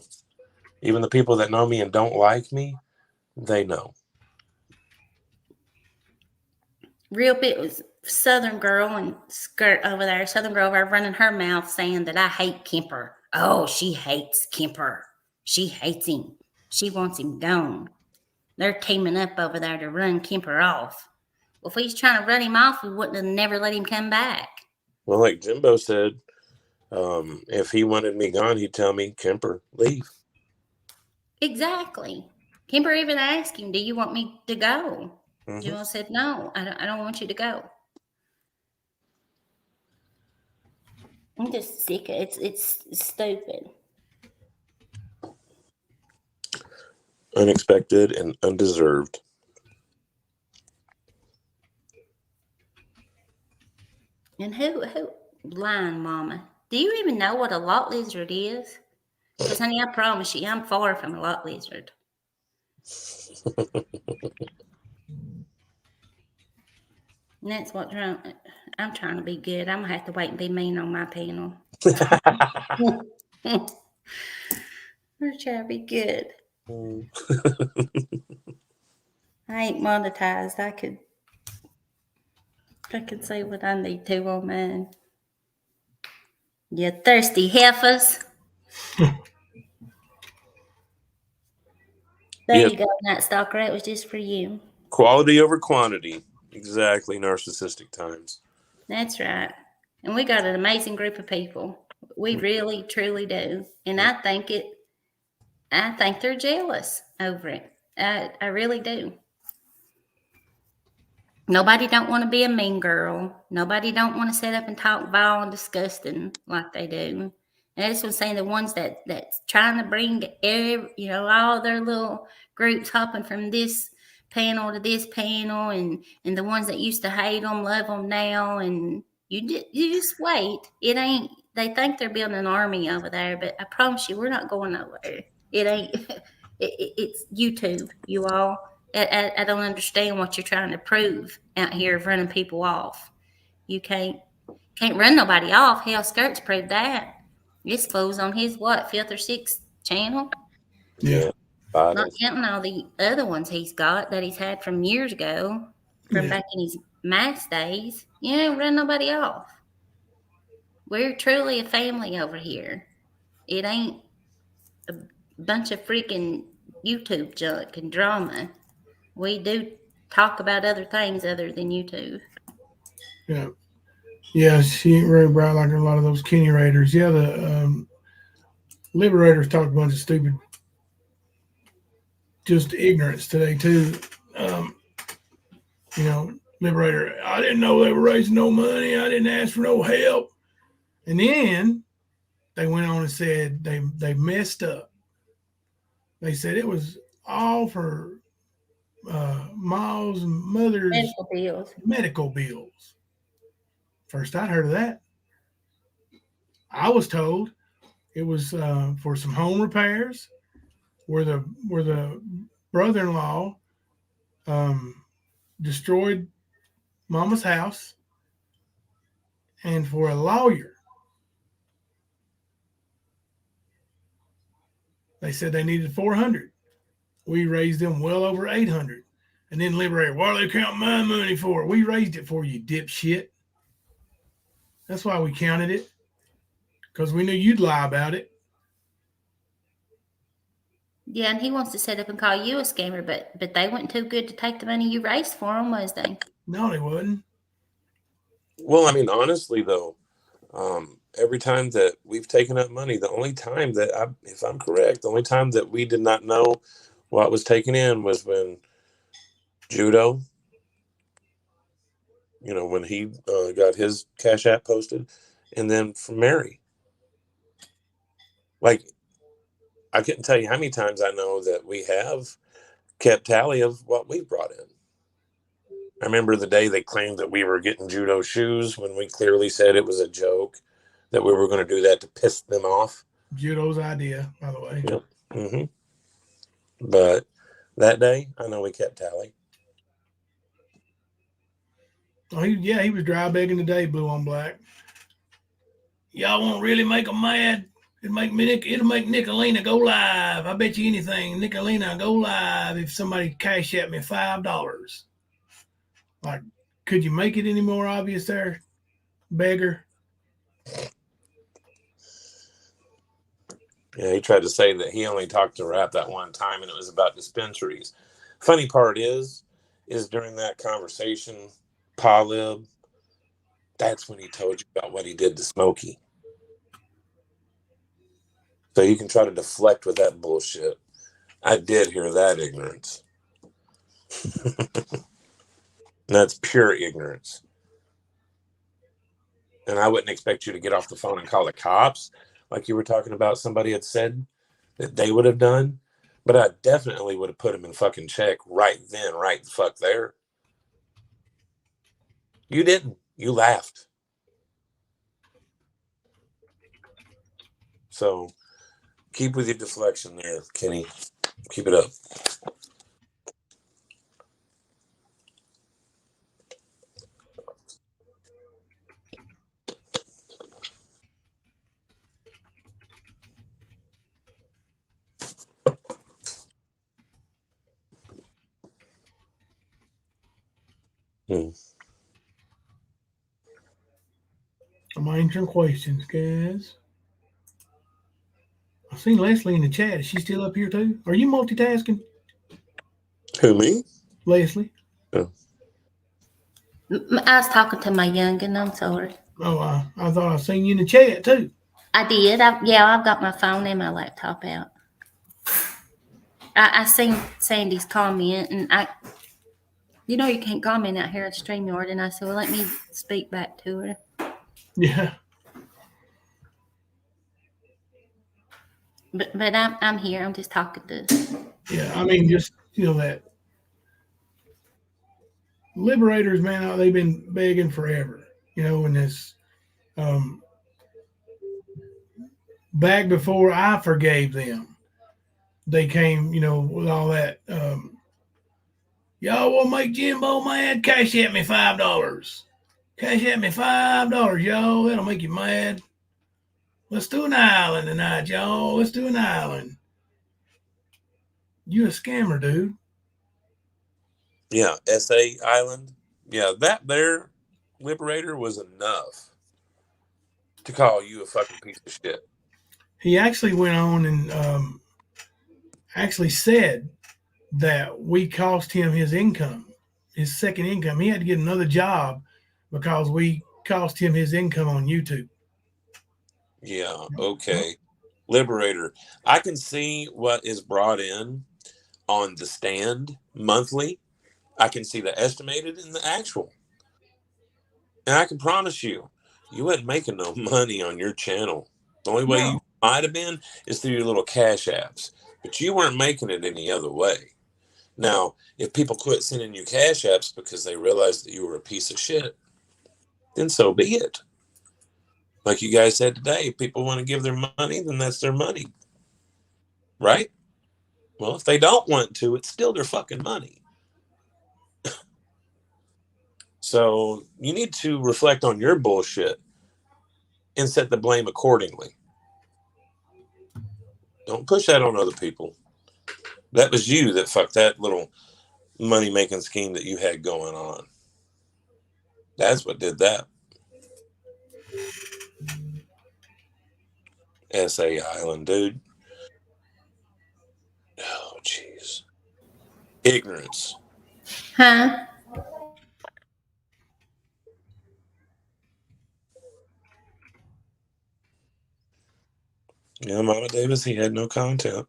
Even the people that know me and don't like me, they know. Real bit was Southern girl and skirt over there. Southern girl over there running her mouth saying that I hate Kemper. Oh, she hates Kemper. She hates him. She wants him gone. They're teaming up over there to run Kemper off. Well, if he's trying to run him off, we wouldn't have never let him come back. Well, like Jimbo said, if he wanted me gone, he'd tell me, Kemper, leave. Exactly. Kemper even asked him, do you want me to go? Mm-hmm. Jimbo said, no, I don't want you to go. I'm just sick of it. It's stupid. Unexpected and undeserved. And who blind mama? Do you even know what a lot lizard is? Because honey, I promise you, I'm far from a lot lizard. And that's what I'm trying to be good. I'm gonna have to wait and be mean on my panel. I'm trying to be good. I ain't monetized. I could say what I need to on mine. You thirsty heifers. There you go, Night Stalker. It was just for you. Quality over quantity. Exactly, narcissistic times. That's right. And we got an amazing group of people. We really, truly do. And I think they're jealous over it. I really do. Nobody don't want to be a mean girl. Nobody don't want to sit up and talk vile and disgusting like they do. And that's what I'm saying. The ones that's trying to bring all their little groups hopping from this panel to this panel, and the ones that used to hate them love them now. And you just wait. It ain't. They think they're building an army over there, but I promise you, we're not going nowhere. It ain't. It's YouTube, you all. I don't understand what you're trying to prove out here of running people off. You can't run nobody off. Hell, Skirts proved that. This fool's on his 5th or 6th channel. Yeah. Not counting all the other ones he's got that he's had from years ago, from back in his max days. You ain't run nobody off. We're truly a family over here. It ain't a bunch of freaking YouTube junk and drama. We do talk about other things other than YouTube. Yeah. Yeah, she ain't very bright like a lot of those Kenny Raiders. Yeah, the Liberators talked a bunch of stupid, just ignorance today, too. Liberator, I didn't know they were raising no money. I didn't ask for no help. And then they went on and said they messed up. They said it was all for Miles' mother's medical bills. First I'd heard of that. I was told it was for some home repairs where the brother-in-law destroyed Mama's house, and for a lawyer. They said they needed 400. We raised them well over 800. And then Liberator, why are they counting my money for? We raised it for you, dipshit. That's why we counted it, because we knew you'd lie about it. Yeah, and he wants to set up and call you a scammer, but they weren't too good to take the money you raised for them, was they? No, they wouldn't. Well, I mean, honestly, though, every time that we've taken up money, the only time that, if I'm correct, the only time that we did not know what was taken in was when Judo, when he got his Cash App posted, and then from Mary. Like, I couldn't tell you how many times I know that we have kept tally of what we brought in. I remember the day they claimed that we were getting Judo shoes when we clearly said it was a joke, that we were going to do that to piss them off. Judo's idea, by the way. Yep. Mm-hmm. But that day, I know we kept tally. Oh, he was dry begging today, blue on black. Y'all won't really make them mad. It'll make Nicolina go live. I bet you anything, Nicolina go live if somebody cash at me $5. Like, could you make it any more obvious there, beggar? Yeah, he tried to say that he only talked to Rap that one time and it was about dispensaries. Funny part is during that conversation, Polib, that's when he told you about what he did to Smokey. So you can try to deflect with that bullshit. I did hear that ignorance. That's pure ignorance. And I wouldn't expect you to get off the phone and call the cops like you were talking about somebody had said that they would have done. But I definitely would have put him in fucking check right then, right the fuck there. You didn't. You laughed. So keep with your deflection there, Kenny. Keep it up. I'm answering questions, guys. I've seen Leslie in the chat. Is she still up here too? Are you multitasking? Who, me? Leslie? Oh. I was talking to my youngin'. I'm sorry. Oh, I thought I seen you in the chat too. I did. I've got my phone and my laptop out. I seen Sandy's comment, and you can't comment out here at StreamYard, and I said, well, let me speak back to her. Yeah. But I'm here. I'm just talking to. Yeah, I mean, just that liberators, man, they've been begging forever. And this back before I forgave them, they came, with all that. Y'all want to make Jimbo mad? Cash at me $5. Cash at me $5, y'all. That'll make you mad. Let's do an island tonight, y'all. Let's do an island. You a scammer, dude. Yeah, SA Island. Yeah, that there, Liberator, was enough to call you a fucking piece of shit. He actually went on and actually said that we cost him his income, his second income. He had to get another job because we cost him his income on YouTube. Yeah, okay. Liberator. I can see what is brought in on the stand monthly. I can see the estimated and the actual. And I can promise you wasn't making no money on your channel. The only way you might have been is through your little cash apps. But you weren't making it any other way. Now, if people quit sending you cash apps because they realized that you were a piece of shit, then so be it. Like you guys said today, if people want to give their money, then that's their money. Right? Well, if they don't want to, it's still their fucking money. So you need to reflect on your bullshit and set the blame accordingly. Don't push that on other people. That was you that fucked that little money-making scheme that you had going on. That's what did that. SA Island, dude. Oh, jeez. Ignorance. Huh? Yeah, Mama Davis, he had no content.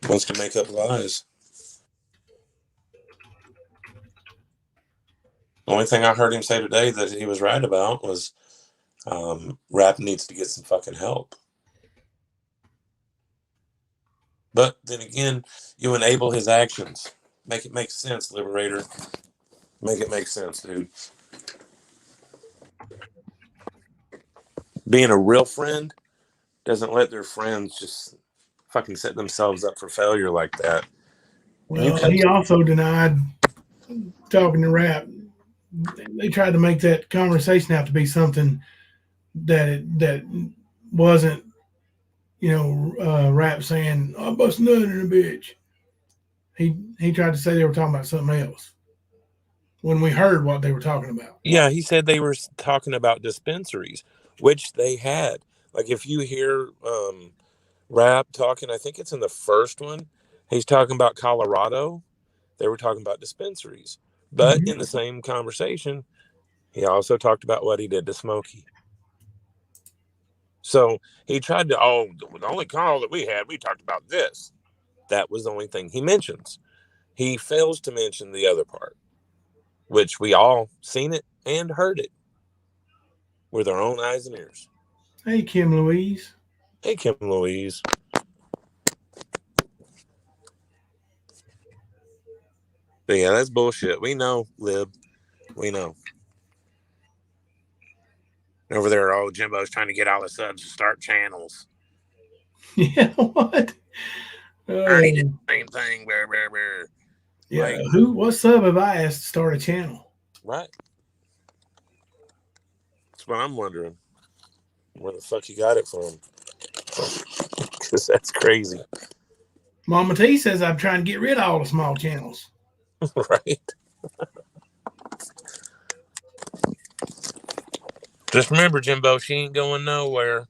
Wants to make up lies. The only thing I heard him say today that he was right about was Rap needs to get some fucking help. But then again, you enable his actions. Make it make sense, Liberator. Make it make sense, dude. Being a real friend doesn't let their friends just fucking set themselves up for failure like that. Well, he also denied talking to Rap. They tried to make that conversation have to be something that wasn't, Rap saying, "I bust nut in a bitch." He tried to say they were talking about something else when we heard what they were talking about. Yeah, he said they were talking about dispensaries, which they had. Like if you hear Rap talking, I think it's in the first one, he's talking about Colorado. They were talking about dispensaries. But in the same conversation, he also talked about what he did to Smokey. So he tried to, the only call that we talked about this. That was the only thing he mentions. He fails to mention the other part, which we all seen it and heard it with our own eyes and ears. Hey, Kim Louise. Hey, Kim Louise. But yeah, that's bullshit. We know, Lib. We know. Over there, Jimbo's trying to get all the subs to start channels. Yeah, what? Ernie did the same thing. Brr, brr, brr. Yeah, what sub have I asked to start a channel? Right. That's what I'm wondering. Where the fuck you got it from? Because that's crazy. Mama T says I'm trying to get rid of all the small channels. Right. Just remember, Jimbo, she ain't going nowhere.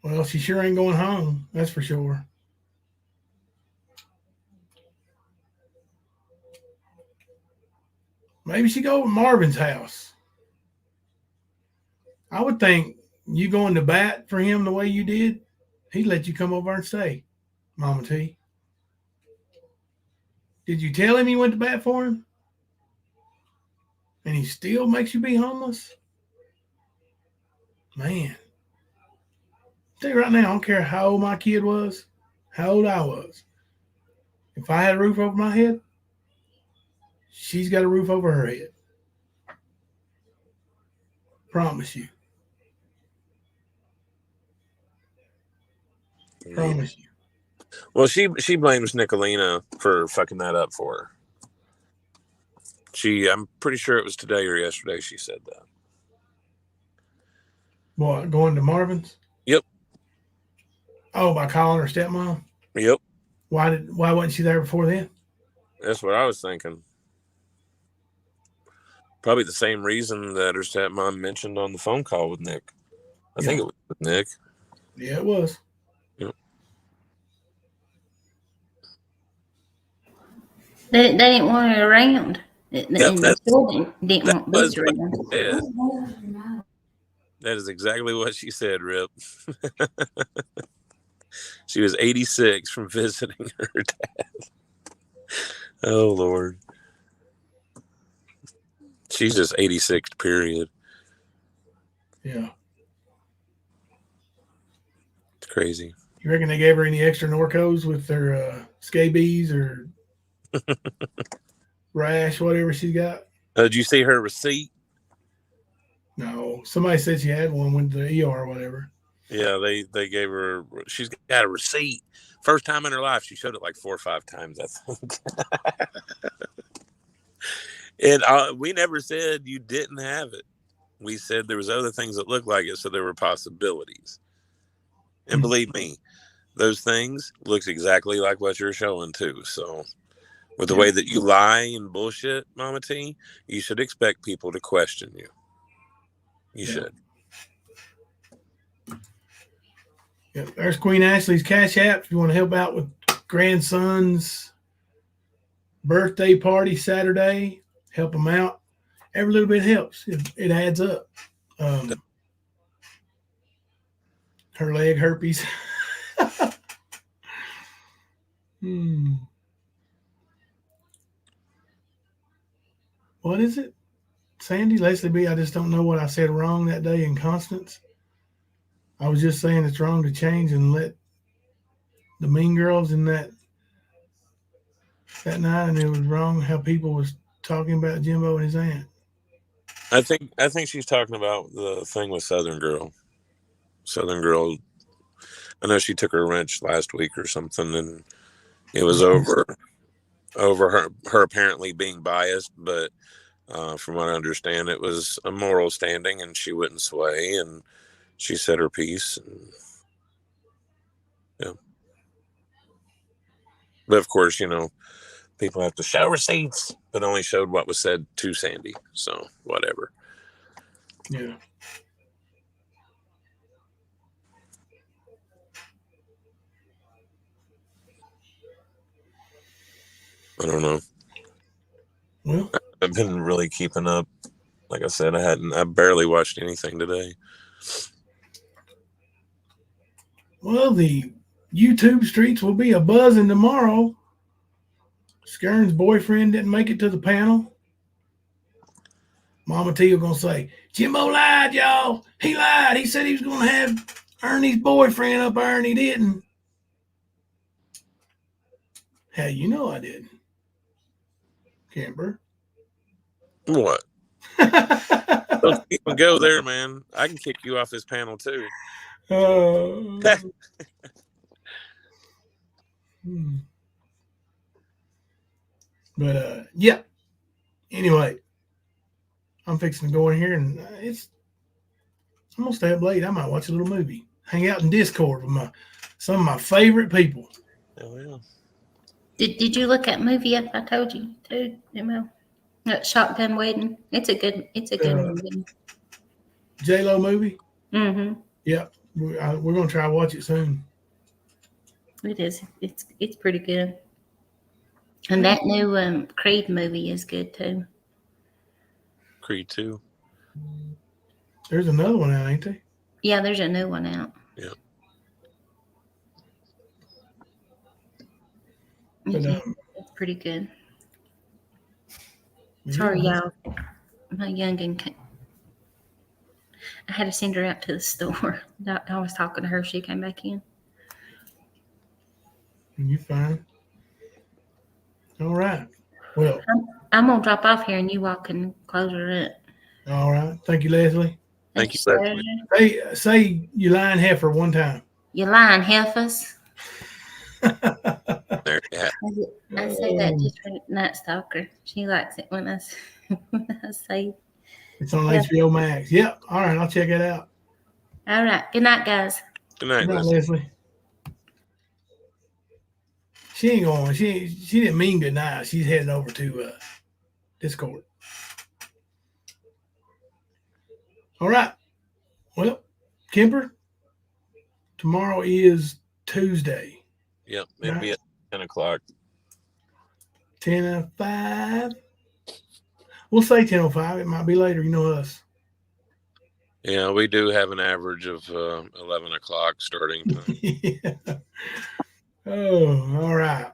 Well, she sure ain't going home. That's for sure. Maybe she go to Marvin's house. I would think you going to bat for him the way you did, he'd let you come over and stay, Mama T. Did you tell him you went to bat for him? And he still makes you be homeless? Man. I'll tell you right now, I don't care how old my kid was, how old I was. If I had a roof over my head, she's got a roof over her head. Promise you. Promise you. Well, she blames Nicolina for fucking that up for her. I'm pretty sure it was today or yesterday she said that. What, going to Marvin's? Yep. Oh, by calling her stepmom? Yep. Why wasn't she there before then? That's what I was thinking. Probably the same reason that her stepmom mentioned on the phone call with Nick. I think it was with Nick. Yeah, it was. Yep. They didn't want her around. Yep, The store didn't want this around. That is exactly what she said, Rip. She was 86 from visiting her dad. Oh, Lord. She's just 86, period. Yeah. It's crazy. You reckon they gave her any extra Norcos with their scabies or rash, whatever she's got? Did you see her receipt? No. Somebody said she had one, went to the ER or whatever. Yeah, they gave her, she's got a receipt. First time in her life. She showed it like 4 or 5 times, I think. And we never said you didn't have it. We said there was other things that looked like it, so there were possibilities. And believe me, those things looks exactly like what you're showing too. So with the way that you lie and bullshit, Mama T, you should expect people to question you. You should. Yeah, there's Queen Ashley's Cash App if you want to help out with grandson's birthday party Saturday. Help them out. Every little bit helps. It adds up. Her leg herpes. What is it? Sandy, Leslie B, I just don't know what I said wrong that day in Constance. I was just saying it's wrong to change and let the mean girls in that night, and it was wrong how people was talking about Jimbo and his aunt. I think she's talking about the thing with Southern Girl. Southern Girl, I know she took her wrench last week or something, and it was over her apparently being biased, but from what I understand, it was a moral standing, and she wouldn't sway, and she said her piece. And, yeah. But of course, people have to show receipts, but only showed what was said to Sandy. So whatever. Yeah. I don't know. Well, I've been really keeping up. Like I said, I barely watched anything today. well, the YouTube streets will be a buzzing tomorrow. Skern's boyfriend didn't make it to the panel. Mama T was gonna say, Jimbo lied, y'all. He lied. He said he was gonna have Ernie's boyfriend up there, and he didn't. Hey, you know I didn't. Kemper. What? Don't even go there, man. I can kick you off this panel too. But yeah. Anyway, I'm fixing to go in here, and I'm gonna stay up late. I might watch a little movie, hang out in Discord with some of my favorite people. Oh yeah. Did you look at movie up? I told you too, Jimbo. Shotgun Wedding. It's a good movie. J-Lo movie. Mm-hmm. Yep, we're gonna try to watch it soon. It is. It's pretty good. And that new Creed movie is good too. Creed 2. There's another one out, ain't there? Yeah, there's a new one out. Yeah. But, It's pretty good. yeah. Sorry, y'all. My youngin', I had to send her out to the store. I was talking to her. She came back in. You fine? All right. Well, I'm gonna drop off here, and you all can close her up. all right. Thank you, Leslie. Thank you, sir. Leslie. Say you lying heifer one time. You lying heifers. There you have it. I say that just for Night Stalker. She likes it when I say. It's on HBO Max. Yep. All right. I'll check it out. All right. Good night, guys. Good night, Good night, Leslie. Leslie. She ain't going. She didn't mean good night. She's heading over to Discord. All right. Well, Kemper, tomorrow is Tuesday. Yep, it'll be at 10 o'clock. 10:05. We'll say 10:05. It might be later. You know us. Yeah, we do have an average of 11 o'clock starting time. Yeah. Oh, all right.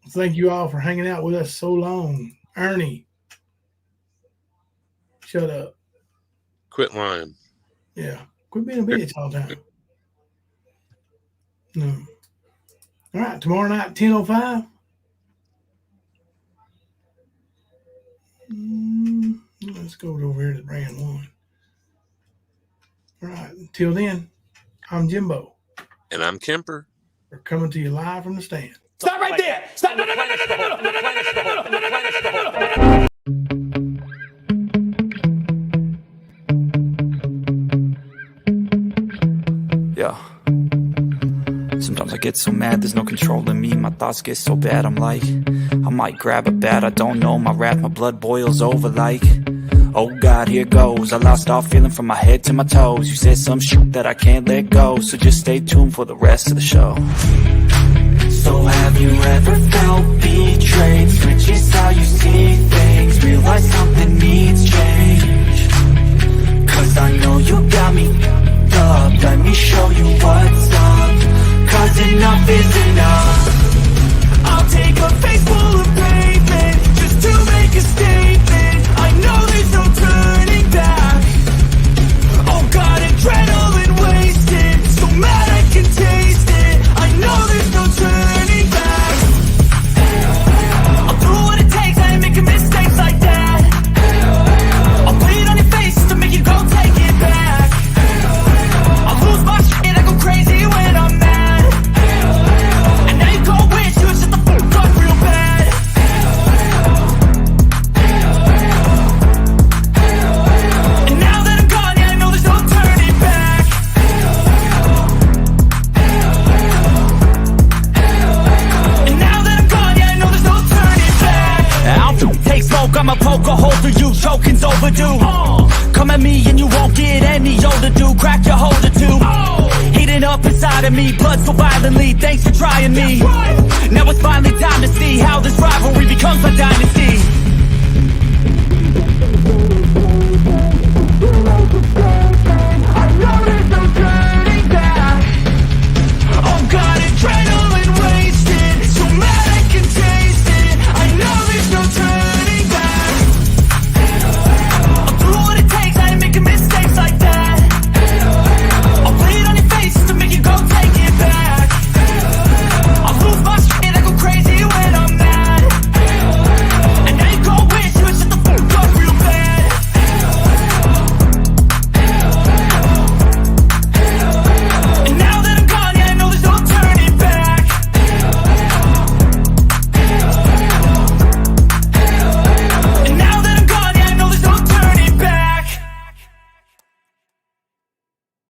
Thank you all for hanging out with us so long. Ernie, shut up. Quit lying. Yeah, quit being a bitch all the time. No. All right, tomorrow night, 10:05. Let's go over here to brand one. All right, until then, I'm Jimbo. And I'm Kemper. We're coming to you live from the stand. Stop right there! Stop! No, no, no, no, no, no, no, no, no, no, no, no. Yeah. Sometimes I get so mad, there's no controlling me. My thoughts get so bad, I'm like, I might grab a bat, I don't know. My wrath, my blood boils over like, oh God, here goes. I lost all feeling from my head to my toes. You said some shit that I can't let go, so just stay tuned for the rest of the show. So have you ever felt betrayed? Switches how you see things, realize something needs change. Cause I know you got me up, let me show you what's up. Cause enough is enough. I'll take a face full of pavement just to make a statement. I know there's no turning back. Oh God, adrenaline wasted, so mad I can taste it. I know there's no turning back. I'll do what it takes, I ain't making mistakes like that. I'll put it on your face just to make you go take it back. I'll lose my shit, I go crazy when I'm mad. And now you go wish you would shut the fuck up real bad. And now that I'm gone, yeah, I know there's no turning back. And now that I'm gone, yeah, I know there's no turning back. I'll take smoke, I'ma poke a hole through you, choking's overdue. Come at me and you won't get any older, dude. Crack your holder too. Heating up up inside of me, blood so violently, thanks for trying me. Now it's finally time to see how this rivalry becomes my dynasty.